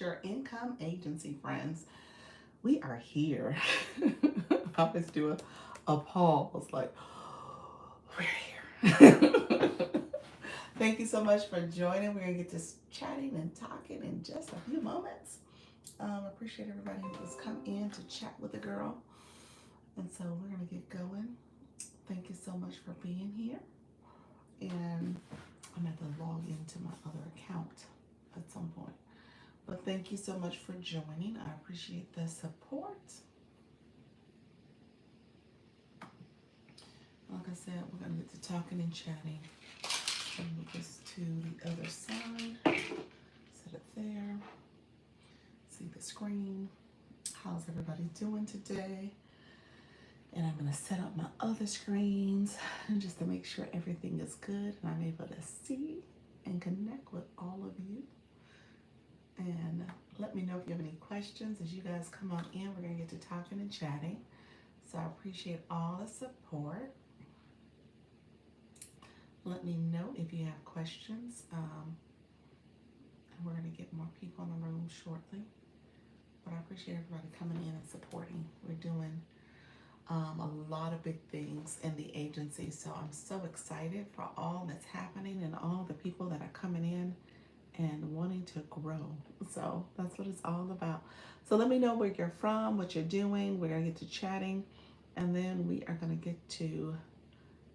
Your income agency friends, we are here. I always do a pause like, we're here. Thank you so much for joining. We're going to get to chatting and talking in just a few moments. Appreciate everybody who has come in to chat with the girl. And so we're going to get going. Thank you so much for being here. And I'm going to log into my other account at some point. But thank you so much for joining. I appreciate the support. Like I said, we're going to get to talking and chatting. So move this to the other side. Set it there. See the screen. How's everybody doing today? And I'm going to set up my other screens just to make sure everything is good and I'm able to see and connect with all of you. And let me know if you have any questions as you guys come on in. We're going to get to talking and chatting. So I appreciate all the support. Let me know if you have questions. And we're going to get more people in the room shortly. But I appreciate everybody coming in and supporting. We're doing a lot of big things in the agency. So I'm so excited for all that's happening and all the people that are coming in and wanting to grow. So that's what it's all about. So let me know where you're from, what you're doing. We're going to get to chatting. And then we are going to get to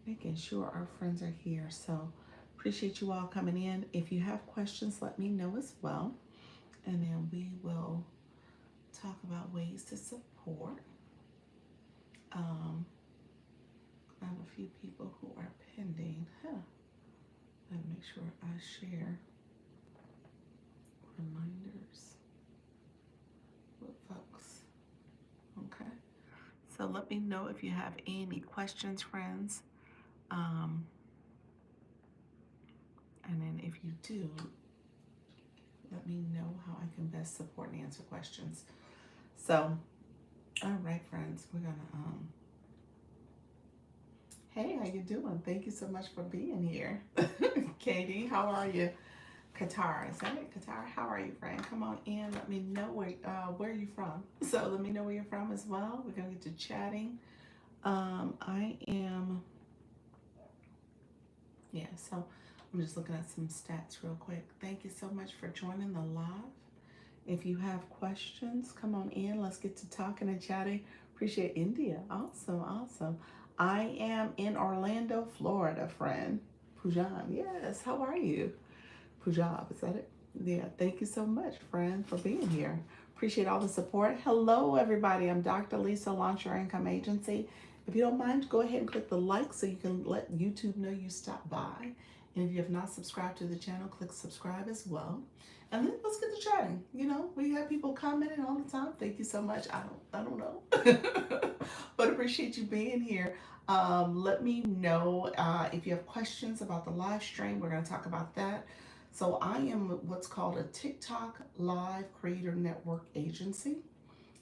making sure our friends are here. So appreciate you all coming in. If you have questions, let me know as well. And then we will talk about ways to support. I have a few people who are pending. Let me make sure I share reminders with folks. Okay. So let me know if you have any questions, friends. And then if you do, let me know how I can best support and answer questions. So, all right, friends, we're gonna hey, how you doing? Thank you so much for being here. Katie, how are you? Qatar, is that it? Qatar, how are you, friend? Come on in. Let me know where you from. So let me know where you're from as well. We're gonna get to chatting. I am, yeah. So I'm just looking at some stats real quick. Thank you so much for joining the live. If you have questions, come on in. Let's get to talking and chatting. Appreciate India. Awesome, awesome. I am in Orlando, Florida, friend. Pujan, yes. How are you? Pujab, is that it? Yeah, thank you so much, friend, for being here. Appreciate all the support. Hello, everybody. I'm Dr. Lisa, Launch Your Income Agency. If you don't mind, go ahead and click the like so you can let YouTube know you stopped by. And if you have not subscribed to the channel, click subscribe as well. And then let's get to chatting. You know, we have people commenting all the time. Thank you so much. I don't know, but appreciate you being here. Let me know if you have questions about the live stream. We're going to talk about that. So I am what's called a TikTok Live Creator Network agency.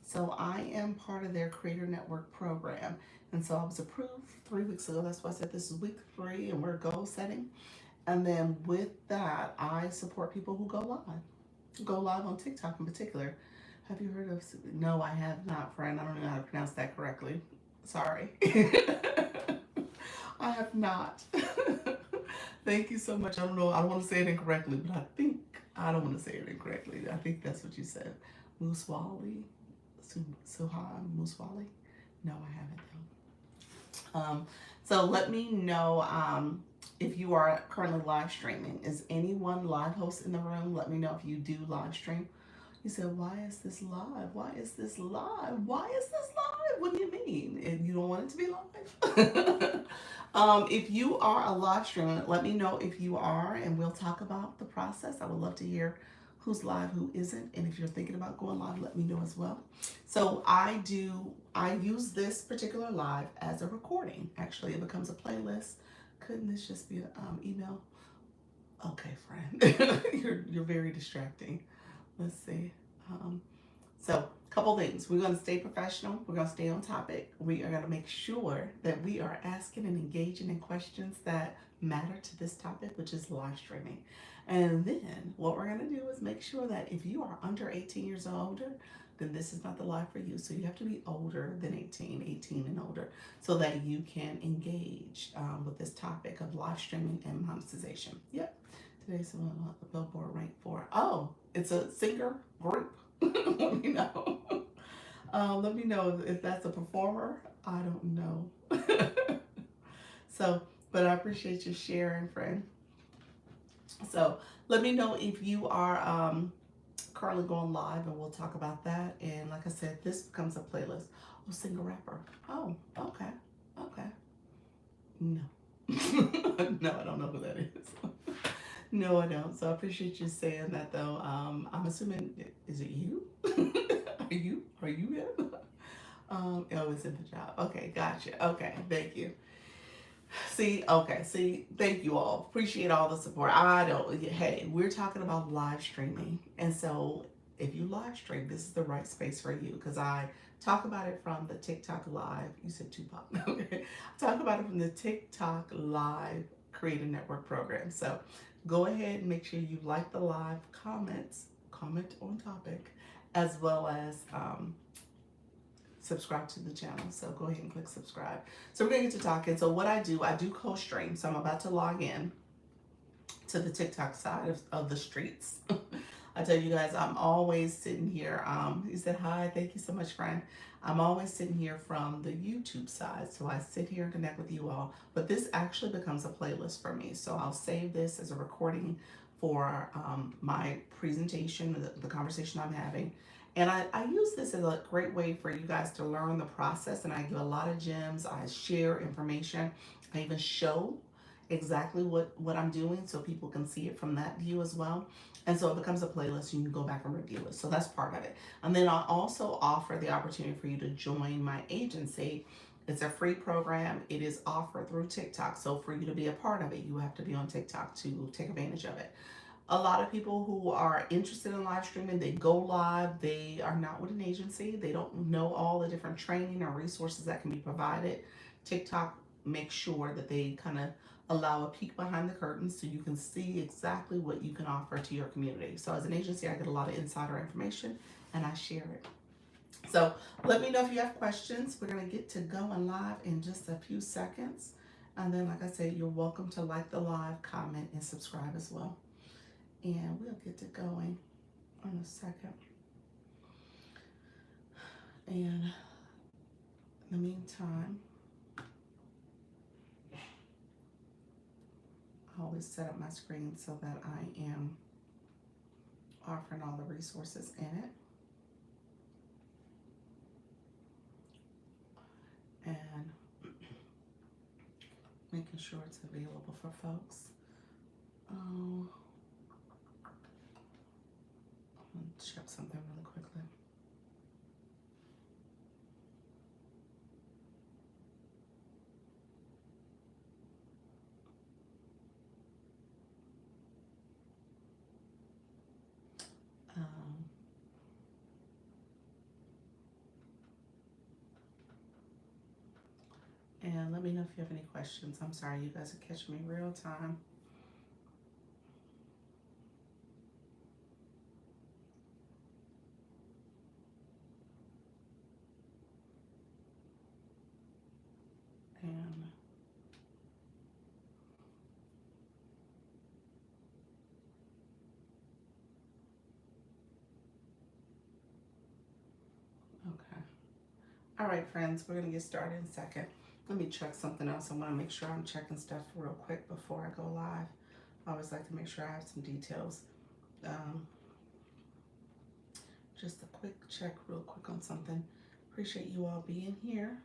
So I am part of their Creator Network program. And so I was approved 3 weeks ago. That's why I said this is week 3 and we're goal setting. And then with that, I support people who go live on TikTok in particular. Have you heard of, no, I have not, friend. I don't know how to pronounce that correctly. Sorry. I have not. Thank you so much. I don't know. I don't want to say it incorrectly, but I don't want to say it incorrectly. I think that's what you said. Muswali. Suhan Muswali. No, I haven't though. So let me know if you are currently live streaming. Is anyone live host in the room? Let me know if you do live stream. You said, why is this live? Why is this live? Why is this live? What do you mean? And you don't want it to be live? If you are a live streamer, let me know if you are, and we'll talk about the process. I would love to hear who's live, who isn't, and if you're thinking about going live, let me know as well. So I use this particular live as a recording. Actually, it becomes a playlist. Couldn't this just be an email? Okay, friend, you're very distracting. Let's see. So, a couple things. We're going to stay professional. We're going to stay on topic. We are going to make sure that we are asking and engaging in questions that matter to this topic, which is live streaming. And then what we're going to do is make sure that if you are under 18 years or older, then this is not the live for you. So you have to be older than 18 and older, so that you can engage with this topic of live streaming and monetization. Yep. Today's Billboard ranked for. Oh, it's a singer group. Let me know. Let me know if that's a performer. I don't know. So, but I appreciate you sharing, friend. So let me know if you are currently going live, and we'll talk about that. And like I said, this becomes a playlist. Oh, singer rapper. Oh, okay, okay. No, no, I don't know who that is. No, I don't. So I appreciate you saying that, though. I'm assuming, is it you? Are you him? Oh, it's in the job. Okay, gotcha. Okay, thank you. See, okay, see, thank you all. Appreciate all the support. I don't, hey, we're talking about live streaming. And so if you live stream, this is the right space for you, because I talk about it from the TikTok live. You said Tupac. Okay. I talk about it from the TikTok live Creative Network program. So go ahead and make sure you like the live comments, comment on topic, as well as subscribe to the channel. So go ahead and click subscribe. So we're gonna get to talking. So what I do co-stream. So I'm about to log in to the TikTok side of the streets. I tell you guys, I'm always sitting here. You said hi, thank you so much, friend. I'm always sitting here from the YouTube side. So I sit here and connect with you all. But this actually becomes a playlist for me. So I'll save this as a recording for my presentation, the conversation I'm having. And I use this as a great way for you guys to learn the process. And I give a lot of gems. I share information. I even show exactly what I'm doing, so people can see it from that view as well. And so it becomes a playlist. You can go back and review it. So that's part of it. And then I'll also offer the opportunity for you to join my agency. It's a free program. It is offered through TikTok. So for you to be a part of it, you have to be on TikTok to take advantage of it. A lot of people who are interested in live streaming, they go live, they are not with an agency, they don't know all the different training or resources that can be provided. TikTok makes sure that they kind of allow a peek behind the curtain so you can see exactly what you can offer to your community. So as an agency, I get a lot of insider information and I share it. So let me know if you have questions. We're going to get to going live in just a few seconds. And then, like I said, you're welcome to like the live, comment, and subscribe as well. And we'll get to going in a second. And in the meantime, I always set up my screen so that I am offering all the resources in it. And making sure it's available for folks. Oh, I'm going to check something really quickly. And let me know if you have any questions. I'm sorry, you guys are catching me real time. And okay. All right, friends, we're going to get started in a second. Let me check something else. I want to make sure I'm checking stuff real quick before I go live. I always like to make sure I have some details. Just a quick check real quick on something. Appreciate you all being here.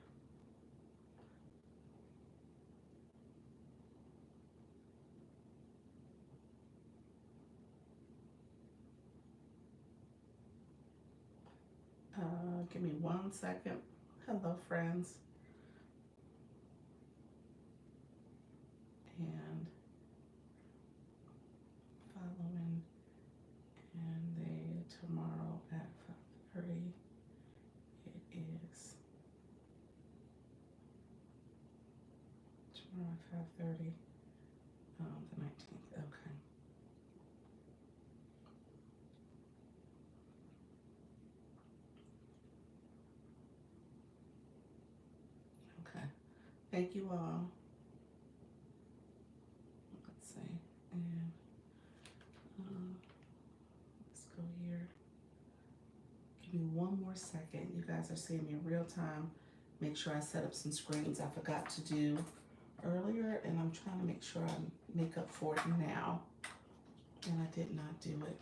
Give me 1 second. Hello, friends. And following, and they tomorrow at 5:30. 5:30. The 19th. Okay. Okay. Thank you all. Let's see. And let's go here. Give me one more second. You guys are seeing me in real time. Make sure I set up some screens I forgot to do earlier, and I'm trying to make sure I make up for it now. And I did not do it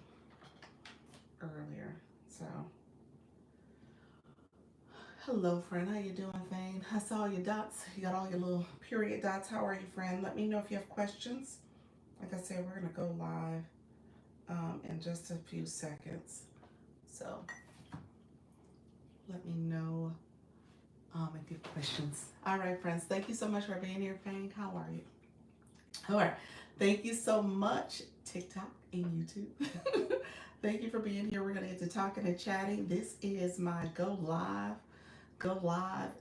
earlier. So, hello, friend. How you doing, Vane? I saw your dots. You got all your little period dots. How are you, friend? Let me know if you have questions. Like I said, we're gonna go live in just a few seconds. So, let me know if you have questions. All right, friends. Thank you so much for being here, Vane. How are you? All right. Thank you so much, TikTok and YouTube. Thank you for being here. We're going to get to talking and chatting. This is my Go Live,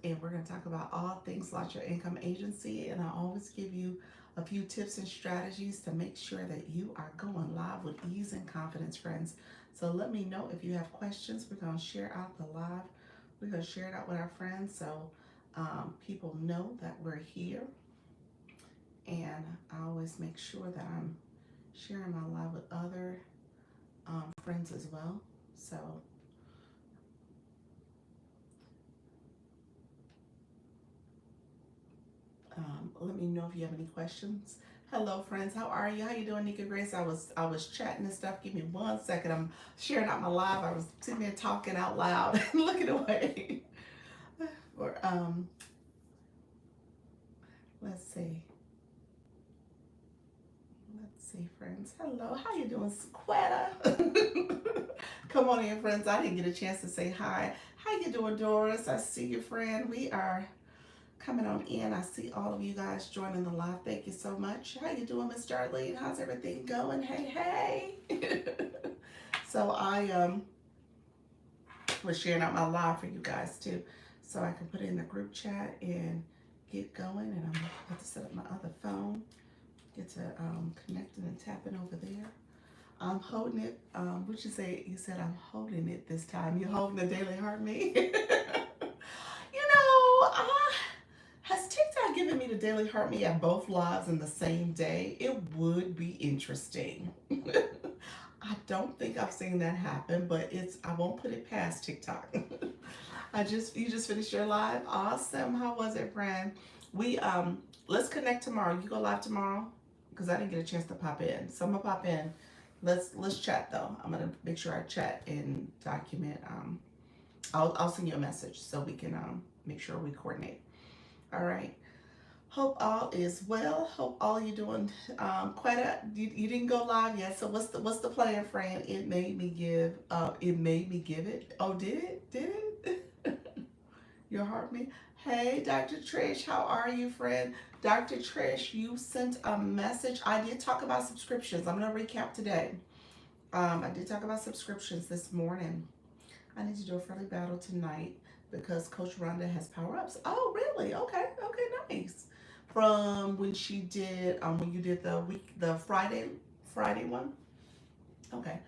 and we're going to talk about all things Launch Your Income Agency. And I always give you a few tips and strategies to make sure that you are going live with ease and confidence, friends. So let me know if you have questions. We're going to share out the live. We're going to share it out with our friends so people know that we're here. And I always make sure that I'm sharing my live with other friends as well. So let me know if you have any questions. Hello, friends. How are you? How you doing, Nika Grace? I was chatting and stuff. Give me 1 second. I'm sharing out my live. I was sitting there talking out loud and looking away. Or let's see. Friends. Hello, how you doing, Sequetta? Come on in, friends. I didn't get a chance to say hi. How you doing, Doris? I see you, friend. We are coming on in. I see all of you guys joining the live. Thank you so much. How you doing, Miss Darlene? How's everything going? Hey, hey. So I was sharing out my live for you guys too, so I can put it in the group chat and get going. And I'm about to set up my other phone. Get to connecting and tapping over there. I'm holding it. What you say? You said I'm holding it this time. You're holding the Daily Heart-Me. Has TikTok given me the Daily Heart-Me at both lives in the same day? It would be interesting. I don't think I've seen that happen, but I won't put it past TikTok. You just finished your live? Awesome. How was it, friend? Let's connect tomorrow. You go live tomorrow? Because I didn't get a chance to pop in. So I'm gonna pop in. Let's chat though. I'm gonna make sure I chat and document. I'll send you a message so we can make sure we coordinate. All right. Hope all is well. Hope all you doing. You didn't go live yet. So what's the plan, friend? It made me give. It made me give it. Oh, did it? Did it? Your heart me. Hey, Dr. Trish, how are you, friend? Dr. Trish, you sent a message. I did talk about subscriptions. I'm going to recap today. I did talk about subscriptions this morning. I need to do a friendly battle tonight because Coach Rhonda has power-ups. Oh, really? Okay, nice. From when she did, when you did the Friday one? Okay.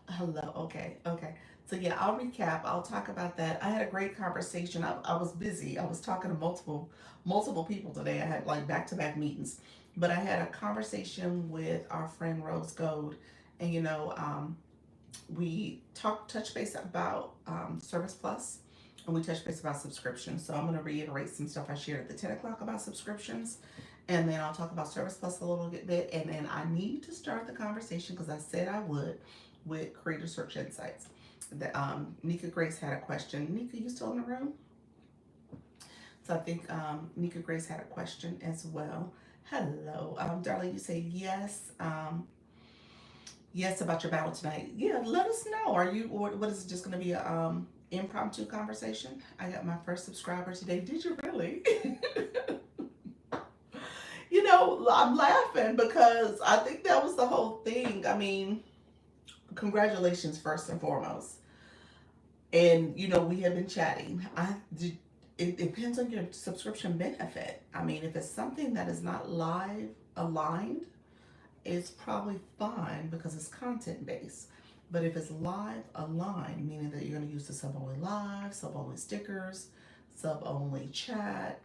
Hello, okay. So yeah, I'll recap. I'll talk about that. I had a great conversation. I was busy. I was talking to multiple people today. I had like back-to-back meetings. But I had a conversation with our friend Rose Gold. And we touch base about Service Plus, and we touch base about subscriptions. So I'm going to reiterate some stuff I shared at the 10 o'clock about subscriptions. And then I'll talk about Service Plus a little bit. And then I need to start the conversation, because I said I would, with Creator Search Insights. Nika Grace had a question. Nika, you still in the room? So I think Nika Grace had a question as well. Hello, darling. You say yes. Yes, about your battle tonight. Yeah, let us know. Or what is it, just going to be a impromptu conversation? I got my first subscriber today. Did you really? I'm laughing because I think that was the whole thing. I mean, congratulations first and foremost. And we have been chatting. it depends on your subscription benefit. I mean, if it's something that is not live aligned, it's probably fine because it's content based. But if it's live aligned, meaning that you're going to use the sub only live, sub only stickers, sub only chat,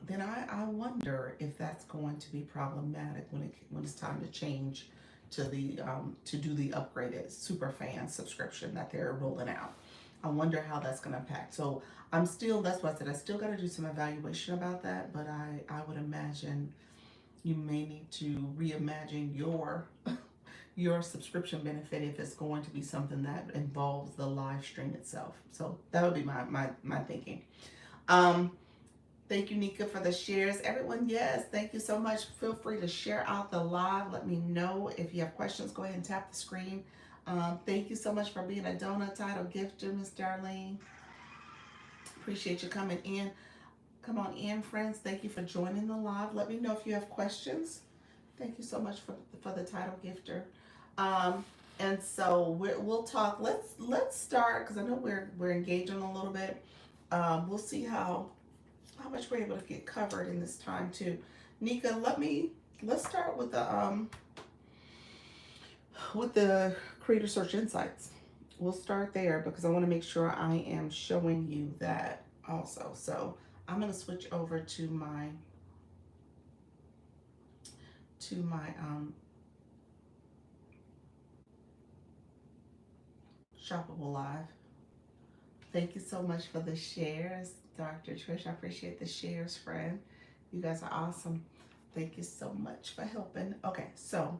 then I wonder if that's going to be problematic when it's time to change to the to do the upgraded super fan subscription that they're rolling out. I wonder how that's going to impact. So I'm still, that's why I said I still got to do some evaluation about that, but I would imagine you may need to reimagine your subscription benefit if it's going to be something that involves the live stream itself. So that would be my thinking. Um, Thank you, Nika, for the shares. Everyone, yes, thank you so much. Feel free to share out the live. Let me know if you have questions. Go ahead and tap the screen. Thank you so much for being a donut title gifter, Miss Darlene. Appreciate you coming in. Come on in, friends. Thank you for joining the live. Let me know if you have questions. Thank you so much for the title gifter. And so we'll talk. Let's start because I know we're engaging a little bit. We'll see how much we're able to get covered in this time too. Nika, let's start with the Creator Search Insights. We'll start there because I want to make sure I am showing you that also. So I'm going to switch over to my Shoppable Live. Thank you so much for the shares, Dr. Trish. I appreciate the shares, friend. You guys are awesome. Thank you so much for helping. Okay, so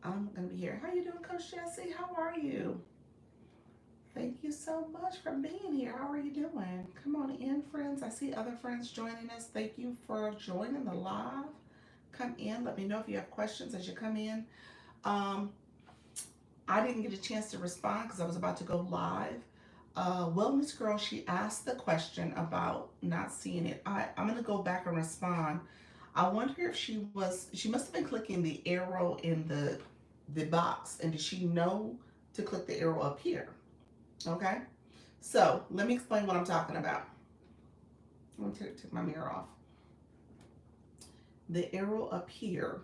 I'm going to be here. How you doing, Coach Jessie? How are you? Thank you so much for being here. How are you doing? Come on in, friends. I see other friends joining us. Thank you for joining the live. Come in. Let me know if you have questions as you come in. I didn't get a chance to respond because I was about to go live. Wellness Girl, she asked the question about not seeing it. I'm going to go back and respond. I wonder if she must have been clicking the arrow in the box, and did she know to click the arrow up here? Okay, so let me explain what I'm talking about. I'm going to take my mirror off. The arrow up here,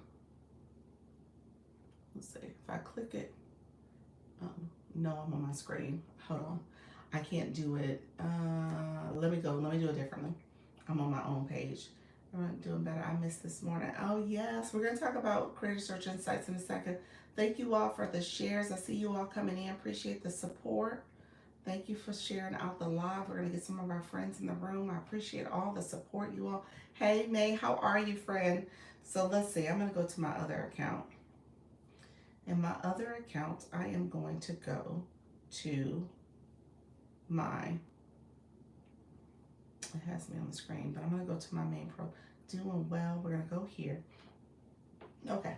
let's see, if I click it, no, I'm on my screen. Hold on. I can't do it. Let me do it differently. I'm on my own page. I'm doing better. I missed this morning. Oh yes, we're going to talk about Creator Search Insights in a second. Thank you all for the shares. I see you all coming in. Appreciate the support. Thank you for sharing out the live. We're going to get some of our friends in the room. I appreciate all the support, you all. Hey, May, how are you, friend? So let's see. I'm going to go to my other account. In my other account, I am going to go to my, it has me on the screen, but I'm going to go to my main pro. Doing well. We're going to go here. Okay.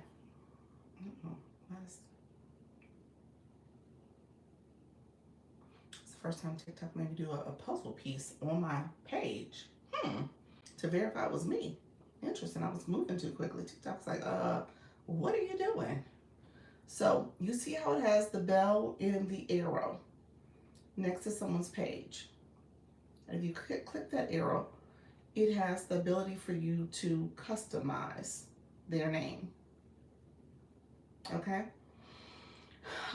It's the first time TikTok made me do a puzzle piece on my page. To verify it was me. Interesting. I was moving too quickly. TikTok's like, what are you doing? So you see how it has the bell and the arrow next to someone's page. And if you click that arrow, it has the ability for you to customize their name. Okay?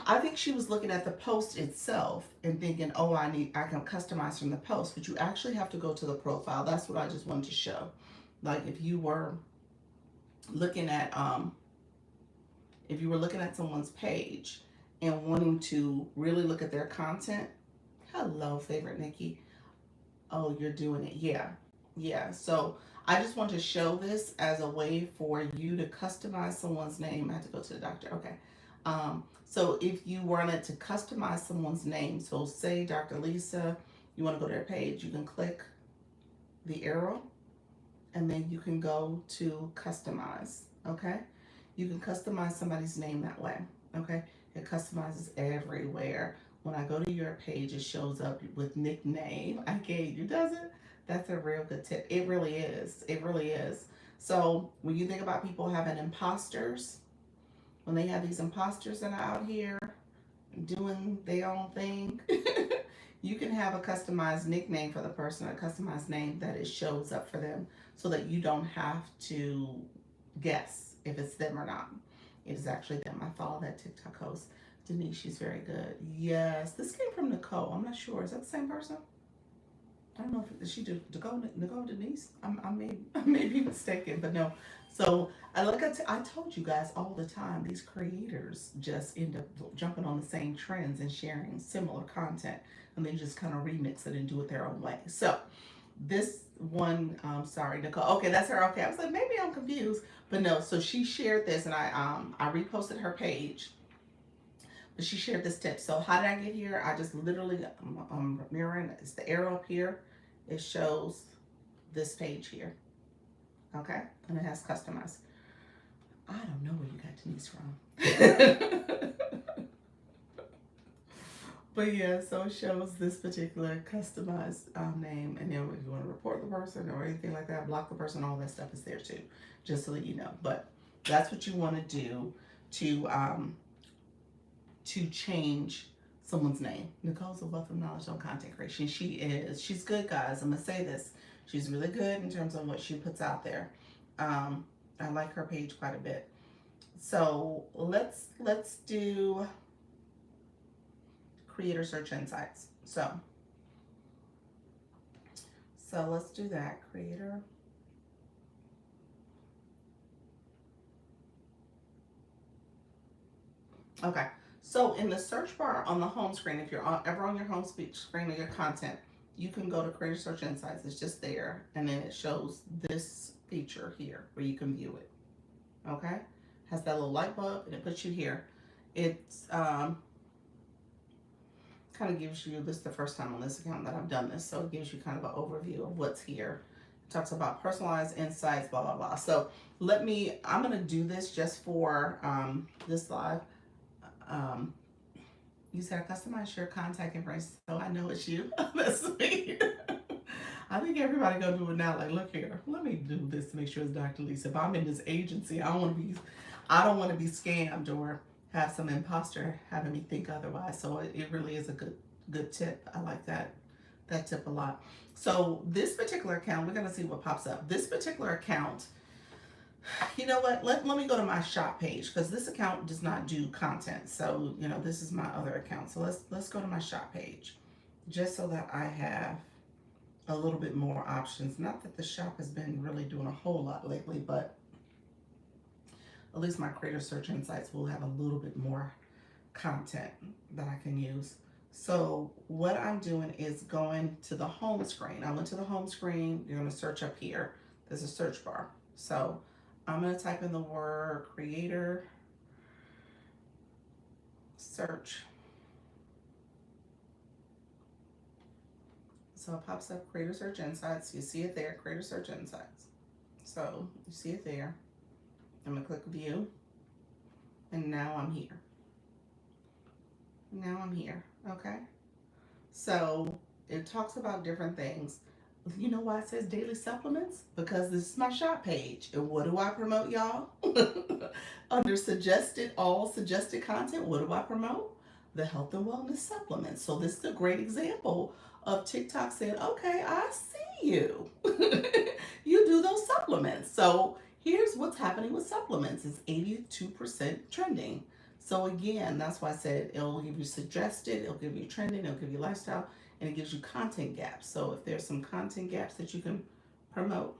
I think she was looking at the post itself and thinking, oh, I can customize from the post, but you actually have to go to the profile. That's what I just wanted to show. Like if you were looking at someone's page and wanting to really look at their content. Hello, favorite Nikki. Oh, you're doing it. Yeah. So I just want to show this as a way for you to customize someone's name. I have to go to the doctor. Okay. So if you wanted to customize someone's name, so say Dr. Lisa, you want to go to their page, you can click the arrow and then you can go to customize. Okay. You can customize somebody's name that way. Okay. It customizes everywhere. When I go to your page, it shows up with nickname I gave you, does it? That's a real good tip. It really is. It really is. So when you think about people having imposters, when they have these imposters that are out here doing their own thing, you can have a customized nickname for the person, a customized name that it shows up for them so that you don't have to guess if it's them or not. It is actually them. I follow that TikTok host, Denise. She's very good. Yes, this came from Nicole. I'm not sure. Is that the same person? I don't know if she did Nicole Denise. I may be mistaken, but no. So I told you guys all the time, these creators just end up jumping on the same trends and sharing similar content, and they just kind of remix it and do it their own way. So this one, sorry, Nicole. Okay, that's her. Okay, I was like, maybe I'm confused, but no. So she shared this, and I reposted her page. But she shared this tip. So how did I get here? I just literally, I'm mirroring. It's the arrow up here. It shows this page here. Okay, and it has customized. I don't know where you got Denise from. But yeah, so it shows this particular customized name, and then if you want to report the person or anything like that, block the person, all that stuff is there too, just so that you know. But that's what you want to do to change someone's name. Nicole's a wealth of knowledge on content creation. She's good, guys. I'm gonna say this. She's really good in terms of what she puts out there. I like her page quite a bit. So let's do creator search insights. So let's do that. Creator. Okay. So in the search bar on the home screen, if you're ever on your home screen of your content, you can go to Creator Search Insights. It's just there, and then it shows this feature here where you can view it. Okay, has that little light bulb, and it puts you here. It's kind of gives you, this is the first time on this account that I've done this, so it gives you kind of an overview of what's here. It talks about personalized insights, blah blah blah. So I'm gonna do this just for this live. You said customize your contact information, so I know it's you. That's sweet. I think everybody gonna do it now. Like, look here, let me do this to make sure it's Dr. Lisa. If I'm in this agency, I don't want to be scammed or have some imposter having me think otherwise. So it really is a good tip. I like that tip a lot. So this particular account, we're gonna see what pops up. This particular account. You know what? Let me go to my shop page because this account does not do content. So, this is my other account. So let's go to my shop page just so that I have a little bit more options. Not that the shop has been really doing a whole lot lately, but at least my Creator Search Insights will have a little bit more content that I can use. So what I'm doing is going to the home screen. I went to the home screen. You're going to search up here. There's a search bar. So I'm going to type in the word creator search. So it pops up Creator Search Insights. You see it there, Creator Search Insights. So you see it there. I'm going to click view. And now I'm here. Okay? So it talks about different things. You know why it says daily supplements? Because this is my shop page. And what do I promote, y'all? Under suggested content, what do I promote? The health and wellness supplements. So this is a great example of TikTok saying, okay, I see you. You do those supplements. So here's what's happening with supplements. It's 82% trending. So again, that's why I said it'll give you suggested, it'll give you trending, it'll give you lifestyle, and it gives you content gaps. So if there's some content gaps that you can promote,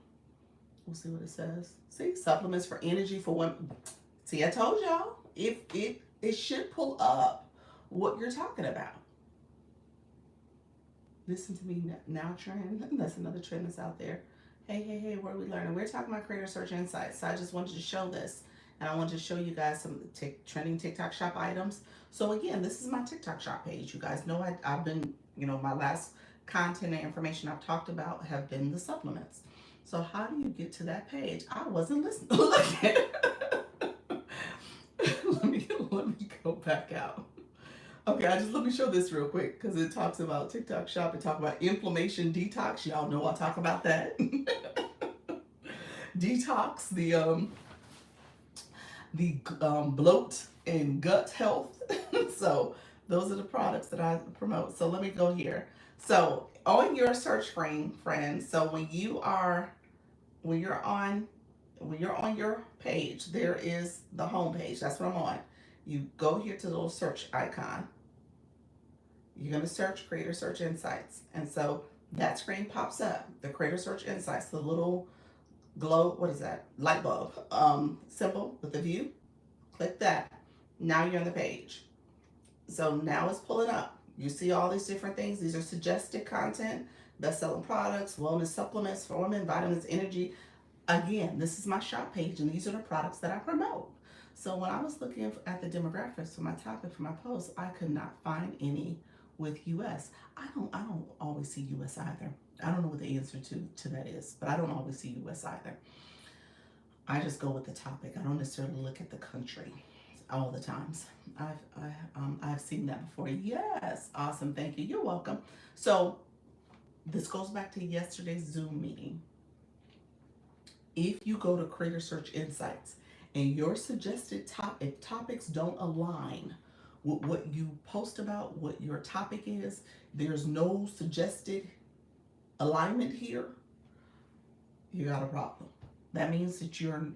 we'll see what it says. See, supplements for energy for women. See, I told y'all, if it should pull up what you're talking about. Listen to me now trend. That's another trend that's out there. Hey, what are we learning? We're talking about Creator Search Insights. So I just wanted to show this. And I wanted to show you guys some trending TikTok shop items. So again, this is my TikTok shop page. You guys know I've been, my last content and information I've talked about have been the supplements. So how do you get to that page? I wasn't listening. Look at let me go back out. Okay, let me show this real quick because it talks about TikTok shop. It talks about inflammation detox. Y'all know I'll talk about that. Detox, the bloat and gut health. So Those are the products that I promote. So let me go here. So on your search screen, friends, so when you're on when you're on your page, there is the home page. That's what I'm on. You go here to the little search icon. You're going to search Creator Search Insights. And so that screen pops up. The Creator Search Insights, the little glow, what is that? Light bulb symbol with the view. Click that. Now you're on the page. So now it's pulling up. You see all these different things. These are suggested content, best-selling products, wellness supplements for women, vitamins, energy. Again, this is my shop page, and these are the products that I promote. So when I was looking at the demographics for my topic for my post, I could not find any with US. I don't always see US either. I don't know what the answer to that is, but I don't always see US either. I just go with the topic. I don't necessarily look at the country all the times. I've seen that before. Yes, awesome. Thank you. You're welcome. So this goes back to yesterday's Zoom meeting. If you go to Creator Search Insights and your suggested topics don't align with what you post about, what your topic is, there's no suggested alignment here, you got a problem. That means that your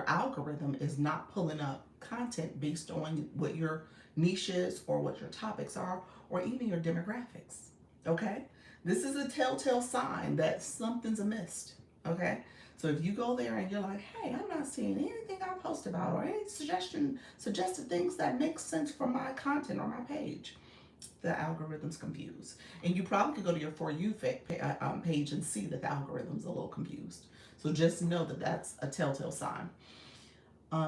algorithm is not pulling up content based on what your niche is or what your topics are or even your demographics. Okay? This is a telltale sign that something's amiss. Okay? So if you go there and you're like, hey, I'm not seeing anything I post about or any suggested things that make sense for my content or my page, the algorithm's confused. And you probably could go to your For You page and see that the algorithm's a little confused. So just know that that's a telltale sign.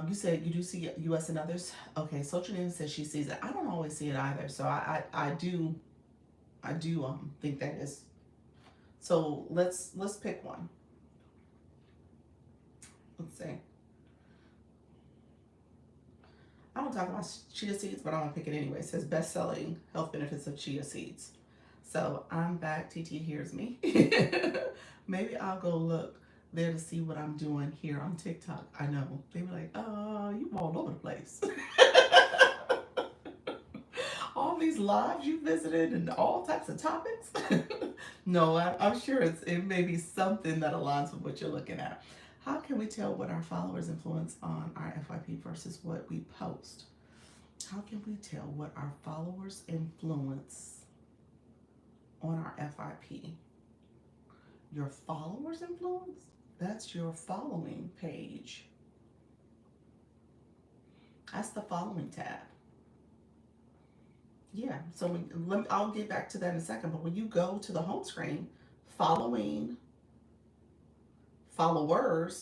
You said you do see US and others. Okay, Social Name says she sees it. I don't always see it either. So I do think that is. So let's pick one. Let's see. I don't talk about chia seeds, but I'm gonna pick it anyway. It says best-selling health benefits of chia seeds. So I'm back. TT hears me. Maybe I'll go look there to see what I'm doing here on TikTok. I know they were like, "Oh, you all over the place." All these lives you visited and all types of topics. No, I'm sure it may be something that aligns with what you're looking at. How can we tell what our followers influence on our FYP versus what we post? How can we tell what our followers influence on our FYP? Your followers influence? That's your following page. That's the following tab. Yeah, so I'll get back to that in a second, but when you go to the home screen, followers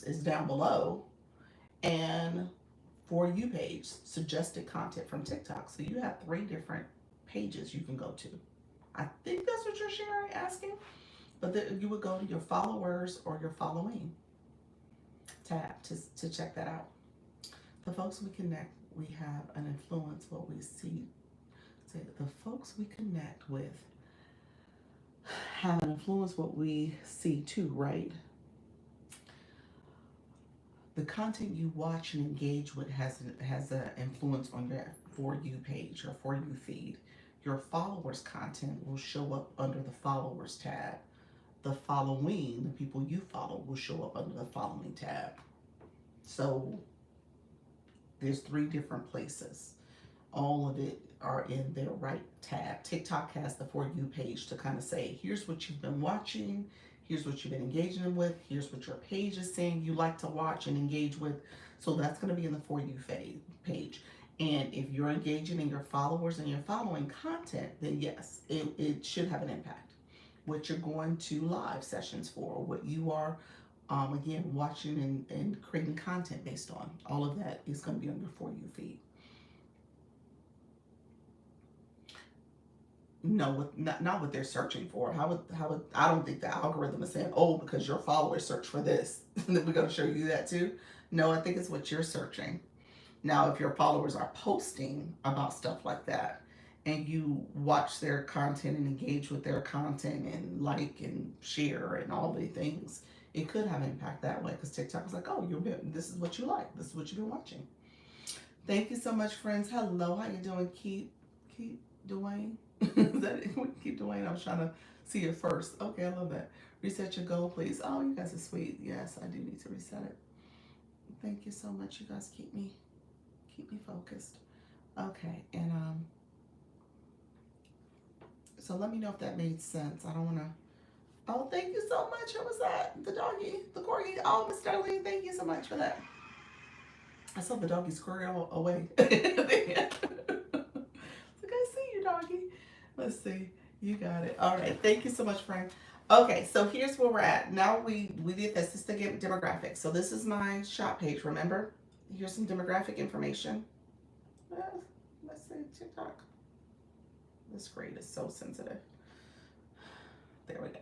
is down below, and For You page, suggested content from TikTok. So you have 3 different pages you can go to. I think that's what you're asking, but you would go to your followers or your following tab to check that out. The folks we connect, we have an influence what we see. So the folks we connect with have an influence what we see too, right? The content you watch and engage with has an influence on your For You page or For You feed. Your followers' content will show up under the followers tab. The following, the people you follow, will show up under the following tab. So there's 3 different places. All of it are in their right tab. TikTok has the For You page to kind of say, here's what you've been watching, here's what you've been engaging with, here's what your page is saying you like to watch and engage with. So that's going to be in the For You page. And if you're engaging in your followers and you're following content, then yes, it should have an impact. What you're going to live sessions for, what you are, again, watching and creating content based on, all of that is going to be on your For You feed. No, not what they're searching for. How would I don't think the algorithm is saying, oh, because your followers search for this, then we're going to show you that too. No, I think it's what you're searching. Now, if your followers are posting about stuff like that, and you watch their content and engage with their content and like and share and all the things, it could have an impact that way, because TikTok is like, oh, this is what you like, this is what you've been watching. Thank you so much, friends. Hello, how you doing? keep Dwayne. Is that it? We keep Dwayne. I was trying to see it first. Okay, I love that. Reset your goal, please. Oh, you guys are sweet. Yes, I do need to reset it. Thank you so much. You guys keep me focused. Okay, and so let me know if that made sense. I don't want to. Oh, thank you so much. Who was that? The doggy, the corgi. Oh, Miss Darlene, thank you so much for that. I saw the doggy scurry away. Like, I see you, doggy. Let's see. You got it. All right. Thank you so much, Frank. Okay, so here's where we're at. Now we did this. This is the demographic. So this is my shop page, remember? Here's some demographic information. Let's see, TikTok. This screen is so sensitive. There we go.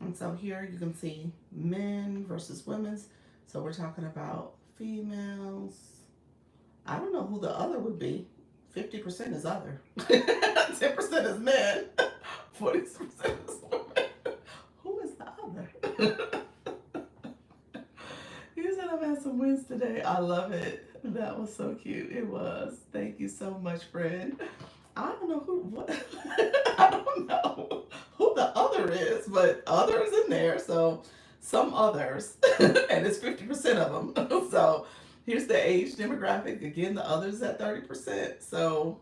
And so here you can see men versus women's. So we're talking about females. I don't know who the other would be. 50% is other. 10% is men. 40% is women. Who is the other? You said I've had some wins today. I love it. That was so cute. It was. Thank you so much, friend. I don't know what I don't know who the other is, but others in there. So some others, and it's 50% of them. So here's the age demographic. Again, the others at 30%. So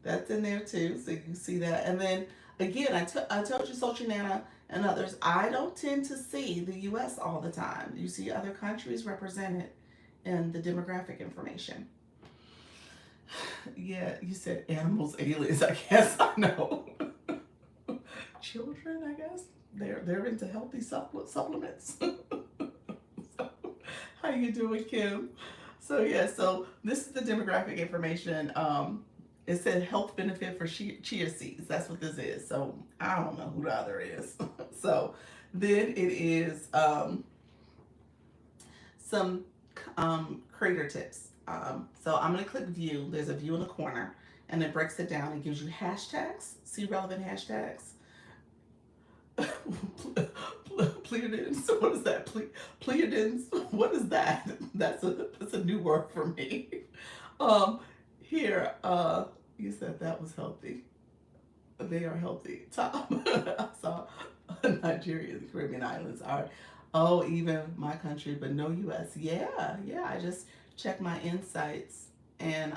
that's in there too. So you can see that. And then again, I told you, Social Nana and others, I don't tend to see the U.S. all the time. You see other countries represented in the demographic information. Yeah, you said animals, aliens. I guess I know. Children, I guess they're into healthy supplements. So, how you doing, Kim? So yeah, so this is the demographic information. It said health benefit for chia seeds. That's what this is. So I don't know who the other is. So then it is some creator tips. So I'm going to click view. There's a view in the corner and it breaks it down. It gives you hashtags. See relevant hashtags. Pleiadians. What is that? Pleiadians. What is that? That's a new word for me. Here, you said that was healthy. They are healthy. Top. I saw Nigeria, the Caribbean islands are. Oh, even my country, but no U.S. Yeah. I just check my insights and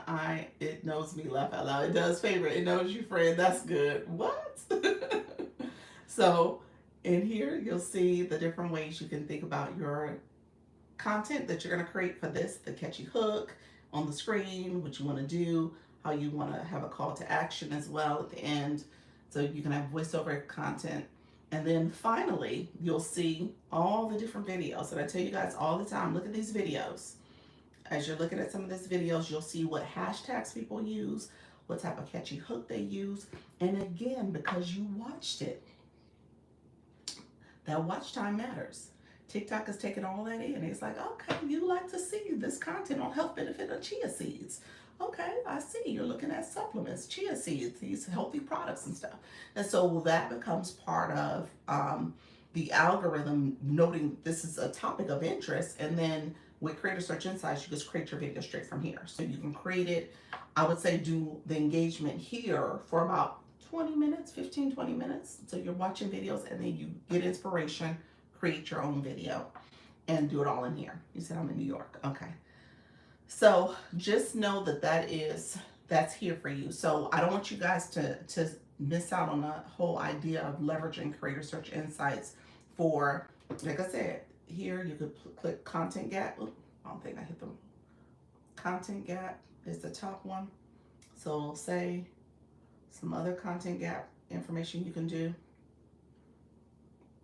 it knows me, laugh out loud. It does favorite. It knows you, friend. That's good. What? So in here, you'll see the different ways you can think about your content that you're going to create for this, the catchy hook on the screen, what you want to do, how you want to have a call to action as well at the end. So you can have voiceover content. And then finally, you'll see all the different videos. And I tell you guys all the time, look at these videos. As you're looking at some of these videos, you'll see what hashtags people use, what type of catchy hook they use. And again, because you watched it, that watch time matters. TikTok has taken all that in. It's like, okay, you like to see this content on health benefit of chia seeds. Okay, I see. You're looking at supplements, chia seeds, these healthy products and stuff. And so that becomes part of the algorithm noting this is a topic of interest. And then with Creator Search Insights, you just create your video straight from here. So you can create it, I would say do the engagement here for about 20 minutes, 15, 20 minutes. So you're watching videos and then you get inspiration, create your own video and do it all in here. You said I'm in New York. Okay. So just know that that's here for you. So I don't want you guys to miss out on the whole idea of leveraging Creator Search Insights for, like I said, here you could click content gap. Oops, I don't think I hit the content gap is the top one. So say some other content gap information you can do.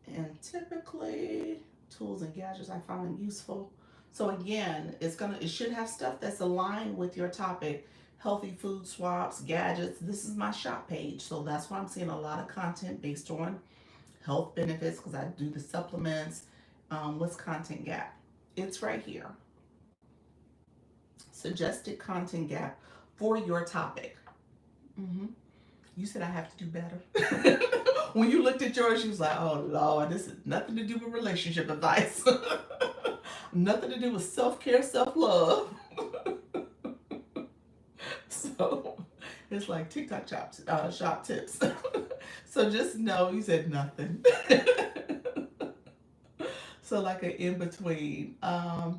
And typically tools and gadgets I find useful. So again, it should have stuff that's aligned with your topic. Healthy food swaps, gadgets. This is my shop page. So that's why I'm seeing a lot of content based on health benefits because I do the supplements. What's content gap? It's right here. Suggested content gap for your topic. You said I have to do better. When you looked at yours, you was like, oh Lord, this is nothing to do with relationship advice. Nothing to do with self-care, self-love. So It's like TikTok shop tips. So just know you said nothing. So like an in between. I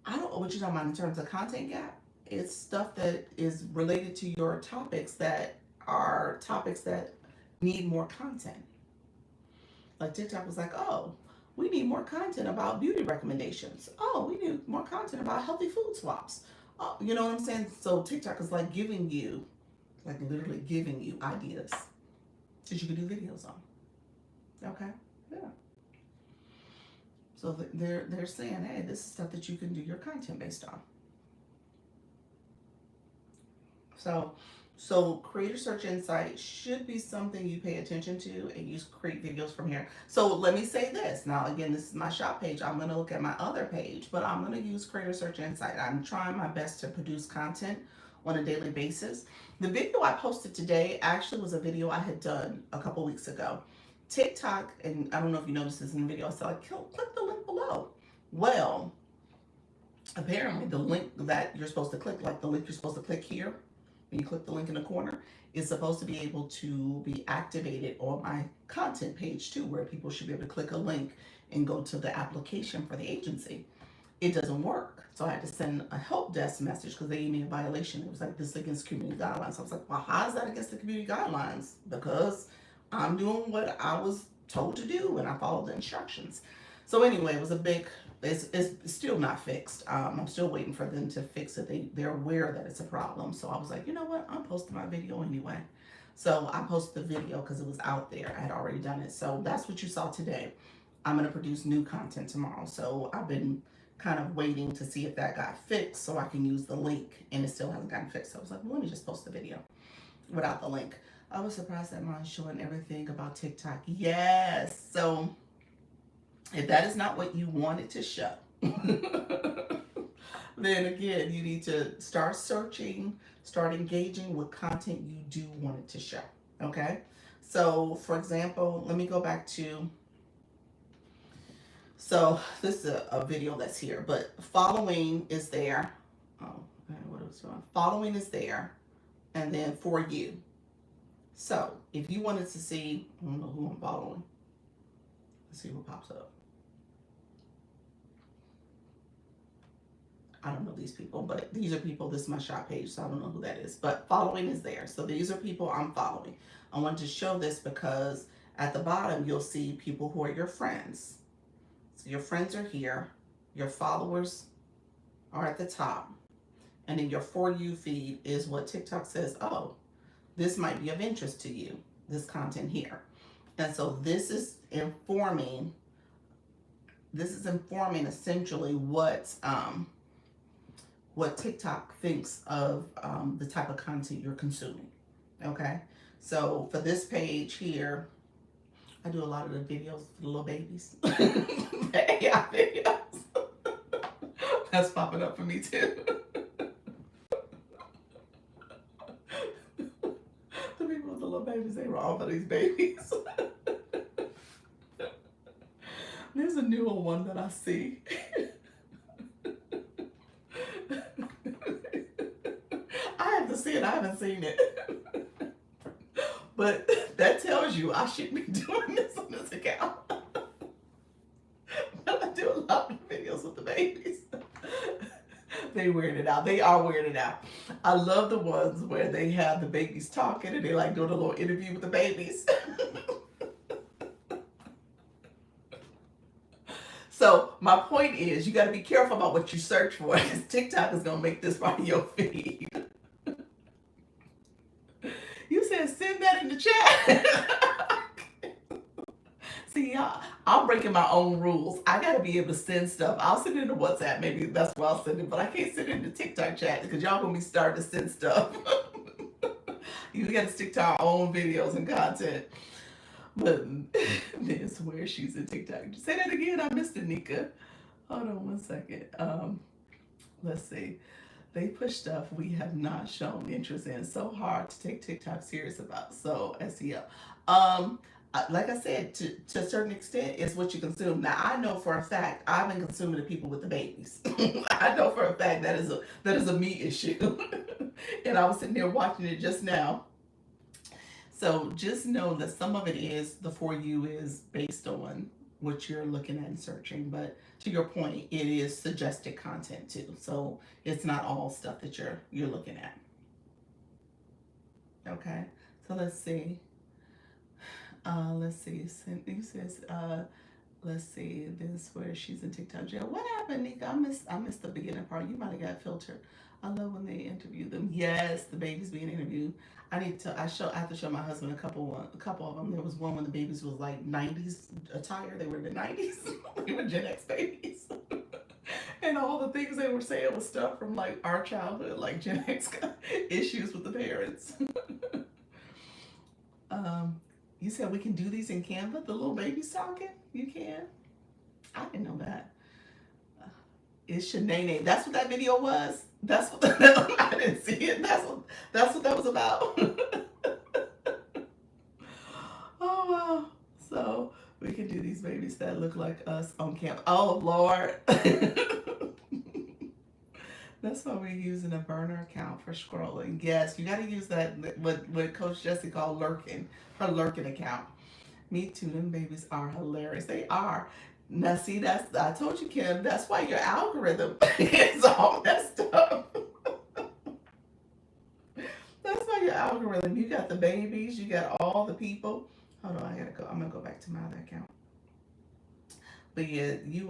don't know what you're talking about in terms of content gap. It's stuff that is related to your topics that are topics that need more content. Like TikTok was like, oh, we need more content about beauty recommendations. Oh, we need more content about healthy food swaps. Oh, you know what I'm saying? So TikTok is like giving you, like literally giving you ideas that you can do videos on. Okay, yeah. So they're saying, hey, this is stuff that you can do your content based on. So, so creator search insight should be something you pay attention to and you create videos from here. So let me say this. Now, again, this is my shop page. I'm going to look at my other page, but I'm going to use creator search insight. I'm trying my best to produce content on a daily basis. The video I posted today actually was a video I had done a couple weeks ago. TikTok, and I don't know if you noticed this in the video, I said, like, click the link below. Well, apparently the link that you're supposed to click, like the link you're supposed to click here, when you click the link in the corner, is supposed to be able to be activated on my content page too, where people should be able to click a link and go to the application for the agency. It doesn't work. So I had to send a help desk message because they gave me a violation. It was like, this is against community guidelines. I was like, well, how is that against the community guidelines? Because I'm doing what I was told to do and I followed the instructions. So anyway, it was a big, it's still not fixed. I'm still waiting for them to fix it. They're aware that it's a problem. So I was like, you know what? I'm posting my video anyway. So I posted the video because it was out there. I had already done it. So that's what you saw today. I'm going to produce new content tomorrow. So I've been kind of waiting to see if that got fixed so I can use the link, and it still hasn't gotten fixed. So I was like, well, let me just post the video without the link. I was surprised that mine's showing everything about TikTok. Yes. So if that is not what you wanted to show, then again, you need to start searching, start engaging with content you do want it to show. Okay. So for example, let me go back to, so this is a video that's here, but following is there. Oh, what was wrong? Following is there, and then for you. So if you wanted to see, I don't know who I'm following. Let's see what pops up. I don't know these people, but these are people, this is my shop page, so I don't know who that is. But following is there. So these are people I'm following. I wanted to show this because at the bottom, you'll see people who are your friends. So your friends are here. Your followers are at the top. And then your For You feed is what TikTok says, oh, this might be of interest to you, this content here. And so this is informing essentially what TikTok thinks of the type of content you're consuming. Okay, so for this page here, I do a lot of the videos for the little babies. The AI videos. That's popping up for me too. The people with the little babies, they were all for these babies. There's a newer one that I see. I have to see it. I haven't seen it. But that tells you I shouldn't be doing this on this account. But I do a lot of videos with the babies. They weird it out. They are weirded out. I love the ones where they have the babies talking and they like doing a little interview with the babies. So my point is, you got to be careful about what you search for, because TikTok is going to make this part of your feed. You said send that in the chat. See, I'm breaking my own rules. I got to be able to send stuff. I'll send it in the WhatsApp. Maybe that's where I'll send it, but I can't send it in the TikTok chat because y'all going to be starting to send stuff. You got to stick to our own videos and content. But this where she's in TikTok. Say that again. I missed it, Nika. Hold on one second. Let's see. They push stuff we have not shown interest in. So hard to take TikTok serious about. So SEO. like I said, to a certain extent, it's what you consume. Now, I know for a fact I've been consuming the people with the babies. I know for a fact that is a me issue, and I was sitting there watching it just now. So just know that some of it is the for you is based on what you're looking at and searching, but to your point, it is suggested content too. So it's not all stuff that you're looking at. Okay. So let's see. Cindy says, let's see. This where she's in TikTok jail. What happened, Nika? I missed the beginning part. You might have got filtered. I love when they interview them. Yes, the babies being interviewed. I have to show my husband a couple of them. There was one when the babies was like 90s attire. They were in the 90s. They were Gen X babies. And all the things they were saying was stuff from like our childhood, like Gen X issues with the parents. You said we can do these in Canva? The little babies talking? You can? I didn't know that. It's Shanae. That's what that video was? That's what I didn't see it. That's what that was about. Oh wow. So we can do these babies that look like us on camera. Oh Lord. That's why we're using a burner account for scrolling. Yes, you got to use that, what Coach Jessie called lurking, her lurking account. Me too, them babies are hilarious. They are. Now see, I told you, Kim, that's why your algorithm is all messed up. That's why your algorithm, you got the babies, you got all the people. Hold on, I'm gonna go back to my other account. But yeah, you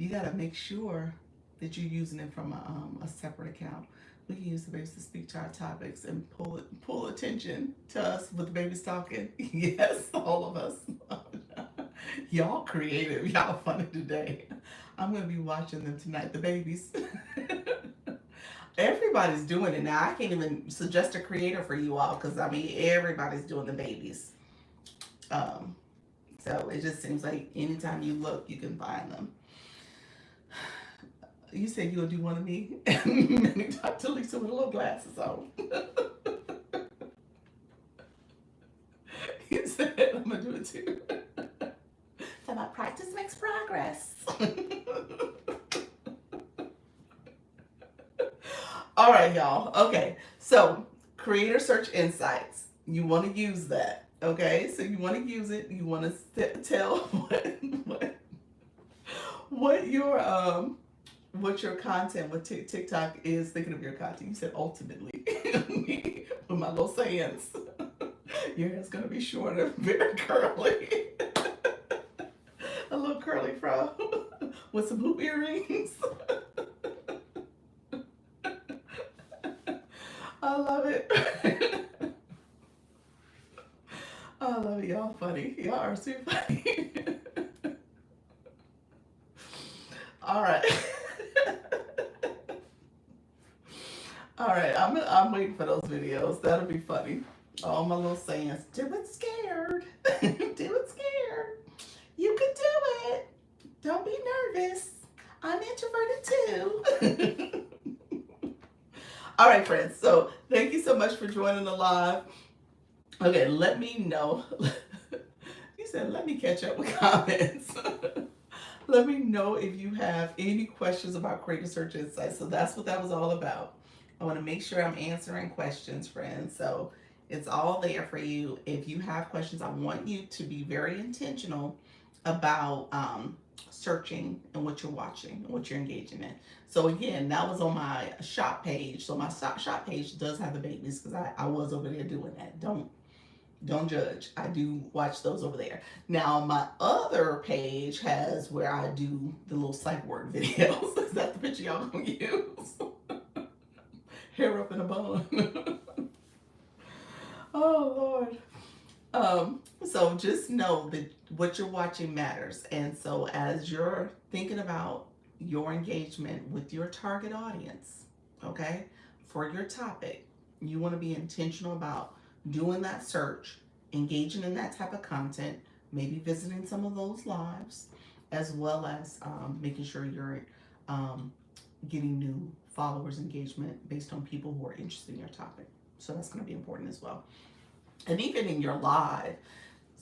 gotta make sure that you're using it from a separate account. We can use the babies to speak to our topics and pull attention to us with the babies talking. Yes, all of us. Y'all creative. Y'all funny today. I'm gonna be watching them tonight. The babies. Everybody's doing it now. I can't even suggest a creator for you all because I mean everybody's doing the babies. Um, so it just seems like anytime you look, you can find them. You said you'll do one of me, and Dr. Lisa with little glasses on. He said, I'm gonna do it too. So my practice makes progress. All right, y'all. Okay, so creator search insights. You want to use that. Okay, so you want to use it. You want to tell what your content, what TikTok is thinking of your content. You said ultimately, with my little sayings. Your hair's gonna be shorter, very curly. A little curly fro with some hoop earrings. I love it. I love it. Y'all funny. Y'all are super funny. All right. All right. I'm waiting for those videos. That'll be funny. All my little sayings. Do it scared. Do it scared. You can do it. Don't be nervous. I'm introverted too. All right, friends. So thank you so much for joining the live. Okay, let me know. You said, let me catch up with comments. Let me know if you have any questions about Creator Search Insights. So that's what that was all about. I want to make sure I'm answering questions, friends. So it's all there for you. If you have questions, I want you to be very intentional about searching and what you're watching and what you're engaging in. So again, that was on my shop page. So my shop page does have the babies because I was over there doing that. Don't judge. I do watch those over there. Now my other page has where I do the little psych word videos. Is that the picture y'all gonna use? Hair up in a bun. Oh Lord. So just know that what you're watching matters. And so as you're thinking about your engagement with your target audience, okay, for your topic, you want to be intentional about doing that search, engaging in that type of content, maybe visiting some of those lives, as well as making sure you're getting new followers engagement based on people who are interested in your topic. So that's going to be important as well. And even in your live,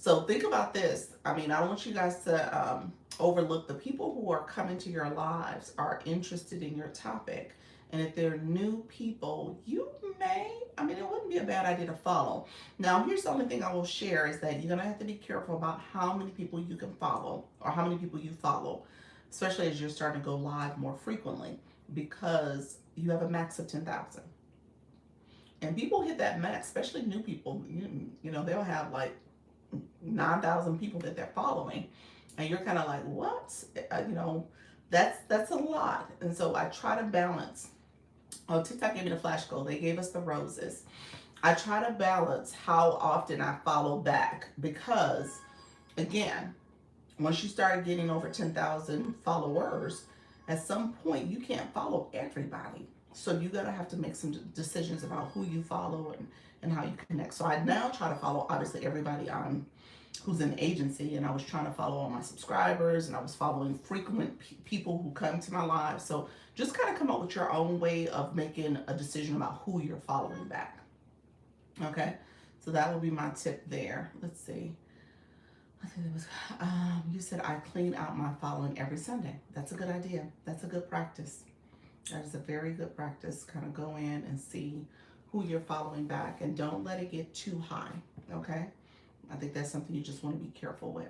So think about this. I mean, I don't want you guys to overlook the people who are coming to your lives are interested in your topic. And if they're new people, you may, I mean, it wouldn't be a bad idea to follow. Now, here's the only thing I will share is that you're going to have to be careful about how many people you can follow or how many people you follow, especially as you're starting to go live more frequently, because you have a max of 10,000. And people hit that max, especially new people. You know, they'll have like 9,000 people that they're following, and you're kind of like, what? You know, that's a lot. And so I try to balance. Oh, TikTok gave me the flash goal. They gave us the roses. I try to balance how often I follow back because, again, once you start getting over 10,000 followers, at some point you can't follow everybody. So you gotta have to make some decisions about who you follow and how you connect. So I now try to follow obviously everybody on who's in the agency, and I was trying to follow all my subscribers, and I was following frequent people who come to my live. So just kind of come up with your own way of making a decision about who you're following back. Okay, so that will be my tip there. Let's see. I think it was, you said I clean out my following every Sunday. That's a good idea. That's a good practice. That is a very good practice. Kind of go in and see who you're following back, and don't let it get too high. Okay. I think that's something you just want to be careful with.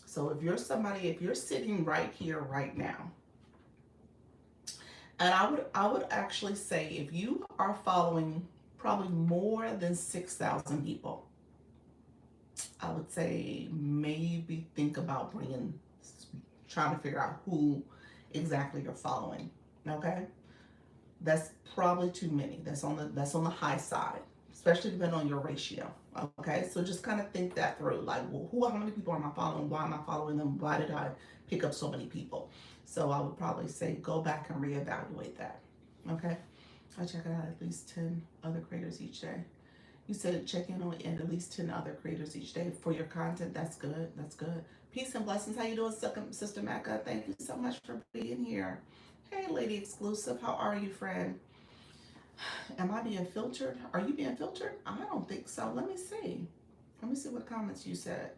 So if you're somebody, if you're sitting right here, right now, and I would actually say if you are following probably more than 6,000 people, I would say maybe think about trying to figure out who exactly you're following. Okay, that's probably too many. That's on the high side, especially depending on your ratio. Okay, so just kind of think that through. Like, well, how many people am I following? Why am I following them? Why did I pick up so many people? So I would probably say go back and reevaluate that. Okay, I check it out at least 10 other creators each day. You said check in on at least 10 other creators each day for your content. That's good. That's good. Peace and blessings. How you doing, Sister Mecca? Thank you so much for being here. Hey, Lady Exclusive. How are you, friend? Am I being filtered? Are you being filtered? I don't think so. Let me see. Let me see what comments you said.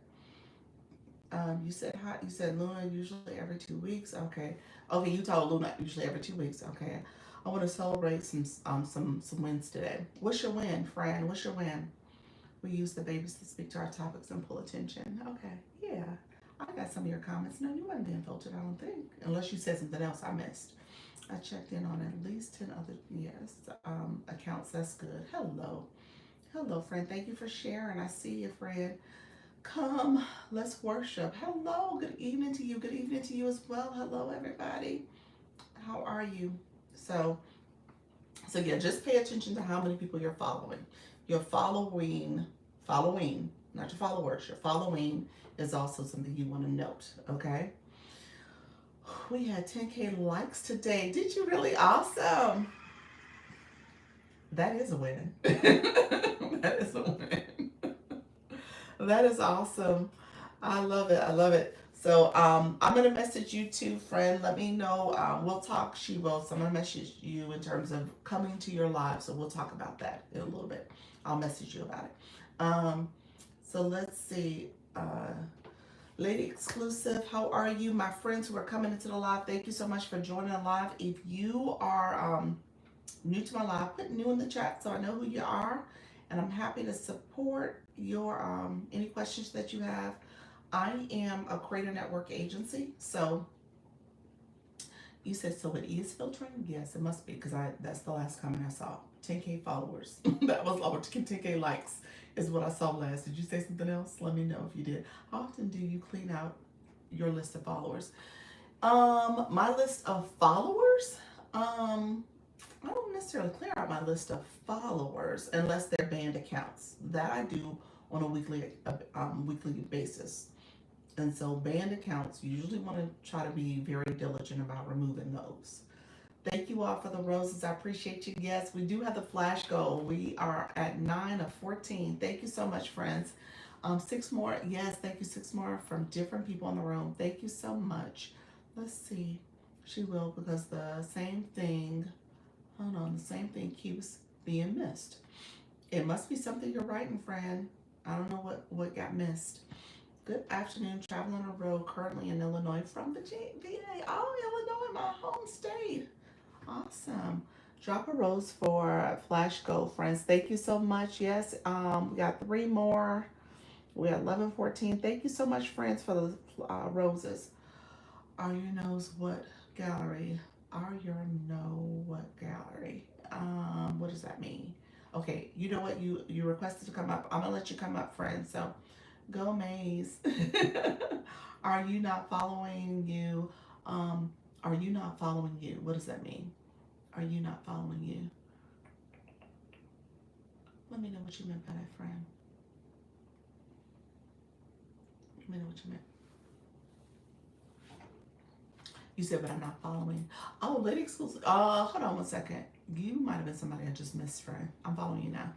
You said hi. You said Luna usually every 2 weeks. Okay. Okay. You told Luna usually every 2 weeks. Okay. I want to celebrate some wins today. What's your win, friend? What's your win? We use the babies to speak to our topics and pull attention. Okay. Yeah. I got some of your comments. No, you weren't being filtered. I don't think, unless you said something else I missed. I checked in on at least 10 other, yes, accounts. That's good. Hello. Hello, friend. Thank you for sharing. I see you, friend. Come, let's worship. Hello. Good evening to you. Good evening to you as well. Hello, everybody. How are you? So, yeah, just pay attention to how many people you're following. Your following, not your followers. Your following is also something you want to note, okay? We had 10K likes today. Did you really? Awesome. That is a win. That is a win. That is awesome. I love it. I love it. So I'm gonna message you too, friend. Let me know. We'll talk, Shivo. So I'm gonna message you in terms of coming to your live. So we'll talk about that in a little bit. I'll message you about it. So let's see. Lady Exclusive, how are you? My friends who are coming into the live, thank you so much for joining the live. If you are new to my live, put new in the chat so I know who you are. And I'm happy to support your any questions that you have. I am a Creator Network agency. So you said, so it is filtering? Yes, it must be, because that's the last comment I saw. 10K followers. That was over 10K likes is what I saw last. Did you say something else? Let me know if you did. How often do you clean out your list of followers? My list of followers? I don't necessarily clear out my list of followers unless they're banned accounts. That I do on a weekly basis. And so banned accounts, you usually want to try to be very diligent about removing those. Thank you all for the roses. I appreciate you. Yes, we do have the flash goal. We are at 9 of 14. Thank you so much, friends. 6 more. Yes, thank you. 6 more from different people in the room. Thank you so much. Let's see. She will, because the same thing, hold on, the same thing keeps being missed. It must be something you're writing, friend. I don't know what got missed. Good afternoon. Traveling on the road, currently in Illinois from the VA. Oh, Illinois, my home state. Awesome. Drop a rose for Flash Go, friends. Thank you so much. Yes, we got three more. We got 11, 14. Thank you so much, friends, for the roses. Are your nose what gallery? Are your know what gallery? What does that mean? Okay, you know what? You requested to come up. I'm gonna let you come up, friend. So go Maze. Are you not following you? Are you not following you? What does that mean? Are you not following you? Let me know what you meant by that, friend. Let me know what you meant. You said, but I'm not following. Oh, Lady Exclusive. Hold on one second. You might have been somebody I just missed, friend. I'm following you now.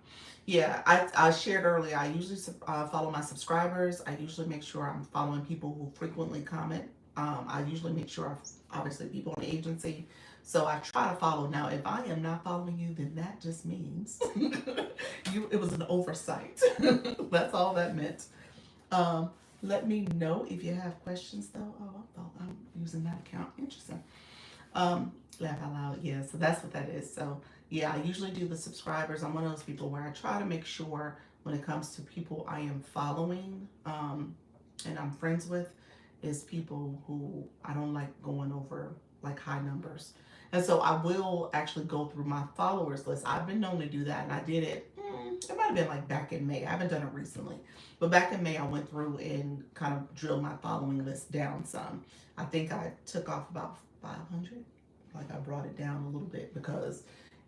Yeah, I shared earlier. I usually follow my subscribers. I usually make sure I'm following people who frequently comment. I usually make sure, obviously, people in the agency. So I try to follow. Now, if I am not following you, then that just means it was an oversight. That's all that meant. Um, Let me know if you have questions, though. Oh, I'm using that account. Interesting. Laugh out loud. Yeah, so that's what that is. So, yeah, I usually do the subscribers. I'm one of those people where I try to make sure when it comes to people I am following and I'm friends with, is people who I don't like going over like high numbers. And so I will actually go through my followers list. I've been known to do that, and I did it. It might have been like back in May. I haven't done it recently, but back in May, I went through and kind of drilled my following list down some. I think I took off about 500. Like I brought it down a little bit because,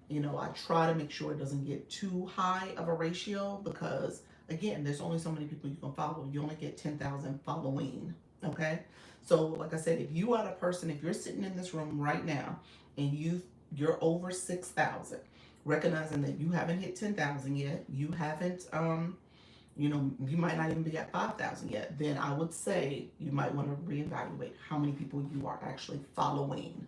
I try to make sure it doesn't get too high of a ratio because, again, there's only so many people you can follow. You only get 10,000 following. Okay. So, like I said, if you are the person, if you're sitting in this room right now and you're over 6,000, recognizing that you haven't hit 10,000 yet, you haven't, you might not even be at 5,000 yet, then I would say you might want to reevaluate how many people you are actually following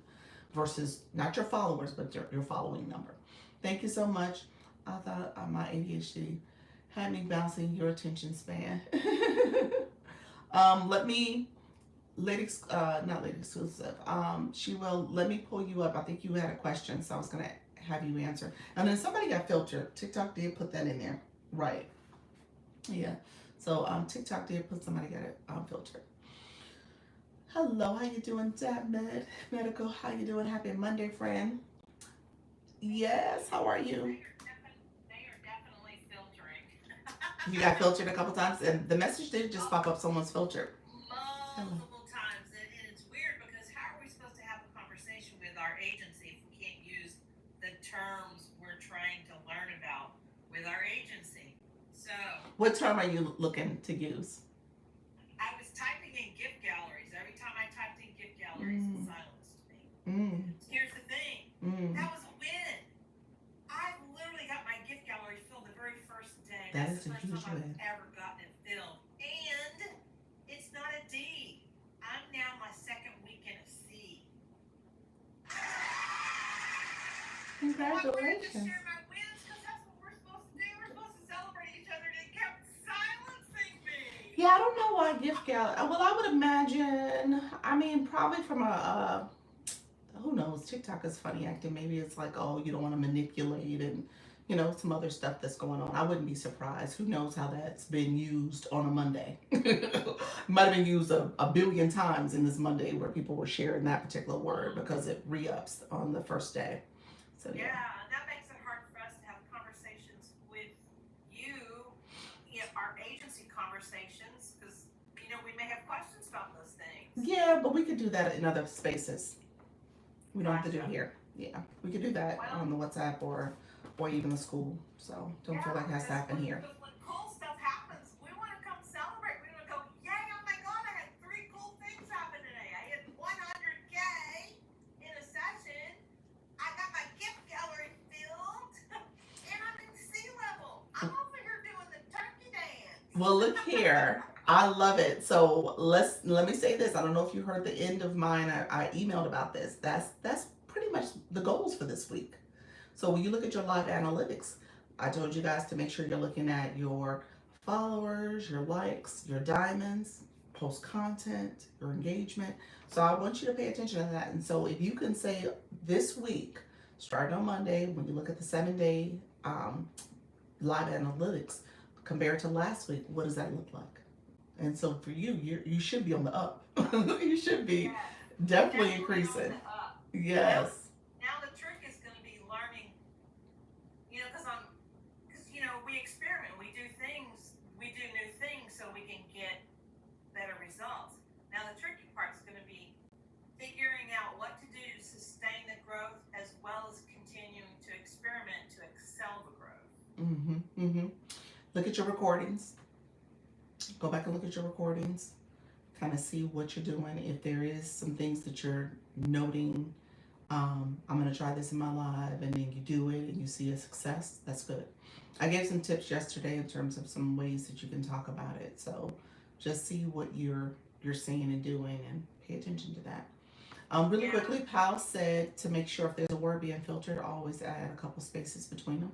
versus not your followers, but your following number. Thank you so much. I thought my ADHD had me bouncing your attention span. Let me, not lady exclusive. She will let me pull you up. I think you had a question, so I was gonna have you answer. And then somebody got filtered. TikTok did put that in there, right? Yeah. So TikTok did put somebody got it filtered. Hello, how you doing, Dad Medical? How you doing? Happy Monday, friend. Yes, how are you? They are definitely filtering. You got filtered a couple times, and the message did just pop up. Someone's filtered. Hello. Multiple times. And it's weird because how are we supposed to have a conversation with our agency if we can't use the terms we're trying to learn about with our agency? So, What term are you looking to use? I was typing in gift galleries. Every time I typed in gift galleries, it silenced me. Here's the thing. That was a win. I literally got my gift gallery filled the very first day. That That's is the a first huge time win. I've ever gotten it filled. And it's not a D. I'm now my second weekend of C. I wanted to Congratulations. share my wins because that's what we're supposed to do. We're supposed to celebrate each other, and it kept silencing me. Yeah, I don't know why gift gallery. Well, I would imagine. I mean, probably from a who knows? TikTok is funny acting. Maybe it's like, oh, you don't want to manipulate and some other stuff that's going on. I wouldn't be surprised. Who knows how that's been used on a Monday? Might have been used a billion times in this Monday where people were sharing that particular word because it re-ups on the first day. So Yeah, and that makes it hard for us to have conversations with you, our agency conversations, because we may have questions about those things. Yeah, but we could do that in other spaces. We don't have to do it Gotcha. here. Yeah, we could do that Well, on the WhatsApp or even the school. So don't feel like it has to happen here. because when cool stuff happens, we want to come celebrate. We want to go, yay, oh my God, I had 3 cool things happen today. I hit 100K in a session. I got my gift gallery filled, and I'm in sea level. I'm over here doing the turkey dance. Well, look here. I love it. So let me say this. I don't know if you heard the end of mine. I emailed about this. That's pretty much the goals for this week. So when you look at your live analytics, I told you guys to make sure you're looking at your followers, your likes, your diamonds, post content, your engagement. So I want you to pay attention to that. And so if you can say this week, starting on Monday, when you look at the 7 day live analytics compared to last week, what does that look like? And so for you, you should be on the up. You should be Yes. definitely Definitely on increasing. the up. Yes. Now the trick is going to be learning, because we experiment, we do new things so we can get better results. Now the tricky part is going to be figuring out what to do to sustain the growth as well as continuing to experiment to excel the growth. Look at your recordings. Go back and look at your recordings. Kind of see what you're doing. If there is some things that you're noting, I'm going to try this in my live, and then you do it and you see a success, that's good. I gave some tips yesterday in terms of some ways that you can talk about it. So just see what you're saying and doing and pay attention to that. Really quickly, Pal said to make sure if there's a word being filtered, always add a couple spaces between them.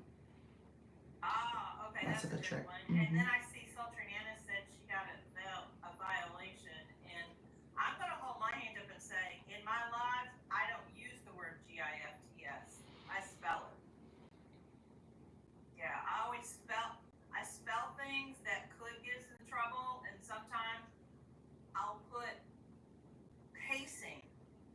Okay, that's a good trick. One. And then I see Sultranana said she got a violation, and I'm going to hold my hand up and say, in my lives, I don't use the word GIFTS. I spell it. Yeah, I spell things that could get us in trouble, and sometimes I'll put pacing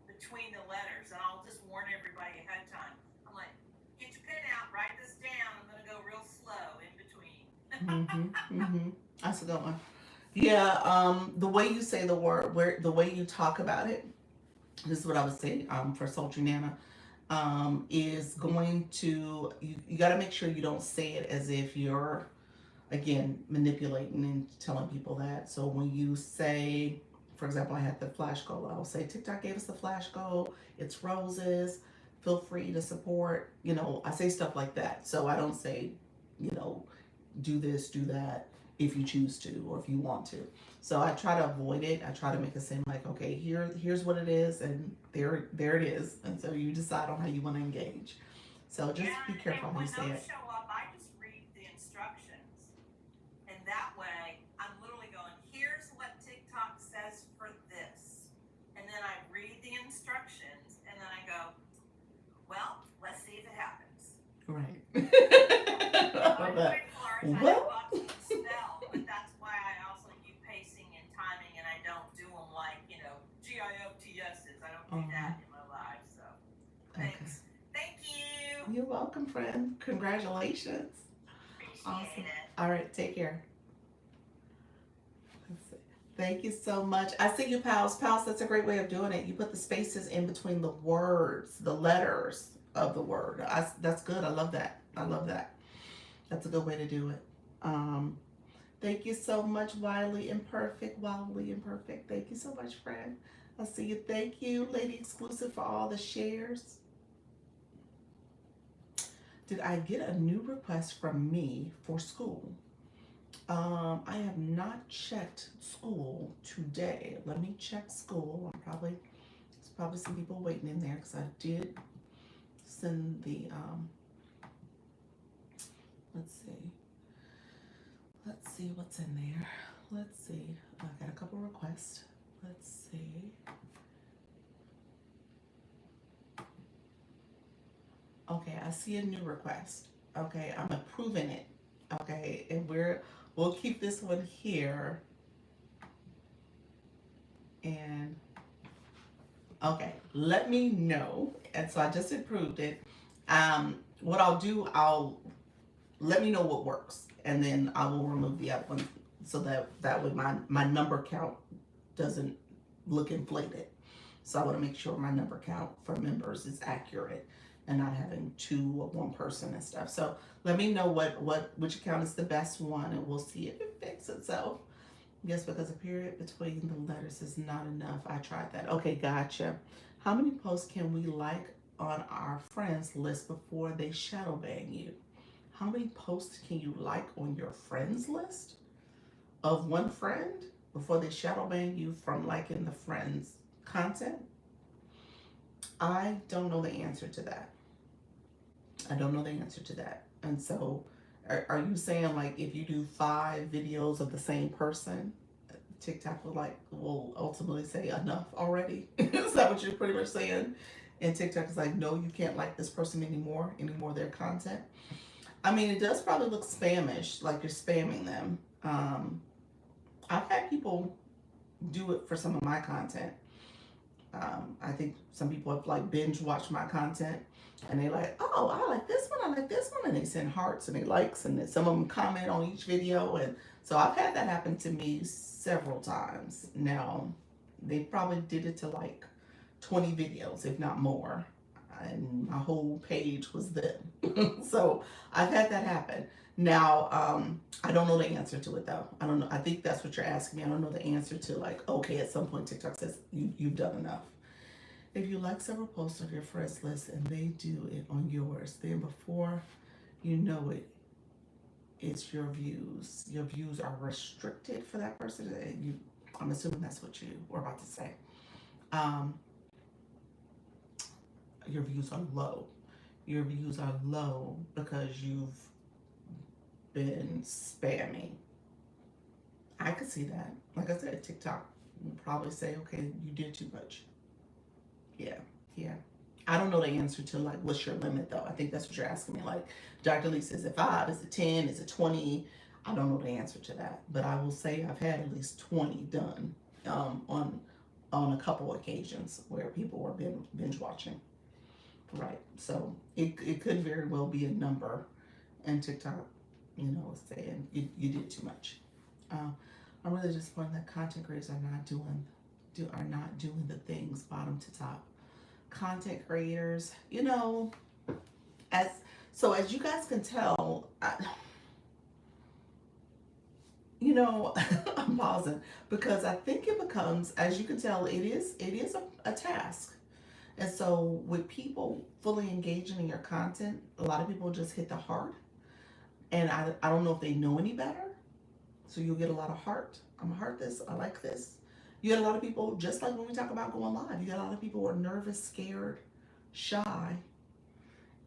between the letters, and I'll just warn everybody ahead of time. I'm like, get your pen out, write this down. I'm going to go real slow in between. That's a good one. Yeah, the way you say the word, the way you talk about it, this is what I would say for Sultry Nana, is going to, you got to make sure you don't say it as if you're, again, manipulating and telling people that. So when you say, for example, I had the flash goal, I'll say, TikTok gave us the flash goal, it's roses, feel free to support, I say stuff like that. So I don't say, do this, do that, if you choose to or if you want to. So I try to avoid it. I try to make it seem like, okay, here's what it is, and there it is. And so you decide on how you want to engage. So just be careful how you say it. When those show up, I just read the instructions, and that way I'm literally going, here's what TikTok says for this, and then I read the instructions, and then I go, well, let's see if it happens. Right. Well, but that's why I also use pacing and timing, and I don't do them like, GIFTSs. I don't do that in my life, so thanks. Okay. Thank you. You're welcome, friend. Congratulations. Appreciate it. All right, take care. Thank you so much. I see you, Pals. Pals, that's a great way of doing it. You put the spaces in between the words, the letters of the word. That's good. I love that. That's a good way to do it. Thank you so much, Wildly Imperfect. Thank you so much, friend. I see you. Thank you, Lady Exclusive, for all the shares. Did I get a new request from me for school? I have not checked school today. Let me check school. There's probably some people waiting in there because I did send the, let's see what's in there. Let's see. I got a couple requests. Let's see. Okay, I see a new request. Okay, I'm approving it. Okay, and we'll keep this one here. And okay, let me know. And so I just approved it. What I'll do, let me know what works, and then I will remove the other one so that way my number count doesn't look inflated. So I want to make sure my number count for members is accurate and not having two or one person and stuff. So let me know which account is the best one, and we'll see if it fixes itself. Yes, because a period between the letters is not enough. I tried that. Okay, gotcha. How many posts can we like on our friends list before they shadow ban you? How many posts can you like on your friends list of one friend before they shadow ban you from liking the friend's content? I don't know the answer to that. And so Are you saying like if you do 5 videos of the same person, TikTok will ultimately say enough already? Is that what you're pretty much saying? And TikTok is like, no, you can't like this person anymore of their content. I mean, it does probably look spamish, like you're spamming them. I've had people do it for some of my content. I think some people have like binge watched my content and they like, oh, I like this one, I like this one, and they send hearts and they likes, and then some of them comment on each video, and so I've had that happen to me several times. Now, they probably did it to like 20 videos, if not more, and my whole page was them. So I've had that happen. Now, I don't know the answer to it though. I don't know. I think that's what you're asking me. I don't know the answer to like, okay, at some point TikTok says you've done enough. If you like several posts of your friends list and they do it on yours, then before you know it, it's your views. Your views are restricted for that person. And I'm assuming that's what you were about to say. Um, your views are low. Your views are low because you've been spamming. I could see that. Like I said, TikTok will probably say, okay, you did too much. Yeah, yeah. I don't know the answer to like what's your limit though. I think that's what you're asking me. Like Dr. Lee says, it 5? Is it 10? Is it 20? I don't know the answer to that, but I will say I've had at least 20 done on a couple occasions where people were binge watching. Right. So it could very well be a number, and TikTok, saying you did too much. I'm really disappointed that content creators are not doing the things bottom to top. Content creators, as as you guys can tell, I'm pausing because I think it becomes, as you can tell, it is a task. And so with people fully engaging in your content, a lot of people just hit the heart. And I don't know if they know any better. So you'll get a lot of heart. I'm gonna heart this. I like this. You get a lot of people, just like when we talk about going live, you get a lot of people who are nervous, scared, shy,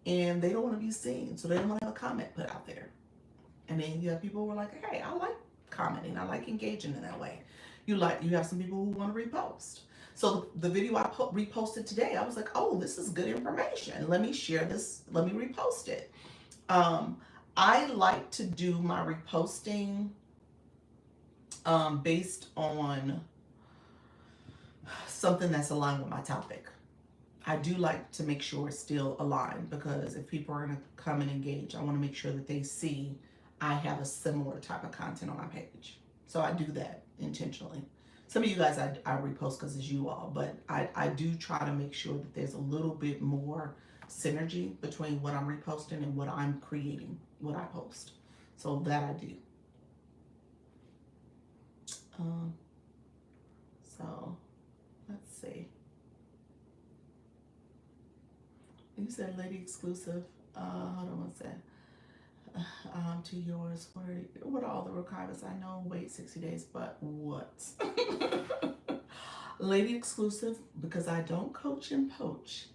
and they don't want to be seen. So they don't want to have a comment put out there. And then you have people who are like, hey, I like commenting. I like engaging in that way. You have some people who want to repost. So the video I reposted today, I was like, oh, this is good information. Let me share this. Let me repost it. I like to do my reposting based on something that's aligned with my topic. I do like to make sure it's still aligned, because if people are going to come and engage, I want to make sure that they see I have a similar type of content on my page. So I do that intentionally. Some of you guys I repost because it's you all, but I do try to make sure that there's a little bit more synergy between what I'm reposting and what I'm creating, what I post. So that I do. So let's see. You said lady exclusive. Hold on one second. To yours. What are all the requirements? I know, wait 60 days, but what? Lady exclusive, because I don't coach and poach.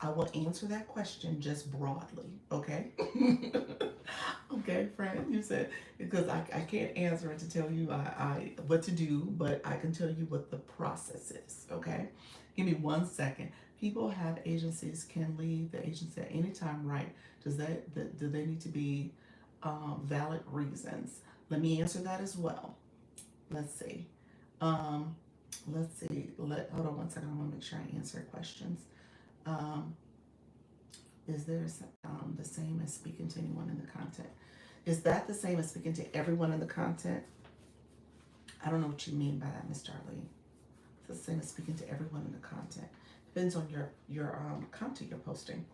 I will answer that question just broadly, okay? Okay, friend, you said, because I can't answer it to tell you I what to do, but I can tell you what the process is, okay? Give me 1 second. People have agencies, can leave the agency at any time, right? Do they need to be valid reasons? Let me answer that as well. Let's see. Hold on 1 second. I want to make sure I answer questions. Is there the same as speaking to anyone in the content? Is that the same as speaking to everyone in the content? I don't know what you mean by that, Miss Darlene. It's the same as speaking to everyone in the content. Depends on your content you're posting.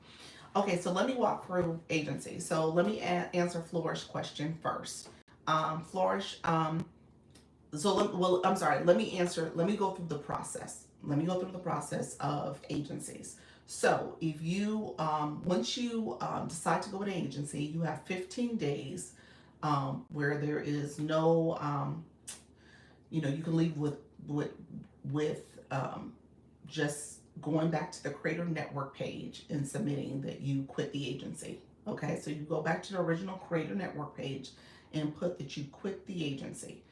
Okay, so let me walk through agency. So let me answer Flourish's question first. Flourish. Let me go through the process. Let me go through the process of agencies. So if you, once you decide to go with an agency, you have 15 days where there is no, you can leave with just going back to the Creator Network page and submitting that you quit the agency. Okay, so you go back to the original Creator Network page and put that you quit the agency.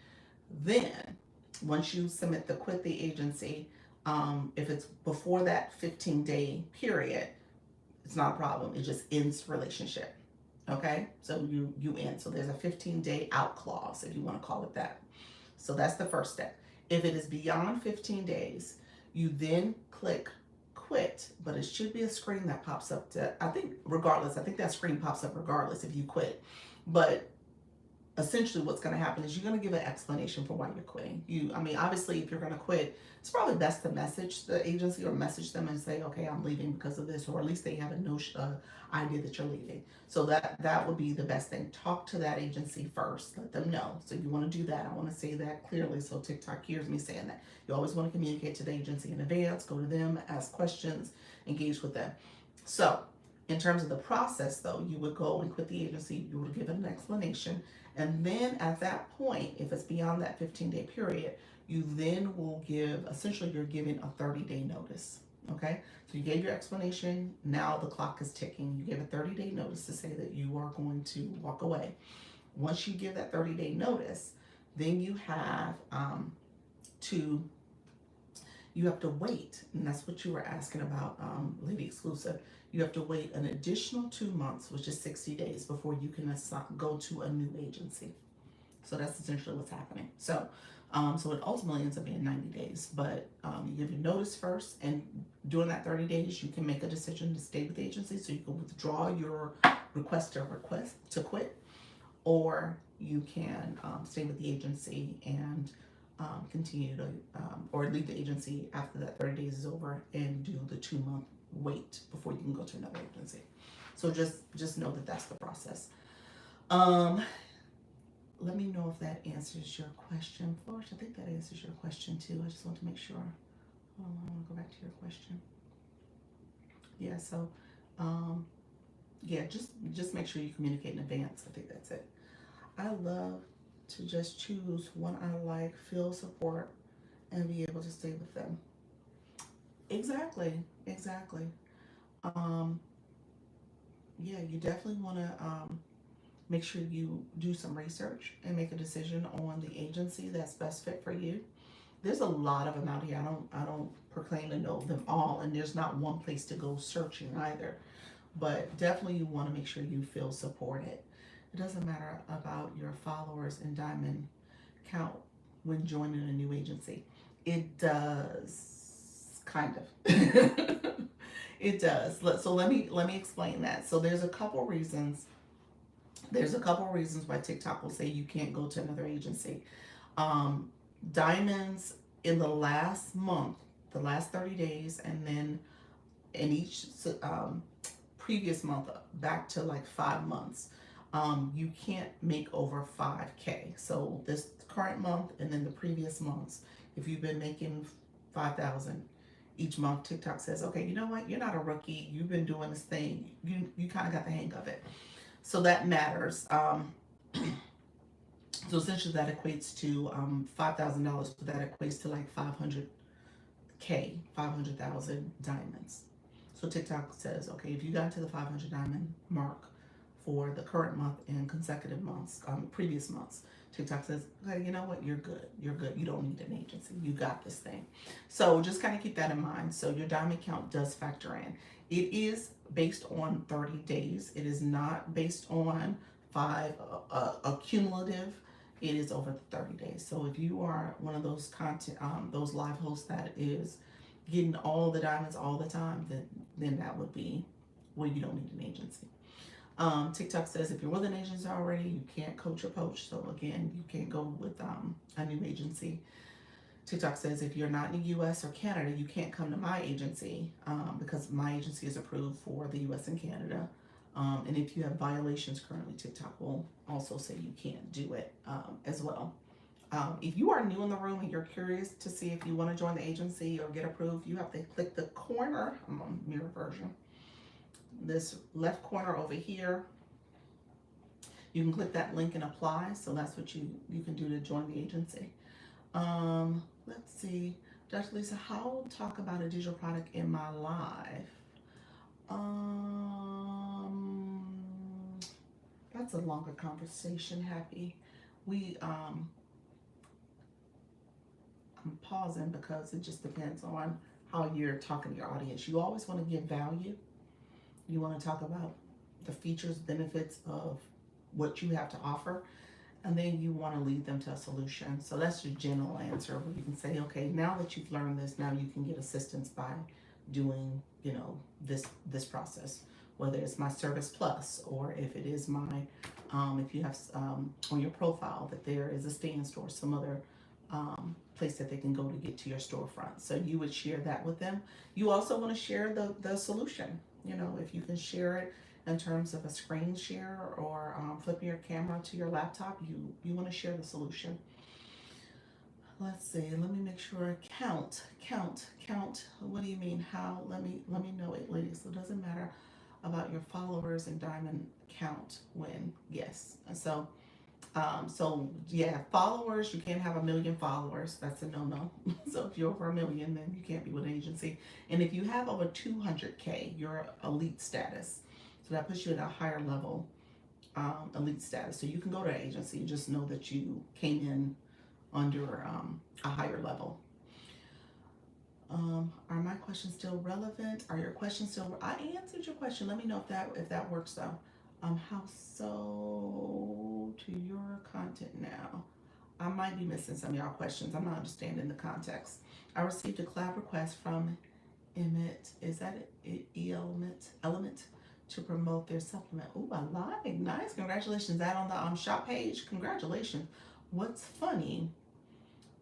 Then, once you submit the quit the agency, if it's before that 15-day period, it's not a problem. It just ends relationship. Okay, so you end. So there's a 15-day out clause, if you want to call it that. So that's the first step. If it is beyond 15 days, you then click quit, but it should be a screen that pops up I think that screen pops up regardless if you quit. But essentially what's going to happen is you're going to give an explanation for why you're quitting. Obviously, if you're going to quit, it's probably best to message the agency or message them and say, okay, I'm leaving because of this, or at least they have a notion, idea that you're leaving. So that would be the best thing. Talk to that agency first. Let them know. So you want to do that. I want to say that clearly so TikTok hears me saying that. You always want to communicate to the agency in advance. Go to them, ask questions, engage with them. So in terms of the process, though, you would go and quit the agency. You would give an explanation. And then at that point, if it's beyond that 15-day period, you then will essentially you're giving a 30-day notice. Okay? So you gave your explanation. Now the clock is ticking. You gave a 30-day notice to say that you are going to walk away. Once you give that 30-day notice, then you have to wait, and that's what you were asking about, Lady Exclusive. You have to wait an additional 2 months, which is 60 days, before you can go to a new agency. So that's essentially what's happening. So it ultimately ends up being 90 days, but you give your notice first, and during that 30 days, you can make a decision to stay with the agency. So you can withdraw your request to quit, or you can stay with the agency and continue to, or leave the agency after that 30 days is over and do the 2 month wait before you can go to another agency. So just know that that's the process. Let me know if that answers your question, Flourish. I think that answers your question too. I just want to make sure. I want to go back to your question. Yeah. So, yeah, just make sure you communicate in advance. I think that's it. I love to just choose one I like, feel support, and be able to stay with them. Exactly. Um, yeah, you definitely want to make sure you do some research and make a decision on the agency that's best fit for you. There's a lot of them out here. I don't proclaim to know them all, and there's not one place to go searching either. But definitely you want to make sure you feel supported. It doesn't matter about your followers and diamond count when joining a new agency. It does, kind of. It does. So let me explain that. So there's a couple reasons. There's a couple reasons why TikTok will say you can't go to another agency. Um, Diamonds in the last month, the last 30 days, and then in each previous month back to like 5 months, you can't make over 5K. So this current month and then the previous months, if you've been making 5,000 each month, TikTok says, okay, you know what? You're not a rookie. You've been doing this thing. You kind of got the hang of it. So that matters. So essentially that equates to $5,000. So that equates to like 500K, 500,000 diamonds. So TikTok says, okay, if you got to the 500 diamond mark for the current month and consecutive months, previous months, TikTok says, okay, you know what, you're good. You're good. You don't need an agency. You got this thing. So just kind of keep that in mind. So your diamond count does factor in. It is based on 30 days. It is not based on cumulative. It is over 30 days. So if you are one of those those live hosts that is getting all the diamonds all the time, then that would be where you don't need an agency. TikTok says if you're with an agency already, you can't coach or poach. So again, you can't go with a new agency. TikTok says if you're not in the US or Canada, you can't come to my agency because my agency is approved for the US and Canada. And if you have violations currently, TikTok will also say you can't do it as well. If you are new in the room and you're curious to see if you want to join the agency or get approved, you have to click the corner. I'm on mirror version. This left corner over here. You can click that link and apply. So that's what you can do to join the agency. Let's see. Dr. Lisa, how talk about a digital product in my live? That's a longer conversation, Happy. We I'm pausing because it just depends on how you're talking to your audience. You always want to give value. You want to talk about the features, benefits of what you have to offer, and then you want to lead them to a solution. So that's your general answer where you can say, okay, now that you've learned this, now you can get assistance by doing, this process. Whether it's my service plus, or if it is my, if you have on your profile that there is a stand store, some other place that they can go to get to your storefront. So you would share that with them. You also want to share the solution. If you can share it in terms of a screen share, or flipping your camera to your laptop, you want to share the solution. Let's see. Let me make sure. Count. What do you mean? How? Let me know it, ladies. So it doesn't matter about your followers and diamond count when. Yes. So yeah, followers. You can't have 1 million followers. That's a no. So if you're over 1 million, then you can't be with an agency. And if you have over 200K, you're elite status. So that puts you at a higher level, elite status. So you can go to an agency. Just know that you came in under a higher level. Are my questions still relevant? Are your questions still? I answered your question. Let me know if that works though. How so to your content now? I might be missing some of y'all questions. I'm not understanding the context. I received a collab request from Emmet. Is that it? Element to promote their supplement. Ooh, I like. Nice. Congratulations. That on the shop page. Congratulations. What's funny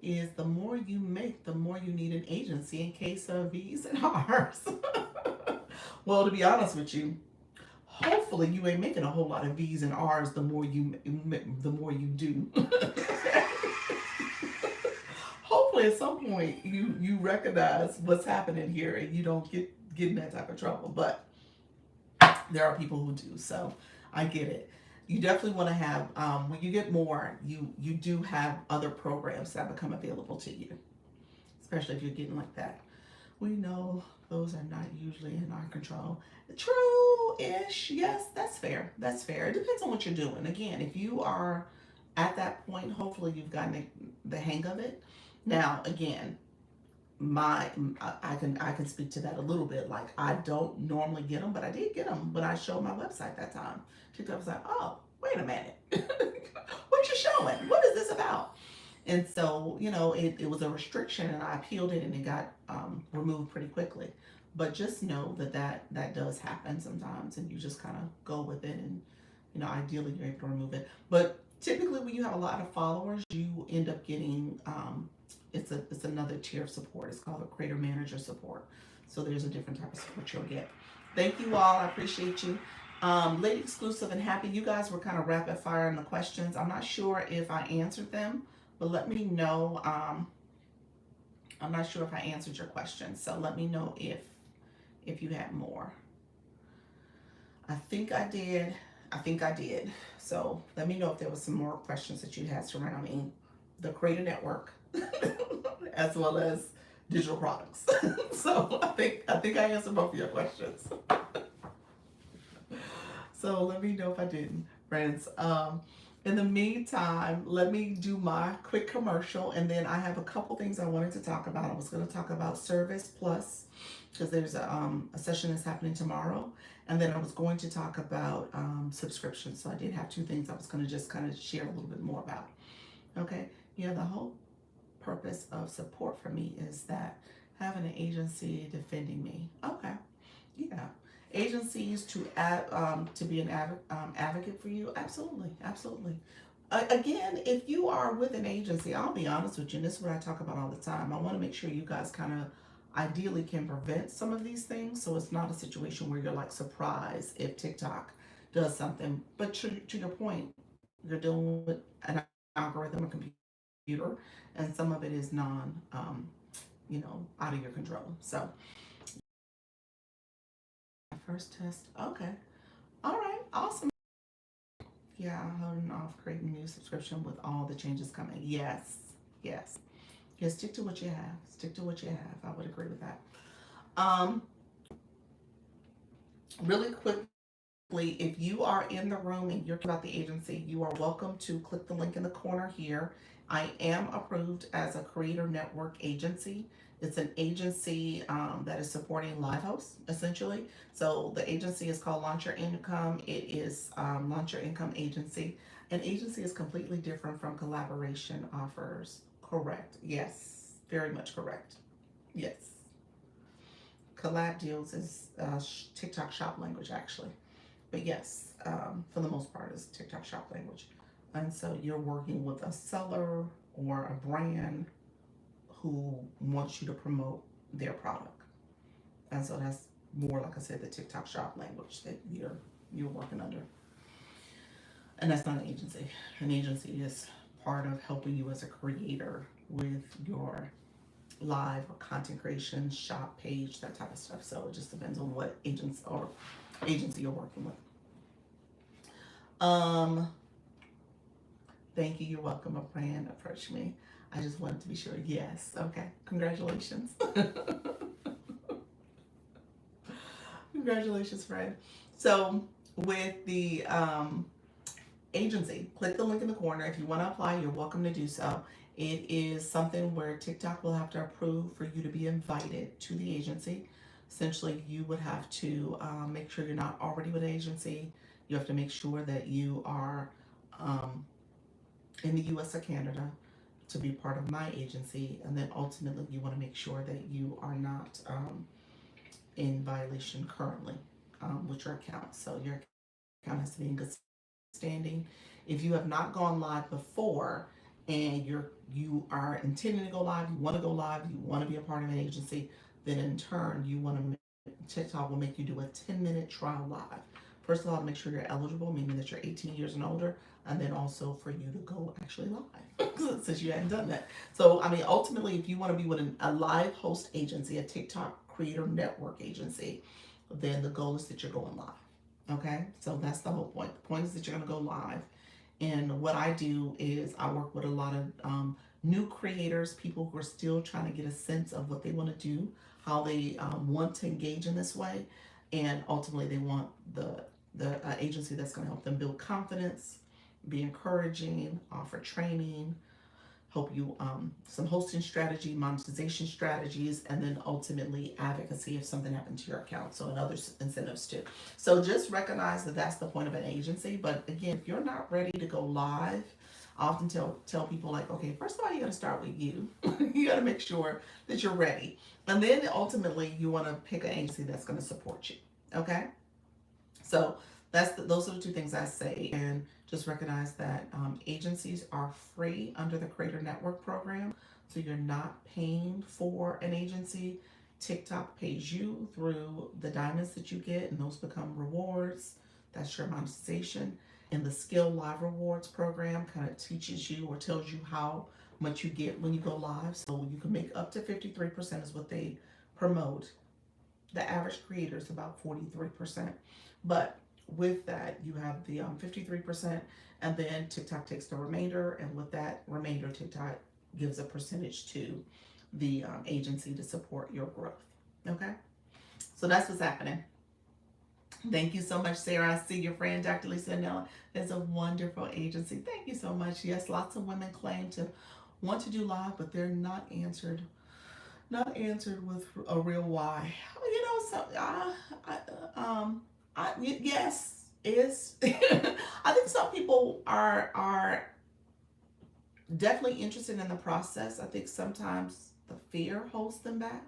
is the more you make, the more you need an agency in case of V's and R's. Well, to be honest with you, hopefully you ain't making a whole lot of V's and R's the more you do. Hopefully at some point you recognize what's happening here and you don't get in that type of trouble. But there are people who do, so I get it. You definitely want to have, when you get more, you do have other programs that become available to you, especially if you're getting like that. We know those are not usually in our control. True-ish. Yes, that's fair. That's fair. It depends on what you're doing. Again, if you are at that point, hopefully you've gotten the hang of it. Now, again, I can speak to that a little bit. Like, I don't normally get them, but I did get them when I showed my website that time. TikTok was like, oh, wait a minute, what you showing? What is this about? And so, it was a restriction, and I appealed it, and it got removed pretty quickly. But just know that does happen sometimes, and you just kind of go with it, and ideally you're able to remove it. But typically, when you have a lot of followers, you end up getting it's another tier of support. It's called a creator manager support. So there's a different type of support you'll get. Thank you all. I appreciate you. Lady Exclusive and Happy, you guys were kind of rapid fire in the questions. I'm not sure if I answered them, but let me know. I'm not sure if I answered your questions, so let me know if you had more. I think I did. So let me know if there was some more questions that you had surrounding the Creator Network, as well as digital products. So I think I answered both of your questions. So let me know if I didn't, friends. In the meantime, let me do my quick commercial, and then I have a couple things I wanted to talk about. I was going to talk about Service Plus, because there's a session that's happening tomorrow, and then I was going to talk about subscriptions. So I did have two things I was going to just kind of share a little bit more about. Okay, the whole purpose of support for me is that having an agency defending me. Okay, yeah. Agencies to be an advocate for you. Absolutely. Again, if you are with an agency, I'll be honest with you, and this is what I talk about all the time. I want to make sure you guys kind of ideally can prevent some of these things, so it's not a situation where you're like surprised if TikTok does something. But to your point, you're dealing with an algorithm, a computer, and some of it is out of your control. So first test. Okay. All right. Awesome. Yeah, holding off creating new subscription with all the changes coming. Yes. Yes. Yeah, stick to what you have. Stick to what you have. I would agree with that. Um, Really quickly, if you are in the room and you're about the agency, you are welcome to click the link in the corner here. I am approved as a creator network agency. It's an agency that is supporting live hosts, essentially. So the agency is called Launch Your Income. It is Launch Your Income Agency. An agency is completely different from collaboration offers. Correct. Yes. Very much correct. Yes. Collab deals is TikTok shop language, actually. But yes, for the most part, it's TikTok shop language. And so you're working with a seller or a brand who wants you to promote their product. And so that's more, like I said, the TikTok shop language that you're working under. And that's not an agency. An agency is part of helping you as a creator with your live or content creation, shop page, that type of stuff. So it just depends on what agency you're working with. Thank you. You're welcome. A brand approached me. I just wanted to be sure. Yes. Okay. Congratulations. Congratulations, friend. So with the agency, click the link in the corner. If you want to apply, you're welcome to do so. It is something where TikTok will have to approve for you to be invited to the agency. Essentially, you would have to make sure you're not already with an agency. You have to make sure that you are in the US or Canada to be part of my agency. And then ultimately, you want to make sure that you are not in violation currently with your account. So your account has to be in good standing. If you have not gone live before and you are intending to go live, you want to go live, you want to be a part of an agency, then in turn TikTok will make you do a 10-minute trial live. First of all, make sure you're eligible, meaning that you're 18 years and older, and then also for you to go actually live since you hadn't done that. So, I mean, ultimately, if you want to be with a live host agency, a TikTok creator network agency, then the goal is that you're going live. Okay, so that's the whole point. The point is that you're going to go live. And what I do is I work with a lot of new creators, people who are still trying to get a sense of what they want to do, how they want to engage in this way, and ultimately they want the agency that's going to help them build confidence, be encouraging, offer training, help you some hosting strategy, monetization strategies, and then ultimately advocacy if something happened to your account. So and other incentives too. So just recognize that that's the point of an agency. But again, if you're not ready to go live, I often tell people like, okay, first of all, you got to start with you. You got to make sure that you're ready, and then ultimately you want to pick an agency that's going to support you. Okay, so those are the two things I say. And just recognize that agencies are free under the Creator Network program. So you're not paying for an agency. TikTok pays you through the diamonds that you get, and those become rewards. That's your monetization. And the Skill Live Rewards program kind of teaches you or tells you how much you get when you go live. So you can make up to 53% is what they promote. The average creator is about 43%. But with that, you have the 53%, and then TikTok takes the remainder, and with that remainder, TikTok gives a percentage to the agency to support your growth. Okay, so that's what's happening. Thank you so much, Sarah. I see your friend, Dr. Lisa Nella. There's a wonderful agency. Thank you so much. Yes, lots of women claim to want to do live, but they're not answered with a real why. You know, so yes, is I think some people are definitely interested in the process. I think sometimes the fear holds them back,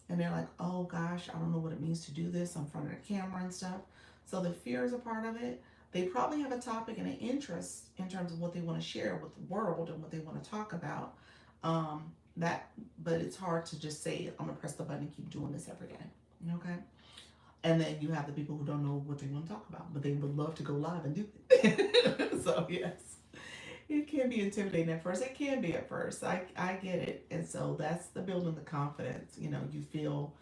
and they're like, oh gosh, I don't know what it means to do this in front of the camera and stuff. So the fear is a part of it. They probably have a topic and an interest in terms of what they want to share with the world and what they want to talk about. But it's hard to just say, I'm gonna press the button and keep doing this every day. Okay. And then you have the people who don't know what they want to talk about, but they would love to go live and do it. So yes, it can be intimidating at first. It can be at first. I get it. And so that's the building the confidence. You know, you feel,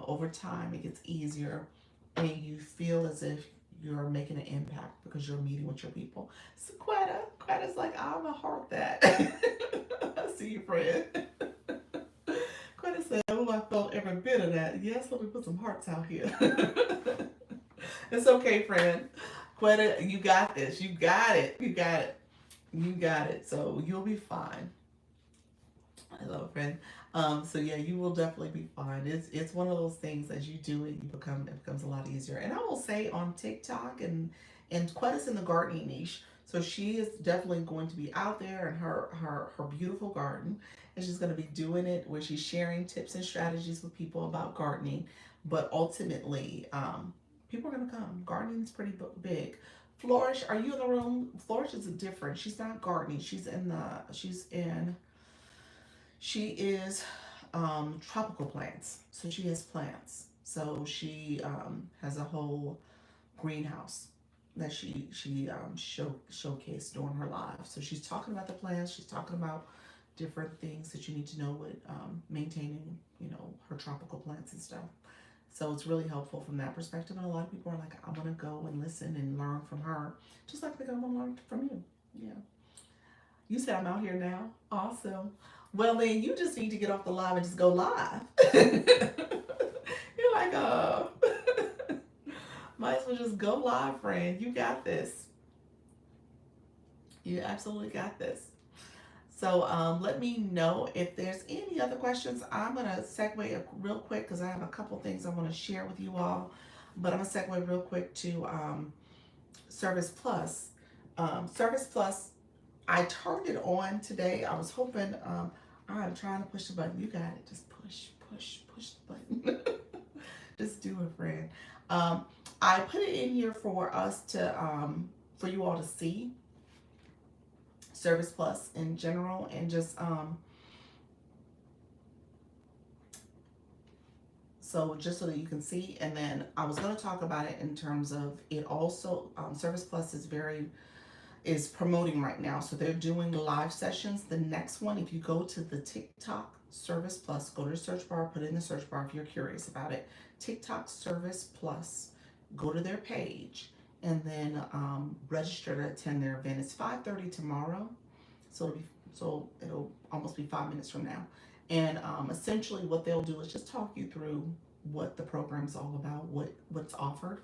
over time it gets easier, and you feel as if you're making an impact because you're meeting with your people. So Quetta's like, I'm a heart that. I see you, friend. Quetta said, oh, I felt every bit of that. Yes, let me put some hearts out here. It's okay, friend. Quetta, you got this. You got it. You got it. You got it. So you'll be fine. Hello, friend. So yeah, you will definitely be fine. It's one of those things as you do it, it becomes a lot easier. And I will say on TikTok and Quetta's in the gardening niche, so she is definitely going to be out there in her beautiful garden, and she's going to be doing it where she's sharing tips and strategies with people about gardening. But ultimately, people are going to come. Gardening is pretty big. Flourish, are you in the room? Flourish is different. She's not gardening. She is tropical plants. So she has plants. So she has a whole greenhouse that she showcased during her live. So she's talking about the plants. She's talking about different things that you need to know with maintaining, her tropical plants and stuff. So it's really helpful from that perspective. And a lot of people are like, I want to go and listen and learn from her, just like they're going to learn from you. Yeah. You said I'm out here now. Awesome. Well, then you just need to get off the live and just go live. You're like, might as well just go live, friend. You got this. You absolutely got this. So let me know if there's any other questions. I'm going to segue real quick because I have a couple things I want to share with you all. But I'm going to segue real quick to Service Plus. Service Plus, I turned it on today. I was hoping, I'm trying to push the button. You got it. Just push the button. Just do it, friend. I put it in here for us to, for you all to see Service Plus in general, and just, just so that you can see. And then I was going to talk about it in terms of it also, Service Plus is promoting right now. So they're doing live sessions. The next one, if you go to the TikTok Service Plus, go to the search bar, put it in the search bar if you're curious about it. TikTok Service Plus, go to their page, and then register to attend their event. It's 5:30 tomorrow, so it'll almost be 5 minutes from now. And essentially, what they'll do is just talk you through what the program's all about, what's offered.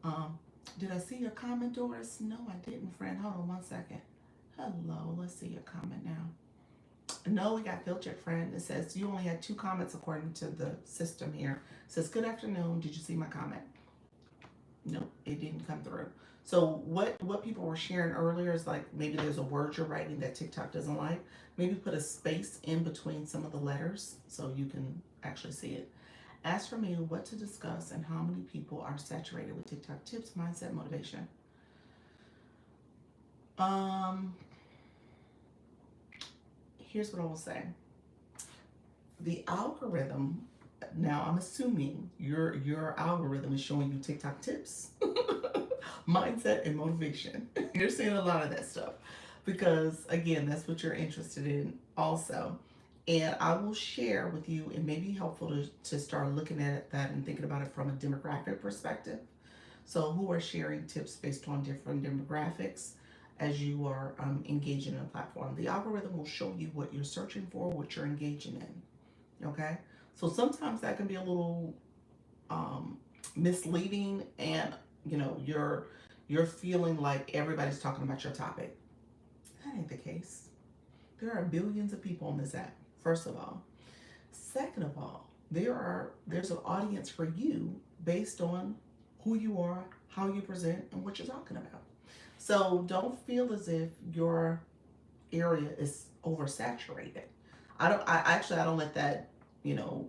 Um, did I see your comment, Doris? No, I didn't, friend. Hold on one second. Hello, let's see your comment now. No, we got filtered, friend. It says you only had 2 comments according to the system here. It says, good afternoon. Did you see my comment? No, it didn't come through. So what people were sharing earlier is like maybe there's a word you're writing that TikTok doesn't like. Maybe put a space in between some of the letters so you can actually see it. Ask for me what to discuss and how many people are saturated with TikTok tips, mindset, motivation. Here's what I will say. The algorithm, now I'm assuming your algorithm is showing you TikTok tips, mindset, and motivation. You're seeing a lot of that stuff because, again, that's what you're interested in also. And I will share with you, it may be helpful to start looking at that and thinking about it from a demographic perspective. So, who are sharing tips based on different demographics as you are engaging in a platform? The algorithm will show you what you're searching for, what you're engaging in. Okay? So, sometimes that can be a little misleading, and you're feeling like everybody's talking about your topic. That ain't the case. There are billions of people on this app, first of all. Second of all, there's an audience for you based on who you are, how you present, and what you're talking about. So don't feel as if your area is oversaturated. I don't let that,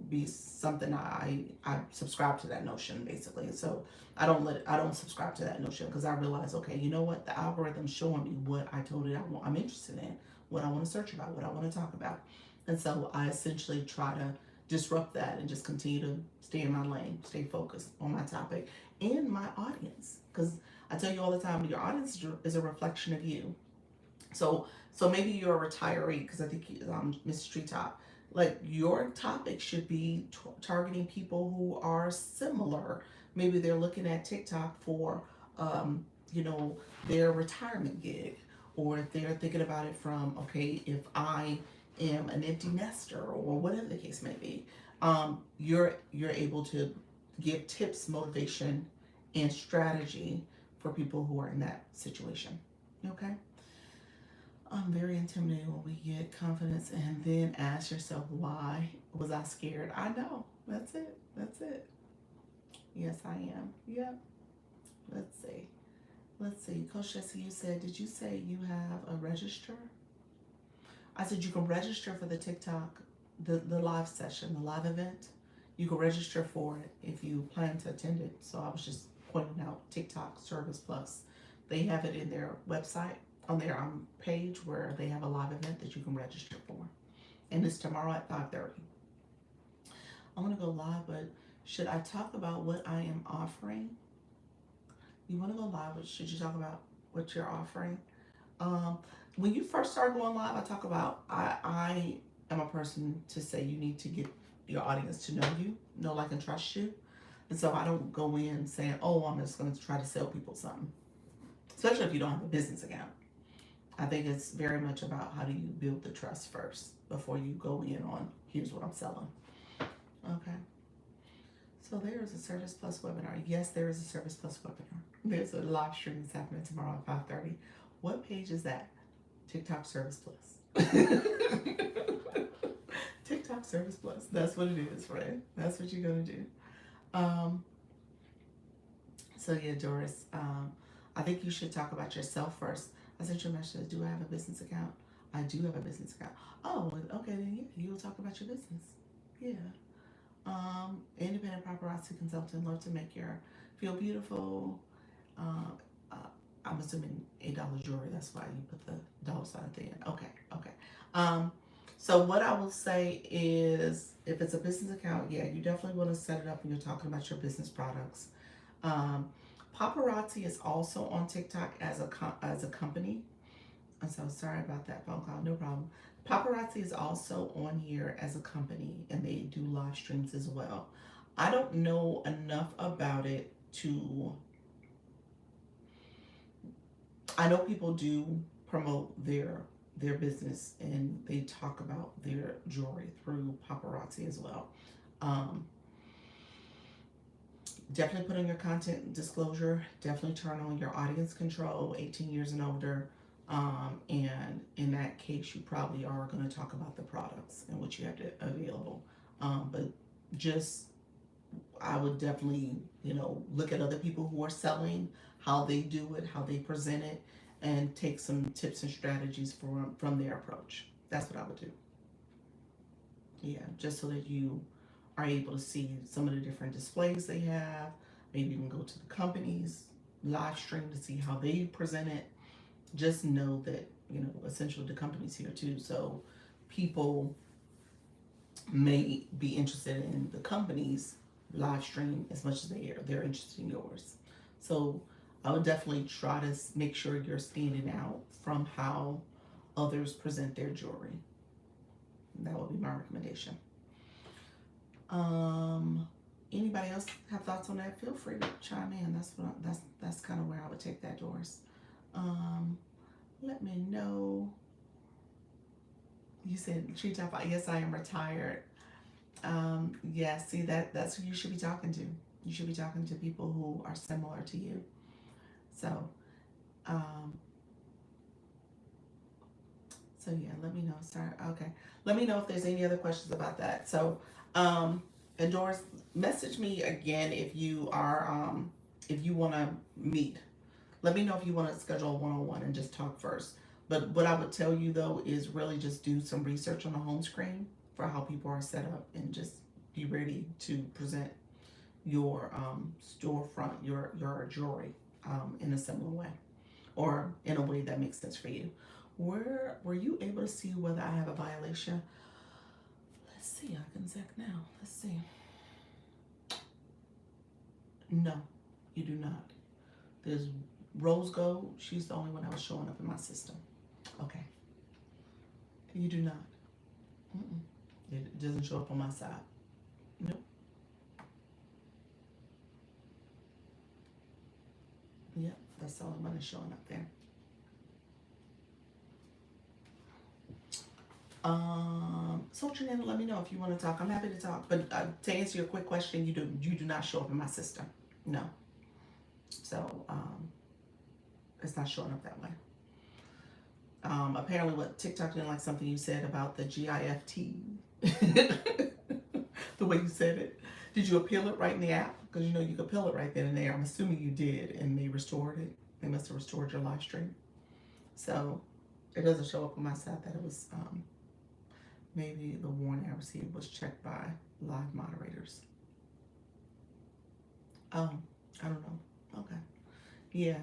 be something I subscribe to that notion basically. So I don't subscribe to that notion because I realize, okay, you know what? The algorithm's showing me what I told it I'm interested in, what I want to search about, what I want to talk about. And so I essentially try to disrupt that and just continue to stay in my lane, stay focused on my topic and my audience. Because I tell you all the time, your audience is a reflection of you. So maybe you're a retiree, because I think Mrs. Treetop, like your topic should be targeting people who are similar. Maybe they're looking at TikTok for, their retirement gig, or if they're thinking about it from, okay, if I am an empty nester or whatever the case may be, you're able to give tips, motivation, and strategy for people who are in that situation. Okay? Very intimidating when we get confidence and then ask yourself, why was I scared? I know. That's it. That's it. Yes, I am. Yep. Let's see. Let's see. Coach Jesse, you said, did you say you have a register? I said you can register for the TikTok, the live session, the live event. You can register for it if you plan to attend it. So I was just pointing out TikTok Service Plus. They have it in their website on their page where they have a live event that you can register for. And it's tomorrow at 5:30. I want to go live, but should I talk about what I am offering? You want to go live, but should you talk about what you're offering? Um, when you first start going live, I talk about I am a person to say you need to get your audience to know you, know, like, and trust you. And so I don't go in saying, oh, I'm just going to try to sell people something, especially if you don't have a business account. I think it's very much about how do you build the trust first before you go in on here's what I'm selling. Okay. So there is a Service Plus webinar. Yes, there is a Service Plus webinar. There's a live stream that's happening tomorrow at 5:30. What page is that? TikTok Service Plus. TikTok Service Plus. That's what it is, right? That's what you're gonna do. Um, so yeah, Doris. I think you should talk about yourself first. I sent you a message. Do I have a business account? I do have a business account. Oh, okay. Then yeah, you will talk about your business. Yeah. Independent paparazzi consultant. Love to make your feel beautiful. Uh, uh, I'm assuming $8 jewelry. That's why you put the dollar sign at the end. Okay, okay. So what I will say is, if it's a business account, yeah, you definitely want to set it up when you're talking about your business products. Paparazzi is also on TikTok as a company. I'm so sorry about that phone call. No problem. Paparazzi is also on here as a company, and they do live streams as well. I don't know enough about it to. I know people do promote their business and they talk about their jewelry through paparazzi as well. Um, Definitely put on your content disclosure. Definitely turn on your audience control, 18 years and older. And in that case, you probably are going to talk about the products and what you have available. But just, I would definitely, look at other people who are selling, how they do it, how they present it, and take some tips and strategies from their approach. That's what I would do. Yeah, just so that you are able to see some of the different displays they have. Maybe you can go to the company's live stream to see how they present it. Just know that, essentially the company's here too. So people may be interested in the company's live stream as much as they're interested in yours. So I would definitely try to make sure you're standing out from how others present their jewelry. That would be my recommendation. Anybody else have thoughts on that? Feel free to chime in. That's kind of where I would take that, Doris. Let me know. You said treetop. Yes, I am retired. Yeah, see that's who you should be talking to. You should be talking to people who are similar to you. So, yeah, let me know. Sorry. Okay. Let me know if there's any other questions about that. So, and Doris, message me again if you are, if you want to meet. Let me know if you want to schedule a one-on-one and just talk first. But what I would tell you though is really just do some research on the home screen for how people are set up, and just be ready to present your storefront, your jewelry in a similar way, or in a way that makes sense for you. Were you able to see whether I have a violation? Let's see. I can check now. Let's see. No, you do not. There's Rose Gold. She's the only one that was showing up in my system. Okay. You do not. Mm-mm. It doesn't show up on my side. Nope. Yep, that's the only one that's showing up there. So Janetta, let me know if you want to talk. I'm happy to talk. But to answer your quick question, you do not show up in my system. No. So it's not showing up that way. Apparently, what TikTok didn't like something you said about the GIFT. The way you said it. Did you appeal it right in the app? Because you know you could appeal it right then and there. I'm assuming you did, and they restored it. They must have restored your live stream. So it doesn't show up on my side that it was maybe the warning I received was checked by live moderators. Oh, I don't know. Okay. Yeah.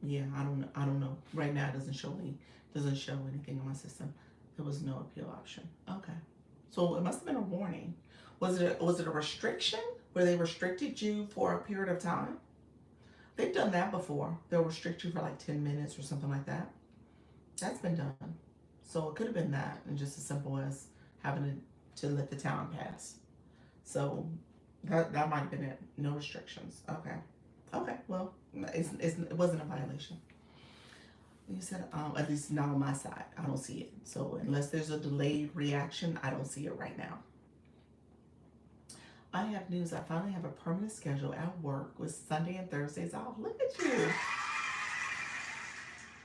Yeah, I don't know. Right now it doesn't show anything on my system. There was no appeal option. Okay. So it must have been a warning. Was it a restriction where they restricted you for a period of time? They've done that before. They'll restrict you for like 10 minutes or something like that. That's been done. So it could have been that, and just as simple as having to let the time pass. So that might have been it. No restrictions. Okay. Okay. Well, it wasn't a violation. You said, at least not on my side. I don't see it. So unless there's a delayed reaction, I don't see it right now. I have news. I finally have a permanent schedule at work with Sunday and Thursdays off. Look at you.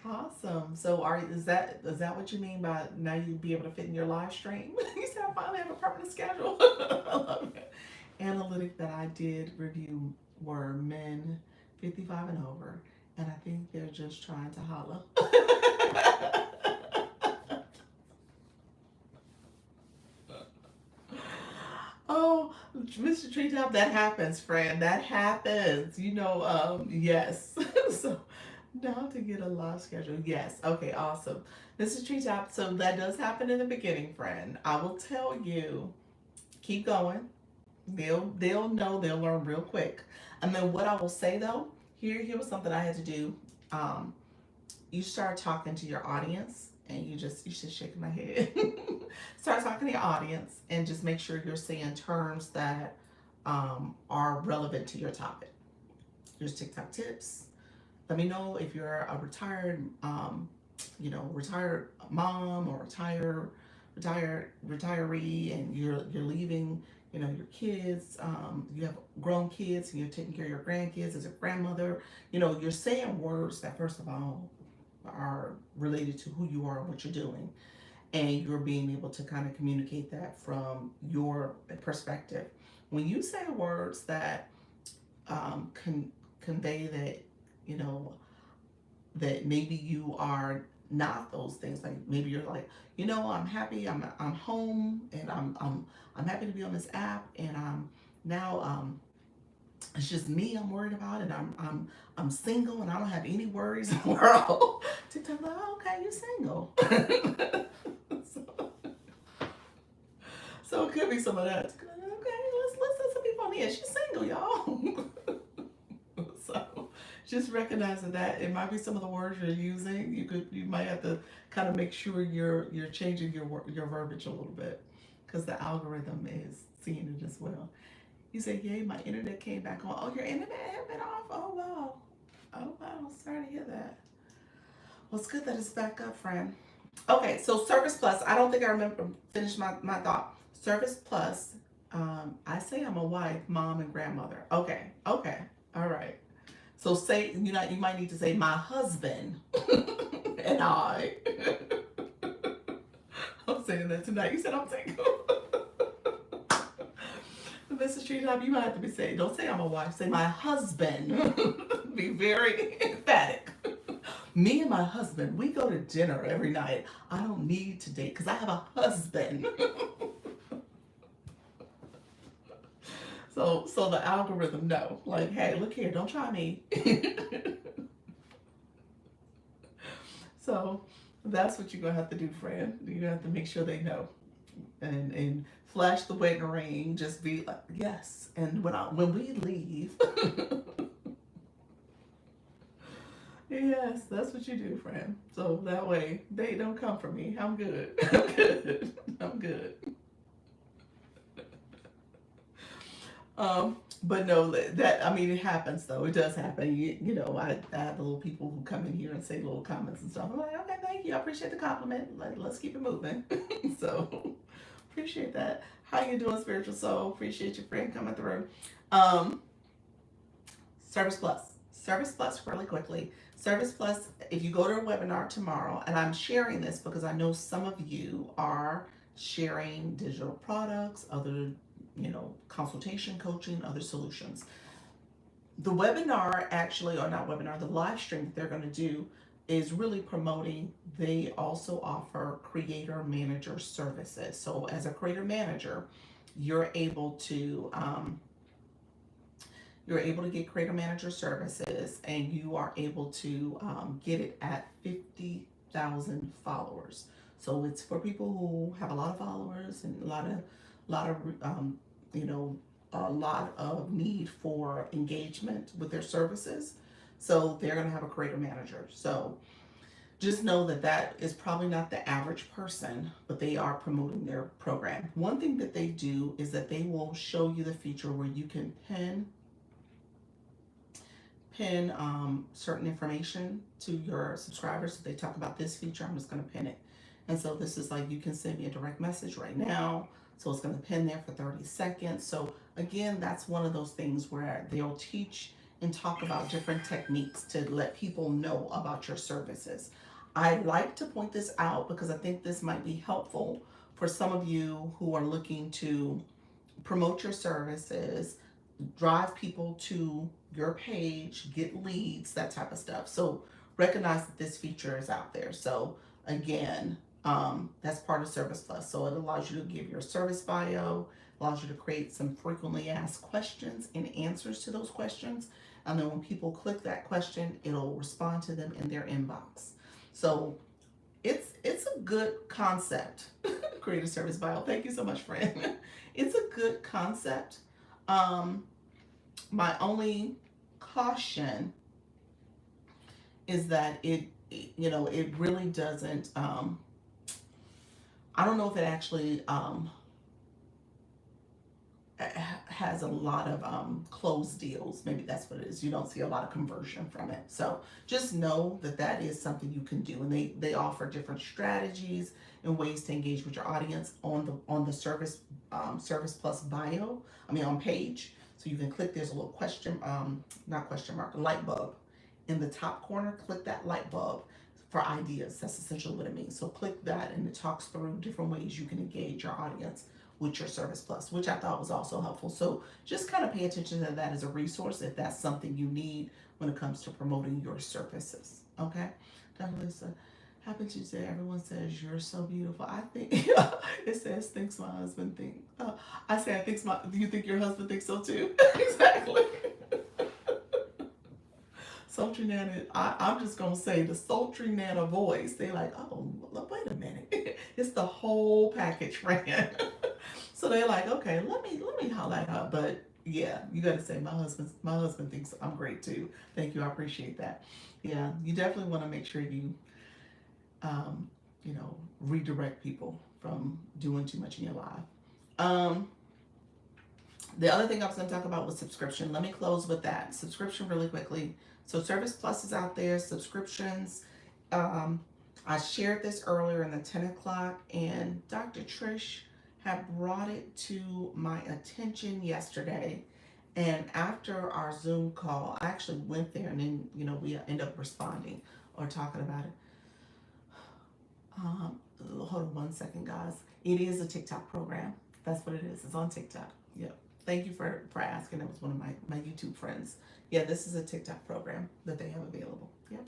Awesome. So is that what you mean by now you'll be able to fit in your live stream? You said I finally have a permanent schedule. I love it. Analytic that I did review were men 55 and over, and I think they're just trying to holler. Oh, Mr. Treetop, that happens, friend. That happens. Yes. So now to get a live schedule. Yes. Okay, awesome. Mr. Treetop, so that does happen in the beginning, friend. I will tell you, keep going. They'll know, they'll learn real quick. And then what I will say though, here was something I had to do. You start talking to your audience, and you just shaking my head. Start talking to your audience and just make sure you're saying terms that are relevant to your topic. Here's TikTok tips. Let me know if you're a retired retired mom or retiree, and you're leaving, your kids. You have grown kids, and you're taking care of your grandkids as a grandmother. You're saying words that, first of all, are related to who you are and what you're doing, and you're being able to kind of communicate that from your perspective. When you say words that convey that, that maybe you are not those things, like maybe you're like, I'm happy, I'm home, and I'm happy to be on this app, and I'm now it's just me I'm worried about, and I'm single, and I don't have any worries in the world. TikTok, like, oh, okay, you're single. So it could be some of that. Okay, let's listen to people on here. She's single, y'all. So just recognizing that it might be some of the words you're using. You might have to kind of make sure you're changing your verbiage a little bit, because the algorithm is seeing it as well. You say, yay, my internet came back on. Oh, your internet had been off? Oh, wow. Oh, wow. Sorry to hear that. Well, it's good that it's back up, friend. Okay, so Service Plus. I don't think I remember finish my thought. Service Plus. I say I'm a wife, mom, and grandmother. Okay. All right. So say, you might need to say my husband and I. I'm saying that tonight. You said I'm single. Mrs. Treetop, you might have to be saying, don't say I'm a wife, say my husband. Be very emphatic. Me and my husband, we go to dinner every night. I don't need to date because I have a husband. So the algorithm know, like, hey, look here, don't try me. So that's what you're gonna have to do, friend. You're gonna have to make sure they know, and flash the wedding ring. Just be like, yes. And when we leave, yes, that's what you do, friend. So that way they don't come for me. I'm good. I'm good. I'm good. But no, that I mean, it happens though. It does happen. I have the little people who come in here and say little comments and stuff. I'm like, okay, thank you. I appreciate the compliment. Let's keep it moving. So appreciate that. How you doing, spiritual soul? Appreciate your friend coming through. Service Plus. Service Plus, really quickly. Service Plus, if you go to a webinar tomorrow, and I'm sharing this because I know some of you are sharing digital products, other, consultation, coaching, other solutions. The webinar actually, or not webinar, the live stream that they're going to do is really promoting. They also offer creator manager services. So as a creator manager, you're able to get creator manager services, and you are able to get it at 50,000 followers. So it's for people who have a lot of followers and you know, a lot of need for engagement with their services. So they're going to have a creator manager. So just know that that is probably not the average person, but they are promoting their program. One thing that they do is that they will show you the feature where you can pin certain information to your subscribers. If they talk about this feature, I'm just going to pin it. And so this is like, you can send me a direct message right now. So it's going to pin there for 30 seconds. So again, that's one of those things where they'll teach and talk about different techniques to let people know about your services. I like to point this out because I think this might be helpful for some of you who are looking to promote your services, drive people to your page, get leads, that type of stuff. So recognize that this feature is out there. So again, that's part of Service Plus. So it allows you to give your service bio, allows you to create some frequently asked questions and answers to those questions. And then when people click that question, it'll respond to them in their inbox. So it's a good concept. Create a service bio. Thank you so much, friend. It's a good concept. My only caution is that it really doesn't, I don't know if it actually has a lot of closed deals. Maybe that's what it is. You don't see a lot of conversion from it. So just know that that is something you can do, and they offer different strategies and ways to engage with your audience on the Service Plus bio. On page. So you can click. There's a little not question mark, light bulb in the top corner. Click that light bulb for ideas. That's essentially what it means. So click that, and it talks through different ways you can engage your audience with your Service Plus, which I thought was also helpful. So just kind of pay attention to that as a resource if that's something you need when it comes to promoting your services. Okay, Dr. Lisa, happy Tuesday. Everyone says you're so beautiful. I think it says thinks my husband think. I say I think do you think your husband thinks so too? Exactly. Sultry Nana, I'm just gonna say the sultry Nana voice. They like, oh, look, wait a minute, it's the whole package, friend. So they're like, okay, let me holler at her. But yeah, you gotta say my husband thinks I'm great too. Thank you, I appreciate that. Yeah, you definitely want to make sure you, redirect people from doing too much in your life. The other thing I was going to talk about was subscription. Let me close with that. Subscription really quickly. So Service Plus is out there. Subscriptions. I shared this earlier in the 10 o'clock, and Dr. Trish had brought it to my attention yesterday. And after our Zoom call, I actually went there, and then, we end up responding or talking about it. Hold on one second, guys. It is a TikTok program. That's what it is. It's on TikTok. Yep. Thank you for asking. That was one of my YouTube friends. Yeah, this is a TikTok program that they have available. Yep.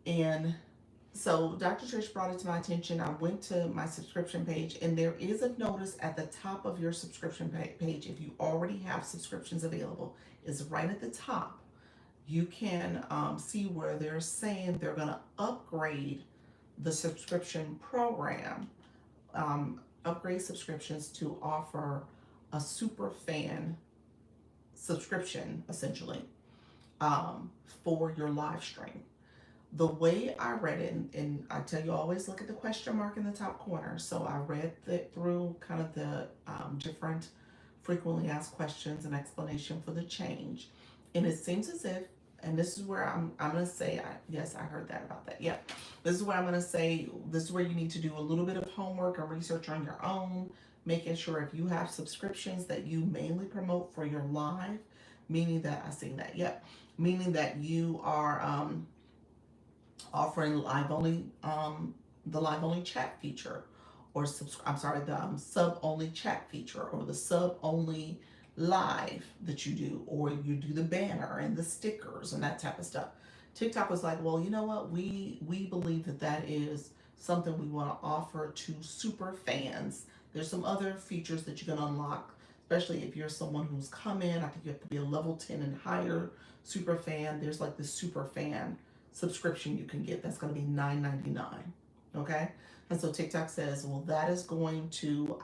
And so Dr. Trish brought it to my attention. I went to my subscription page, and there is a notice at the top of your subscription page. If you already have subscriptions available, is right at the top. You can see where they're saying they're going to upgrade the subscription program, upgrade subscriptions to offer a super fan subscription, essentially, for your live stream. The way I read it, and I tell you, always look at the question mark in the top corner. So I read through kind of the different frequently asked questions and explanation for the change. And it seems as if, and this is where I'm going to say, yes, I heard that about that. Yeah. This is where I'm going to say, this is where you need to do a little bit of homework and research on your own, making sure if you have subscriptions that you mainly promote for your live, meaning that I seen that. Yep, meaning that you are offering live only the live only chat feature, or I'm sorry, the sub only chat feature, or the sub only live that you do, or you do the banner and the stickers and that type of stuff. TikTok was like, well, you know what, we believe that that is something we want to offer to super fans. There's some other features that you can unlock, especially if you're someone who's come in. I think you have to be a level 10 and higher super fan. There's like the super fan subscription you can get that's going to be $9.99. Okay, and so TikTok says, well, that is going to,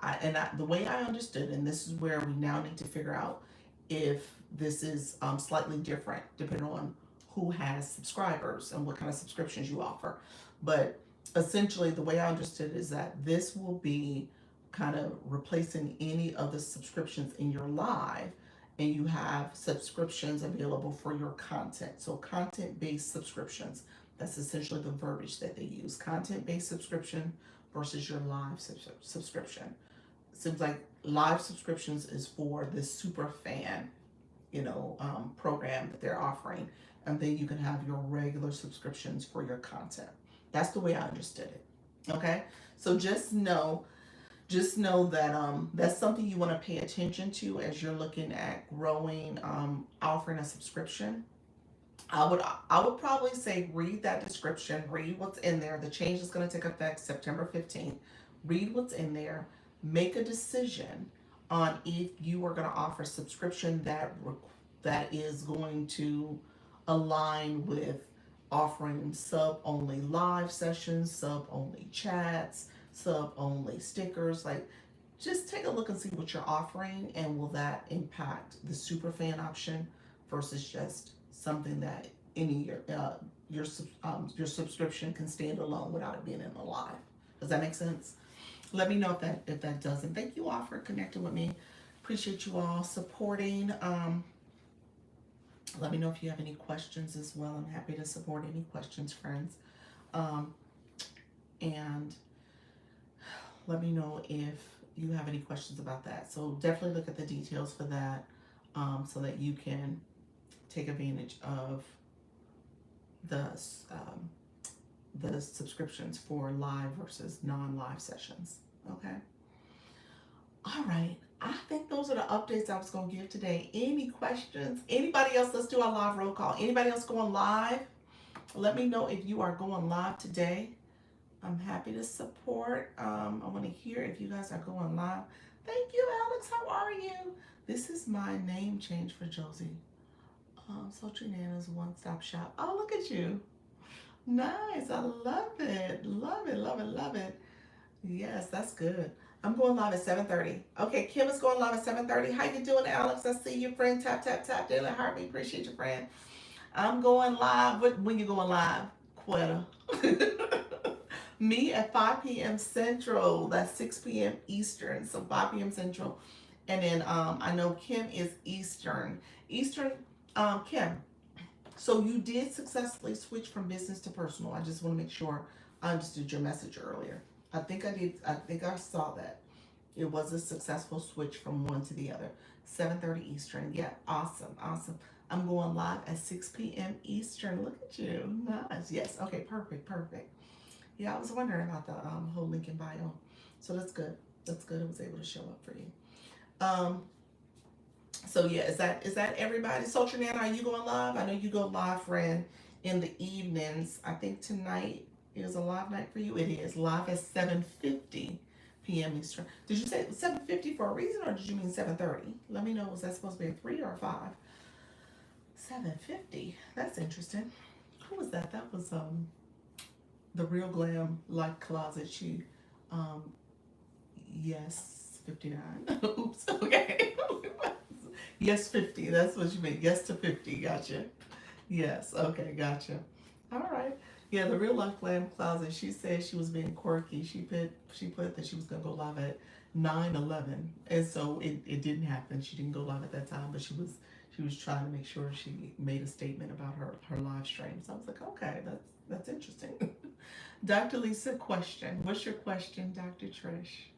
the way I understood, and this is where we now need to figure out if this is slightly different depending on who has subscribers and what kind of subscriptions you offer. But essentially, the way I understood is that this will be kind of replacing any of the subscriptions in your live, and you have subscriptions available for your content. So, content based subscriptions. That's essentially the verbiage that they use. Content based subscription versus your live subscription. Seems like live subscriptions is for this super fan, program that they're offering, and then you can have your regular subscriptions for your content. That's the way I understood it. Okay, so just know that that's something you want to pay attention to as you're looking at growing, offering a subscription. I would probably say read that description, read what's in there. The change is going to take effect September 15th. Read what's in there, make a decision on if you are going to offer subscription that is going to align with offering sub only live sessions, sub only chats, sub only stickers. Like, just take a look and see what you're offering, and will that impact the super fan option versus just something that any your subscription can stand alone without it being in the live. Does that make sense? Let me know if that doesn't. Thank you all for connecting with me. Appreciate you all supporting. Let me know if you have any questions as well. I'm happy to support any questions, friends. And let me know if you have any questions about that. So definitely look at the details for that, so that you can take advantage of the subscriptions for live versus non-live sessions. Okay. All right. I think those are the updates I was going to give today. Any questions? Anybody else? Let's do our live roll call. Anybody else going live? Let me know if you are going live today. I'm happy to support. I want to hear if you guys are going live. Thank you, Alex. How are you? This is my name change for Josie. Sultry Nana's one-stop shop. Oh, look at you. Nice. I love it. Love it, love it, love it. Yes, that's good. I'm going live at 7:30. Okay, Kim is going live at 7:30. How you doing, Alex? I see you, friend. Tap, tap, tap. Daily Heartbeat. Appreciate you, friend. I'm going live. When you going live? Quitter. Me at 5 p.m. Central. That's 6 p.m. Eastern. So 5 p.m. Central. And then I know Kim is Eastern. Kim. So you did successfully switch from business to personal. I just want to make sure I understood your message earlier. I think I did. I think I saw that. It was a successful switch from one to the other. 7:30 Eastern. Yeah, awesome, awesome. I'm going live at 6 p.m. Eastern. Look at you. Nice. Yes. Okay. Perfect. Perfect. Yeah, I was wondering about the whole link in bio. So that's good. That's good. It was able to show up for you. So yeah, is that everybody? Social Nana, are you going live? I know you go live, friend, in the evenings. I think tonight is a live night for you. It is live at 7:50 p.m. Eastern. Did you say 7:50 for a reason, or did you mean 7:30? Let me know. Was that supposed to be a 3 or a 5? 7:50. That's interesting. Who was that? That was the Real Glam Life Closet. She yes, 59. Oops. Okay. Yes, 50. That's what you mean. Yes to 50. Gotcha. Yes. Okay. Gotcha. All right. Yeah, the Real Life Glam Closet. She said she was being quirky. She put that she was gonna go live at 9:11, and so it didn't happen. She didn't go live at that time, but she was trying to make sure she made a statement about her live stream. So I was like, okay, that's interesting. Dr. Lisa, question. What's your question, Dr. Trish?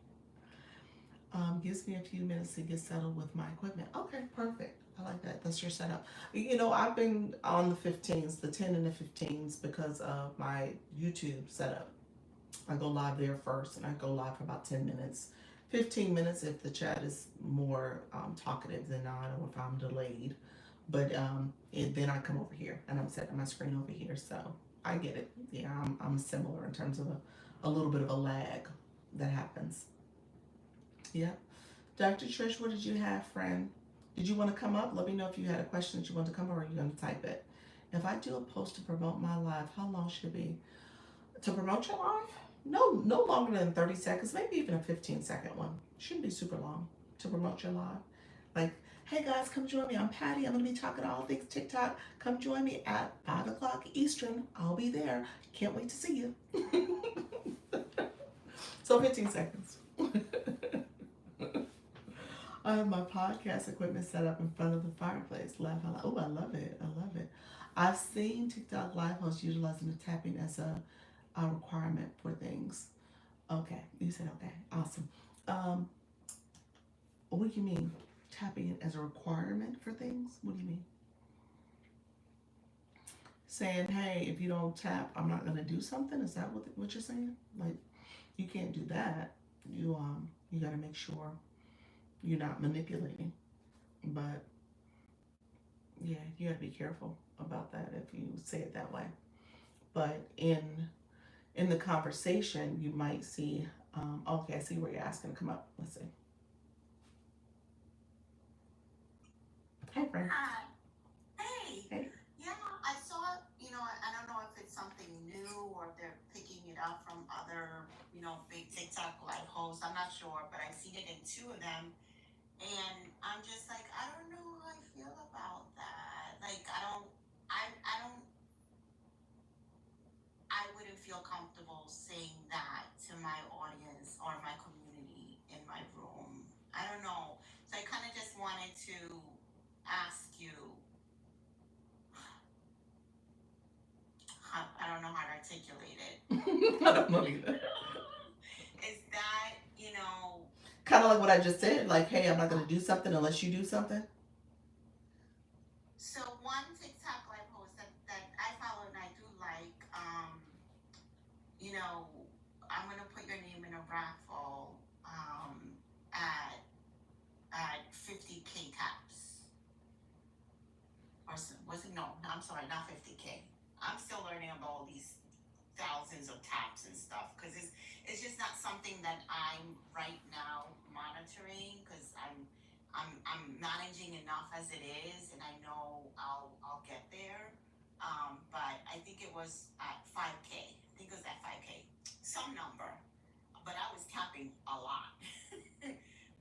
Gives me a few minutes to get settled with my equipment. Okay, perfect. I like that. That's your setup. I've been on the 15s, the 10 and the 15s because of my YouTube setup. I go live there first and I go live for about 10 minutes. 15 minutes if the chat is more talkative than not or if I'm delayed. But then I come over here and I'm setting my screen over here. So I get it. Yeah, I'm similar in terms of a little bit of a lag that happens. Yep. Dr. Trish, what did you have, friend? Did you want to come up? Let me know if you had a question that you want to come up or you're going to type it. If I do a post to promote my live, how long should it be? To promote your live? No longer than 30 seconds, maybe even a 15-second one. Shouldn't be super long to promote your live. Like, hey guys, come join me. I'm Patty. I'm going to be talking all things TikTok. Come join me at 5 o'clock Eastern. I'll be there. Can't wait to see you. So 15 seconds. I have my podcast equipment set up in front of the fireplace. Laugh out loud. Oh, I love it. I love it. I've seen TikTok live hosts utilizing the tapping as a requirement for things. Okay, you said okay. Awesome. Um, what do you mean? Tapping it as a requirement for things? What do you mean? Saying, hey, if you don't tap, I'm not gonna do something? Is that what you're saying? Like, you can't do that. You gotta make sure you're not manipulating. But yeah, you gotta be careful about that if you say it that way. But in the conversation, you might see. Okay, I see where you're asking to come up. Let's see. Hi, friend. Hi. Hey. Hey. Yeah, I saw, I don't know if it's something new or if they're picking it up from other, big TikTok live hosts. I'm not sure, but I've seen it in two of them. And I'm just like, I don't know how I feel about that. Like, I wouldn't feel comfortable saying that to my audience or my community in my room. I don't know. So I kind of just wanted to ask you, I don't know how to articulate it. I don't know either. Is that, Kind of like what I just said. Like, hey, I'm not gonna do something unless you do something. so one TikTok live post that I follow and I do like, I'm gonna put your name in a raffle at 50K taps. Or was it? No, I'm sorry, not 50K. I'm still learning about all these thousands of taps and stuff because it's just not something that I'm right now monitoring because I'm managing enough as it is, and I know I'll get there. But I think it was at 5K. I think it was at 5K, some number. But I was tapping a lot.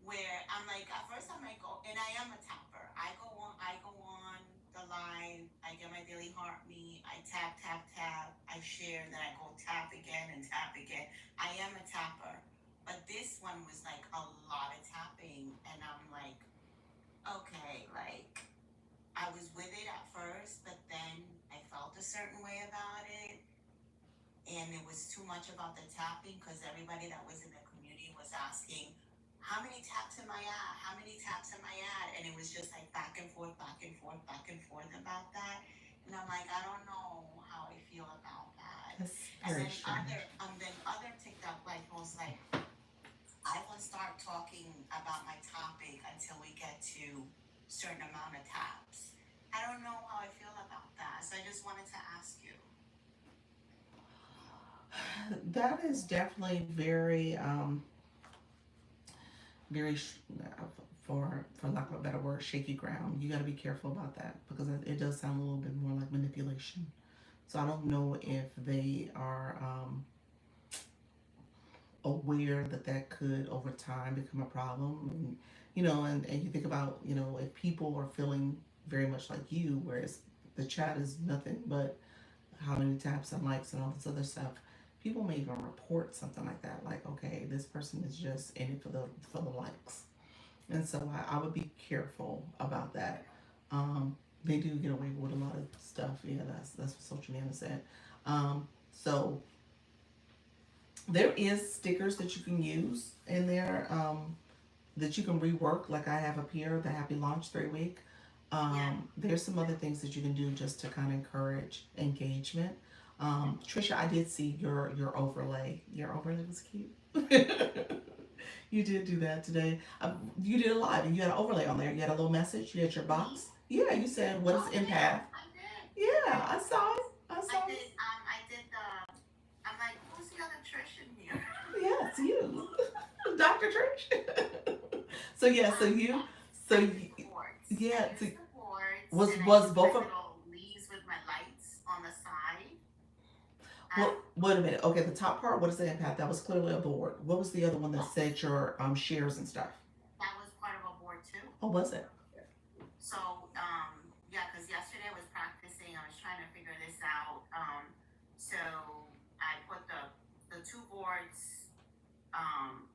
Where I'm like, at first I'm like, oh, and I am a tapper. I go on the line. I get my daily heartbeat. I tap, tap, tap. I share. Then I go tap again and tap again. I am a tapper. But this one was like a lot of tapping, and I'm like, okay, like I was with it at first, but then I felt a certain way about it, and it was too much about the tapping because everybody that was in the community was asking, how many taps am I at? How many taps am I at? And it was just like back and forth, back and forth, back and forth about that. And I'm like, I don't know how I feel about that. That's And very then strange. other TikTok like was like, I won't start talking about my topic until we get to certain amount of taps. I don't know how I feel about that. So I just wanted to ask you. That is definitely very, very, for lack of a better word, shaky ground. You got to be careful about that because it does sound a little bit more like manipulation. So I don't know if they are aware that that could over time become a problem. And, and you think about, if people are feeling very much like you, whereas the chat is nothing but how many taps and likes and all this other stuff. People may even report something like that, like, okay, this person is just in it for the likes, and so I would be careful about that. They do get away with a lot of stuff. Yeah, that's what Social Nana said. So there is stickers that you can use in there that you can rework, like I have up here, the Happy Launch 3 week. There's some other things that you can do just to kind of encourage engagement. Trisha, I did see your overlay. Your overlay was cute. You did do that today. You did a live and you had an overlay on there. You had a little message. You had your Me? box. Yeah, you said, "What is Oh yeah, empath?" I did. Yeah, I saw it. I I saw it. did. I did the. I'm like, who's the other Trish in here? Yeah, it's you, Dr. Trish. So yeah, Yeah. so I did the boards. I yeah, used the boards, was and I was used both my of little leaves with my lights on the side. what? And Wait a minute. Okay, the top part. What is the impact? That was clearly a board. What was the other one that said your shares and stuff? that was part of a board too. Oh, was it? So, yeah, because yesterday I was practicing. I was trying to figure this out. So I put the two boards um,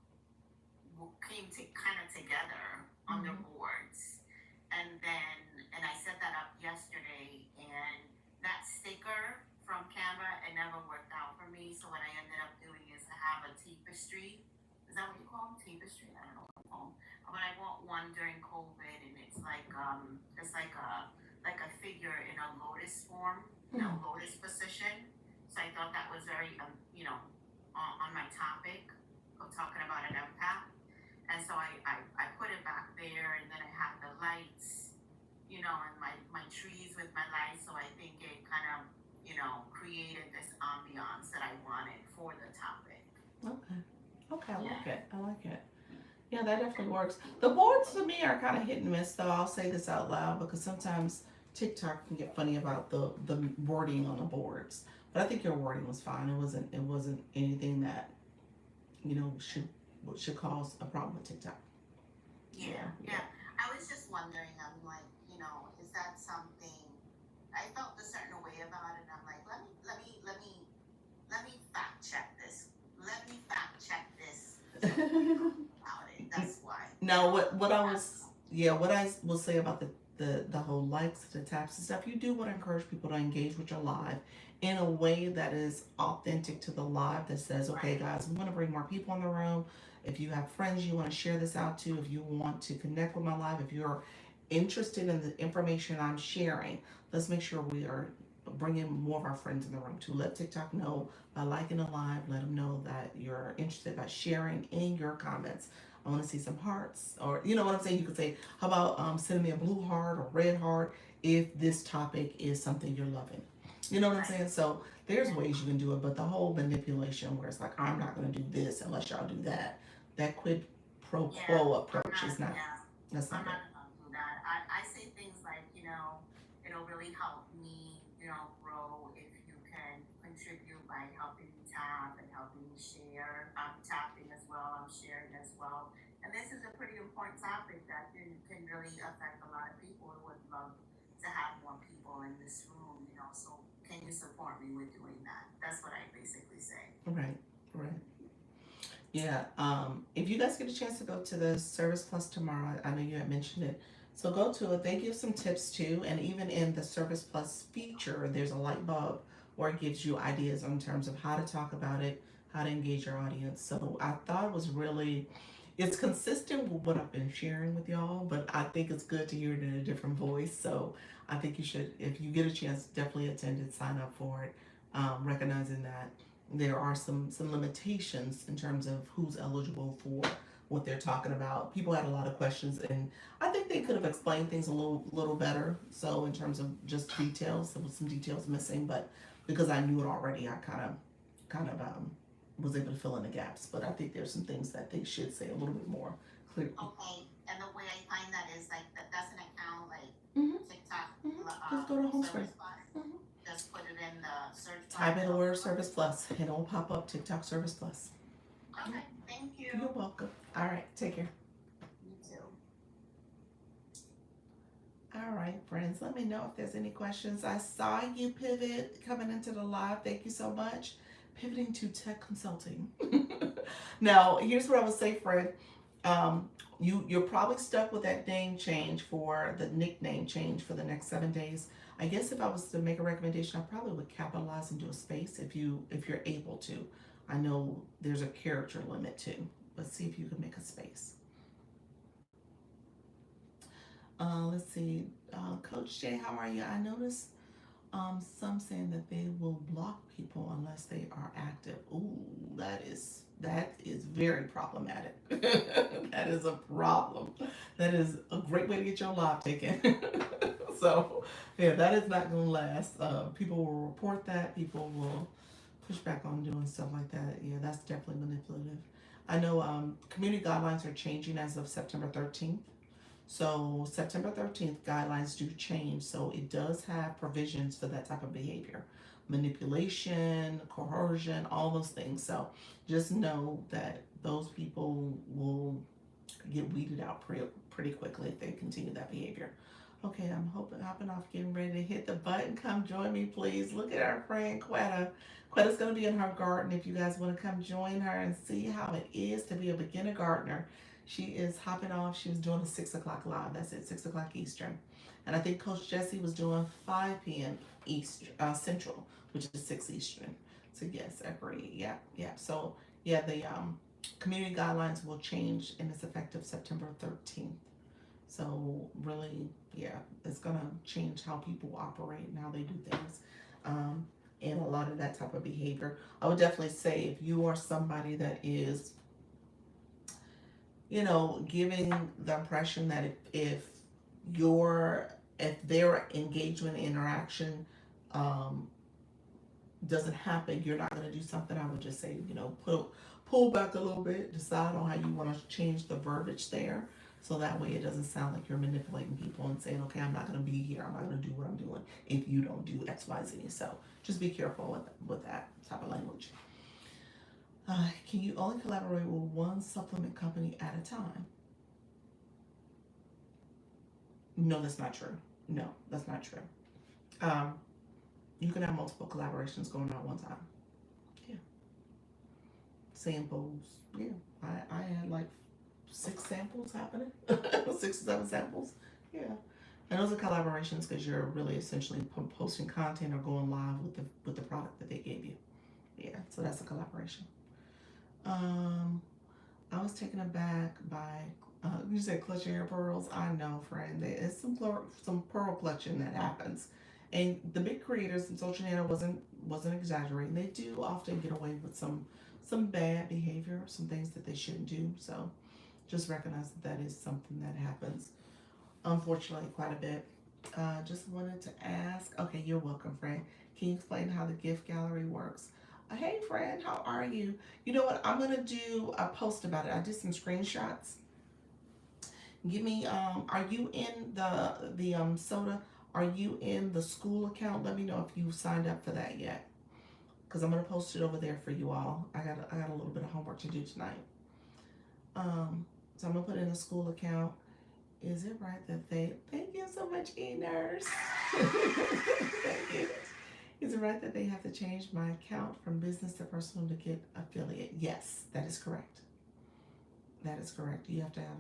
came to kind of together on their Mm-hmm. boards, and I set that up yesterday, and that sticker from Canva it never worked out for me. So what I ended up doing is I have a tapestry. Is that what you call them? Tapestry? I don't know what you call them. But I bought one during COVID, and it's like a figure in a lotus form, Mm-hmm. lotus position. So I thought that was very on my topic of talking about an empath. And so I put it back there, and then I have the lights, and my trees with my lights. So I think it kind of, created this ambiance that I wanted for the topic. Okay. Okay, I Yeah. like it. I like it. Yeah, that definitely works. The boards to me are kind of hit and miss, though. I'll say this out loud because sometimes TikTok can get funny about the wording on the boards. But I think your wording was fine. It wasn't anything that should cause a problem with TikTok. Yeah, Yeah, yeah. yeah. I was just wondering, I'm like, is that something I felt a certain way about it? And I'm like, let me fact check this. Let me fact check this because I'm about it. That's why. Now, what I Yeah. was yeah, what I will say about the whole likes, the taps and stuff, you do want to encourage people to engage with your live in a way that is authentic to the live. That says, okay, Right. guys, we want to bring more people in the room. If you have friends you want to share this out to, if you want to connect with my live, if you're interested in the information I'm sharing, let's make sure we are bringing more of our friends in the room to let TikTok know by liking the live. Let them know that you're interested by sharing in your comments. I want to see some hearts, or you know what I'm saying. You could say, "How about sending me a blue heart or red heart if this topic is something you're loving." You know what I'm Right. saying? So there's Yeah. ways you can do it, but the whole manipulation where it's like, "I'm not going to do this unless y'all do that," that quid pro Yeah. quo I'm approach not. is not. Yeah. That's I'm not it. not gonna do that. I say things like, it'll really help me, grow if you can contribute by helping me tap and helping me share. I'm tapping as well, I'm sharing as well. And this is a pretty important topic that can really affect a lot of people. I would love to have more people in this room, so can you support me with doing that? That's what I basically say. Right. Right. Yeah. If you guys get a chance to go to the Service Plus tomorrow, I know you had mentioned it. So go to it. They give some tips too. And even in the Service Plus feature, there's a light bulb where it gives you ideas in terms of how to talk about it, how to engage your audience. So I thought it was really, it's consistent with what I've been sharing with y'all, but I think it's good to hear it in a different voice. So I think you should, if you get a chance, definitely attend and sign up for it, recognizing that there are some limitations in terms of who's eligible for what they're talking about. People had a lot of questions, and I think they could have explained things a little better. So in terms of just details, there was some details missing, but because I knew it already, I kind of was able to fill in the gaps. But I think there's some things that they should say a little bit more clearly. Okay, and the way I find that is like that's an account like Mm-hmm. TikTok Mm-hmm. Just go to home screen. Service Plus. Mm-hmm. Just put it in the search bar Type and in the it'll word come up. Service Plus, and it'll pop up TikTok Service Plus. Okay, thank You're you. welcome. All right, take care. You too. All right, friends, let me know if there's any questions. I saw you pivot coming into the live. Thank you so much. Pivoting to tech consulting. Now, here's what I would say, Fred. Um, you're probably stuck with that name change for the nickname change for the next 7 days. I guess if I was to make a recommendation, I probably would capitalize and do a space if you're able to. I know there's a character limit too, but see if you can make a space. Let's see. Coach Jay, how are you? I noticed some saying that they will block people unless they are active. Ooh, that is very problematic. That is a problem. That is a great way to get your life taken. So, yeah, that is not going to last. People will report that. People will push back on doing stuff like that. Yeah, that's definitely manipulative. I know community guidelines are changing as of September 13th. So September 13th, guidelines do change. So it does have provisions for that type of behavior, manipulation, coercion, all those things. So just know that those people will get weeded out pretty quickly if they continue that behavior. Okay, I'm hopping off, getting ready to hit the button. Come join me, please. Look at our friend Quetta. Quetta's going to be in her garden if you guys want to come join her and see how it is to be a beginner gardener. She is hopping off. She was doing a 6 o'clock live. That's it, 6 o'clock Eastern. And I think Coach Jesse was doing 5 p.m. East Central, which is 6 Eastern. So yes, agree. Yeah, yeah. So yeah, the community guidelines will change and it's effective September 13th. So really, yeah, it's gonna change how people operate and how they do things, and a lot of that type of behavior. I would definitely say if you are somebody that is, giving the impression that if your if their engagement interaction um, doesn't happen, you're not going to do something. I would just say, pull back a little bit, decide on how you want to change the verbiage there. So that way it doesn't sound like you're manipulating people and saying, okay, I'm not going to be here. I'm not going to do what I'm doing if you don't do X, Y, Z. So just be careful with that type of language. Can you only collaborate with one supplement company at a time? No, that's not true. No, that's not true. Um, you can have multiple collaborations going on at one time. Yeah. Samples. Yeah. I had like 6 samples happening, 6 or 7 samples. Yeah. And those are collaborations because you're really essentially posting content or going live with the product that they gave you. Yeah. So that's a collaboration. Um, I was taken aback by you said clutching your pearls. I know, friend. There's some pearl clutching that happens, and the big creators in social media wasn't exaggerating. They do often get away with some bad behavior, some things that they shouldn't do. So just recognize that is something that happens, unfortunately, quite a bit. Just wanted to ask. Okay, you're welcome, friend. Can you explain how the gift gallery works? Hey, friend, how are you? You know what? I'm gonna do a post about it. I did some screenshots. Give me. Are you in the soda? Are you in the school account? Let me know if you signed up for that yet, because I'm gonna post it over there for you all. I got a little bit of homework to do tonight. So I'm gonna put in a school account. Is it right that they thank you so much, e-nurse? Thank you. Is it right that they have to change my account from business to personal to get affiliate? Yes, that is correct. That is correct. You have to have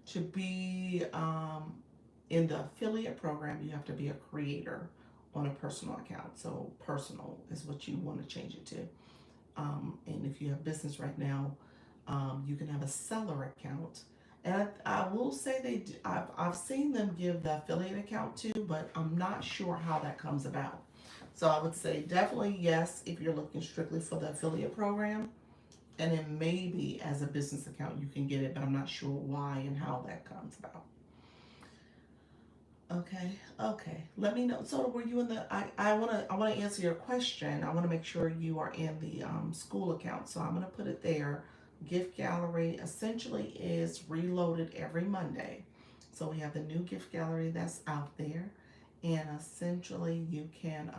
to be in the affiliate program. You have to be a creator on a personal account. So personal is what you want to change it to. And if you have business right now, you can have a seller account. And I will say they do, I've seen them give the affiliate account too, but I'm not sure how that comes about. So I would say definitely yes if you're looking strictly for the affiliate program. And then maybe as a business account you can get it, but I'm not sure why and how that comes about. Okay, okay. Let me know. So were you in the I wanna answer your question. I wanna make sure you are in the school account. So I'm gonna put it there. Gift gallery essentially is reloaded every Monday. So we have the new gift gallery that's out there. And essentially you can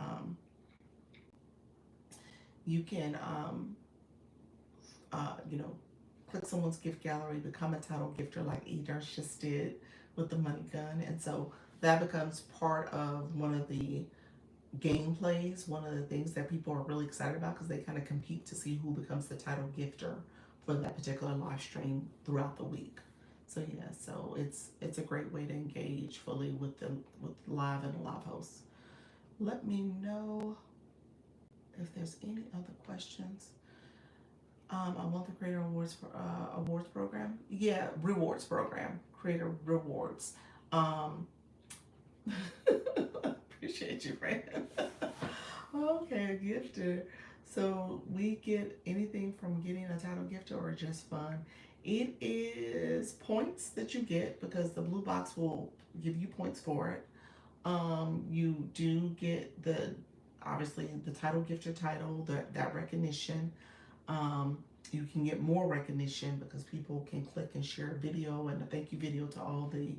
you know, click someone's gift gallery, become a title gifter like Edars just did with the money gun. And so that becomes part of one of the gameplays, one of the things that people are really excited about because they kind of compete to see who becomes the title gifter for that particular live stream throughout the week. So yeah, so it's a great way to engage fully with live and live hosts. Let me know if there's any other questions. I want the Creator Awards for Awards program. Yeah, rewards program. Creator rewards. Um, appreciate you, friend. Okay, a gifter. So we get anything from getting a title gifter or just fun. It is points that you get because the blue box will give you points for it. You do get the obviously the title gifter title, that recognition. You can get more recognition because people can click and share a video and a thank you video to all the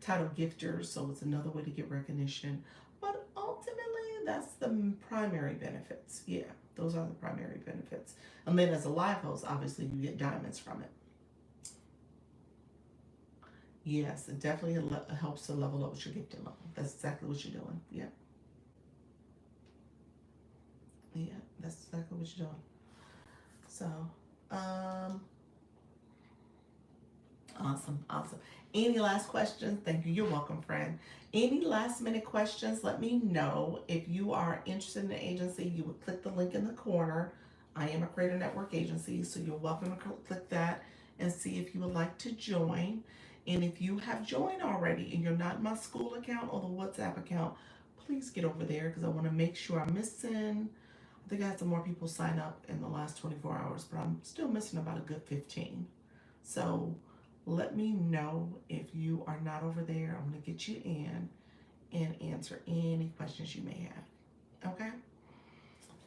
title gifters, so it's another way to get recognition. But ultimately, that's the primary benefits. Yeah, those are the primary benefits. And then as a live host, obviously you get diamonds from it. Yes, it definitely helps to level up with your gifting level. That's exactly what you're doing. Yeah, yeah, that's exactly what you're doing. So, um, awesome, awesome. Any last questions? Thank you. You're welcome, friend. Any last minute questions? Let me know. If you are interested in the agency, you would click the link in the corner. I am a Creator Network agency, so you're welcome to click that and see if you would like to join. And if you have joined already and you're not in my school account or the WhatsApp account, please get over there because I want to make sure I'm missing. I think I had some more people sign up in the last 24 hours, but I'm still missing about a good 15. So let me know if you are not over there. I'm going to get you in and answer any questions you may have. Okay?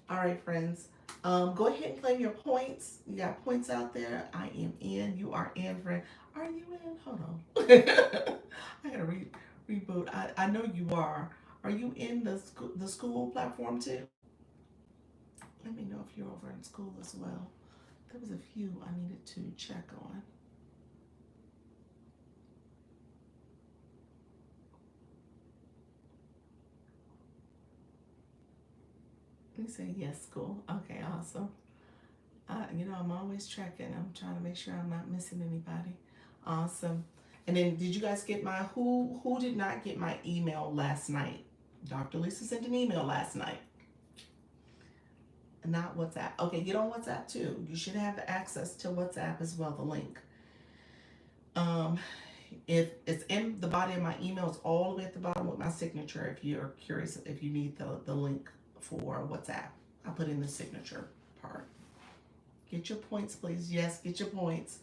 All right, friends. Go ahead and claim your points. You got points out there. I am in. You are in, friend. Are you in? Hold on. I gotta reboot. I know you are. Are you in the school platform too? Let me know if you're over in school as well. There was a few I needed to check on. You say yes, school. Okay, awesome. I'm always checking. I'm trying to make sure I'm not missing anybody. Awesome. And then, did you guys get my who did not get my email last night? Dr. Lisa sent an email last night. Not WhatsApp. Okay, get on WhatsApp too. You should have access to WhatsApp as well. The link. Um, if it's in the body of my email, it's all the way at the bottom with my signature. If you're curious, if you need the link for WhatsApp, I put in the signature part. Get your points, please. Yes, get your points.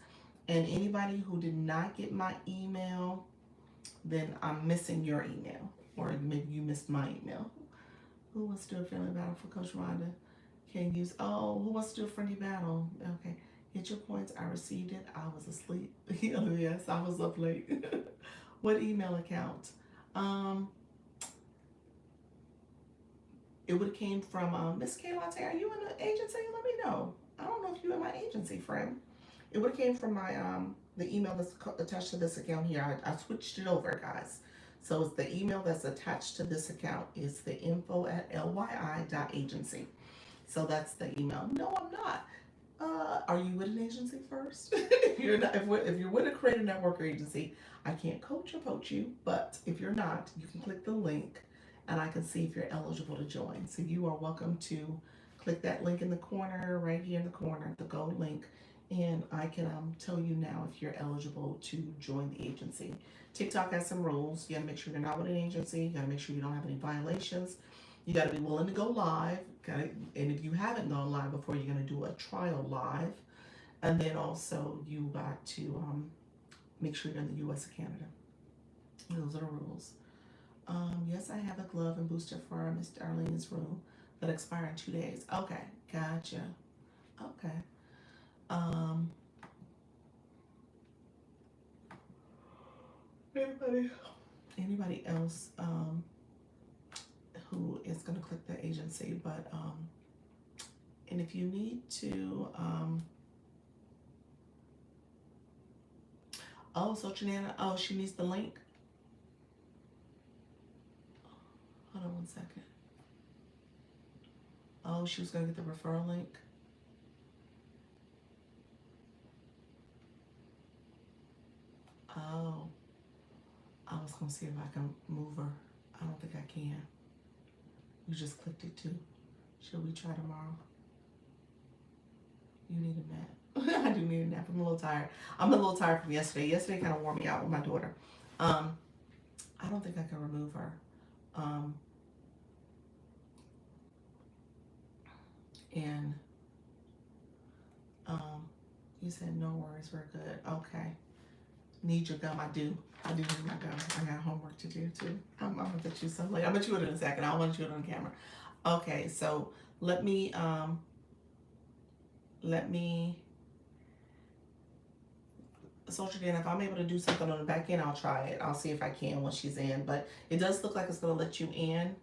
And anybody who did not get my email, then I'm missing your email. Or maybe you missed my email. Who wants to do a friendly battle for Coach Rhonda? Can use, who wants to do a friendly battle? Okay. Get your points. I received it. I was asleep. Yes, I was up late. What email account? It would have came from Miss Kayla. Are you in the agency? Let me know. I don't know if you're in my agency, friend. It would have came from my the email that's attached to this account here. I switched it over, guys. So it's the email that's attached to this account is the info@lyi.agency. So that's the email. No, I'm not. Are you with an agency first? If you're not, if you're with a Creator Network agency, I can't coach or poach you. But if you're not, you can click the link, and I can see if you're eligible to join. So you are welcome to click that link in the corner, right here in the corner, the gold link, and I can tell you now if you're eligible to join the agency. TikTok has some rules. You gotta make sure you're not with an agency. You gotta make sure you don't have any violations. You gotta be willing to go live. Okay? And if you haven't gone live before, you're gonna do a trial live. And then also you got to make sure you're in the US or Canada. Those are the rules. Yes, I have a glove and booster for Miss Darlene's room that expire in 2 days. Okay, gotcha. Okay. Um, anybody, anybody else who is going to click the agency, but and if you need to, so Janana, she needs the link. Hold on one second. Oh, she was going to get the referral link. Oh, I was going to see if I can move her. I don't think I can. You just clicked it too. Should we try tomorrow? You need a nap. I do need a nap. I'm a little tired. I'm a little tired from yesterday. Yesterday kind of wore me out with my daughter. I don't think I can remove her. Um, and um, you said no worries, we're good. Okay. Need your gum? I do. I do need my gum. I got homework to do too. I'm gonna put you some later. I'm gonna chew it in a second. I don't want to chew it on camera. Okay, so let me let me Social Dan, if I'm able to do something on the back end, I'll try it. I'll see if I can once she's in. But it does look like it's gonna let you in.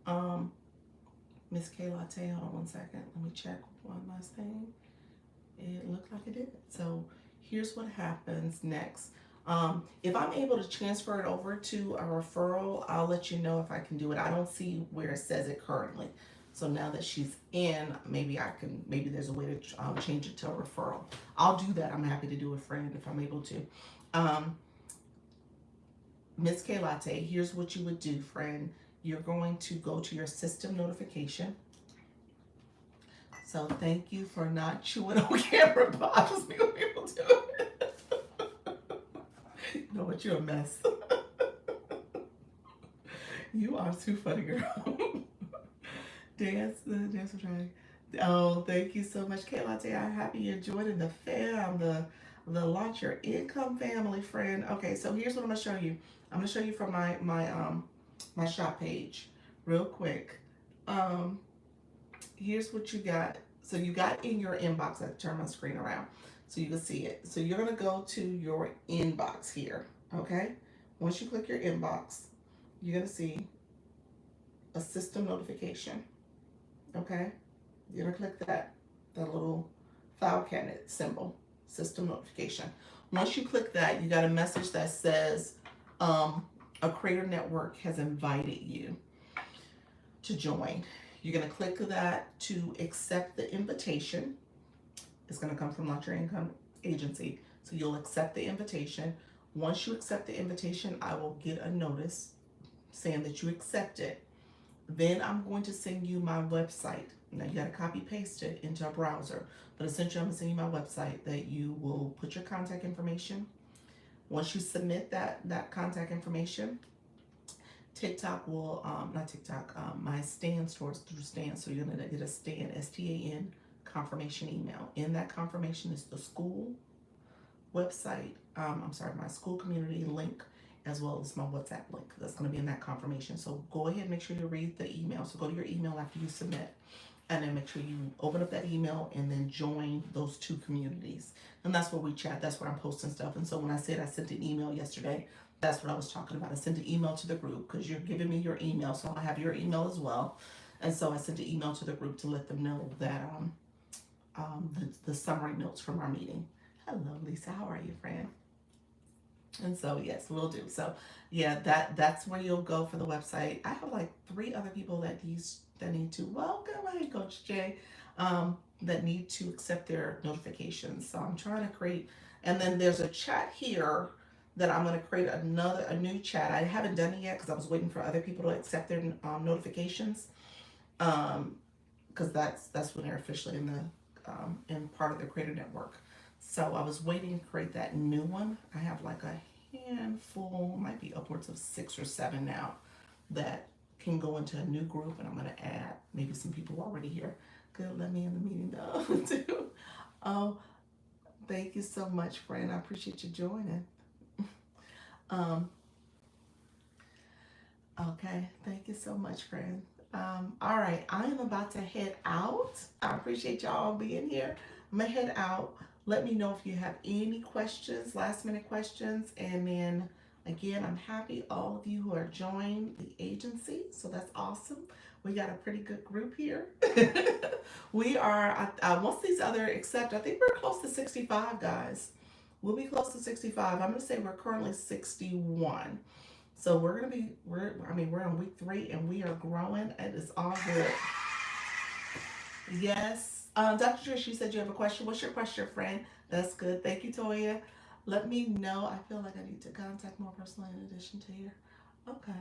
Um, Miss K Latte, hold on one second. Let me check one last thing. It looked like it did. So here's what happens next. If I'm able to transfer it over to a referral, I'll let you know if I can do it. I don't see where it says it currently. So now that she's in, maybe I can, maybe there's a way to change it to a referral. I'll do that. I'm happy to do it, friend, if I'm able to. Um, Miss K Latte, here's what you would do, friend. You're going to go to your system notification. So thank you for not chewing on camera, but I just be able to do it. You know what? You're a mess. You are too funny, girl. Dance with Drag. Oh, thank you so much, K Latte. I'm happy you're joining the fam, the Launch Your Income family, friend. Okay, so here's what I'm gonna show you. I'm gonna show you from my shop page, real quick. Here's what you got. So you got in your inbox. I turn my screen around so you can see it. So you're gonna go to your inbox here. Okay. Once you click your inbox, you're gonna see a system notification. Okay. You're gonna click that little file cabinet symbol, system notification. Once you click that, you got a message that says a creator network has invited you to join. You're going to click that to accept the invitation. It's going to come from Launch Your Income Agency. So you'll accept the invitation. Once you accept the invitation, I will get a notice saying that you accept it. Then I'm going to send you my website. Now you got to copy paste it into a browser, but essentially I'm going to send you my website that you will put your contact information. Once you submit that contact information, TikTok will, not TikTok, my Stan stores through Stan. So you're going to get a Stan, STAN confirmation email. In that confirmation is the school website, my school community link, as well as my WhatsApp link. That's going to be in that confirmation. So go ahead and make sure you read the email. So go to your email after you submit, and then make sure you open up that email and then join those two communities. And that's where we chat. That's where I'm posting stuff. And so when I said I sent an email yesterday, that's what I was talking about. I sent an email to the group because you're giving me your email, so I have your email as well. And so I sent an email to the group to let them know that the summary notes from our meeting. Hello, Lisa. How are you, friend? And so yes, we'll do. So yeah, that's where you'll go for the website. I have like 3 other people that need to welcome. Hi, Coach Jay. That need to accept their notifications. So I'm trying to create, and then there's a chat here that I'm going to create a new chat. I haven't done it yet because I was waiting for other people to accept their notifications. Because that's when they're officially in part of the Creator Network. So I was waiting to create that new one. I have like a handful, might be upwards of 6 or 7 now, that can go into a new group, and I'm going to add maybe some people already here. Good, let me in the meeting though too. Oh, thank you so much, friend. I appreciate you joining. Okay, thank you so much, friend. All right, I am about to head out. I appreciate y'all being here. I'm gonna head out. Let me know if you have any questions, last minute questions, and then again, I'm happy all of you who are joining the agency. So that's awesome. We got a pretty good group here. We are once these other accept, I think we're close to 65 guys. We'll be close to 65. I'm gonna say we're currently 61. So we're in week 3 and we are growing, and it's all good. Yes. Dr. Trish, you said you have a question. What's your question, friend? That's good. Thank you, Toya. Let me know. I feel like I need to contact more personally in addition to here. Okay.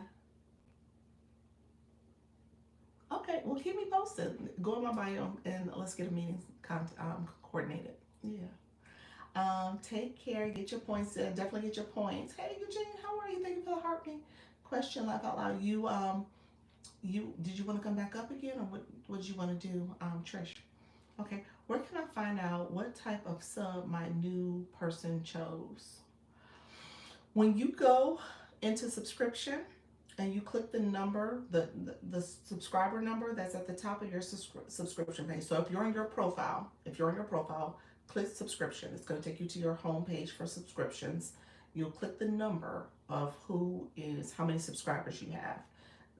Okay. Well, keep me posted. Go in my bio and let's get a meeting coordinated. Yeah. Take care. Get your points in. Definitely get your points. Hey, Eugene, how are you? Thank you for the heart me. question, laugh out loud. You did you want to come back up again, or what did you want to do, Trish? Okay, where can I find out what type of sub my new person chose? When you go into subscription and you click the number, the subscriber number that's at the top of your subscription page. So if you're on your profile, click subscription. It's going to take you to your home page for subscriptions. You'll click the number of how many subscribers you have.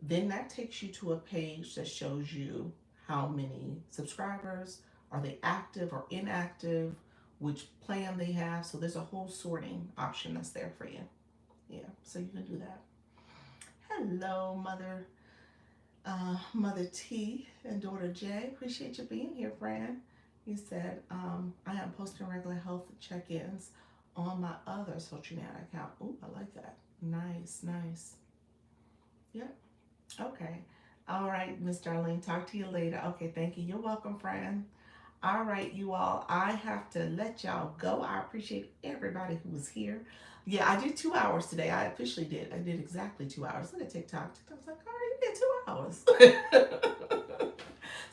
Then that takes you to a page that shows you how many subscribers, are they active or inactive, which plan they have. So there's a whole sorting option that's there for you. Yeah, so you can do that. Hello, Mother T and daughter J. Appreciate you being here, friend. You said, I am posting regular health check-ins on my other social media account. Oh, I like that. Nice, nice. Yep. Okay. All right, Miss Darlene. Talk to you later. Okay, thank you. You're welcome, friend. All right, you all. I have to let y'all go. I appreciate everybody who was here. Yeah, I did 2 hours today. I officially did. I did exactly 2 hours. Look at TikTok. TikTok's like, all right, you did 2 hours.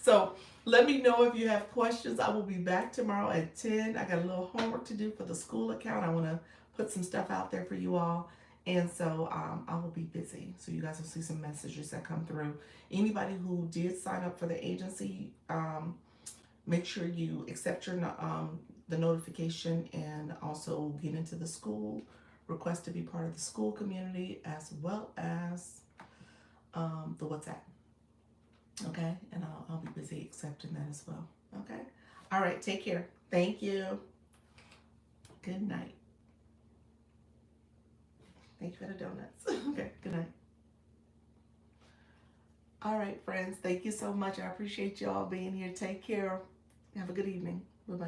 So let me know if you have questions. I will be back tomorrow at 10. I got a little homework to do for the school account. I want to put some stuff out there for you all. And so I will be busy. So you guys will see some messages that come through. Anybody who did sign up for the agency, make sure you accept the notification and also get into the school. Request to be part of the school community as well as the WhatsApp. Okay, and I'll be busy accepting that as well. Okay, all right. Take care. Thank you. Good night. Thank you for the donuts. Okay, good night. All right, friends. Thank you so much. I appreciate you all being here. Take care. Have a good evening.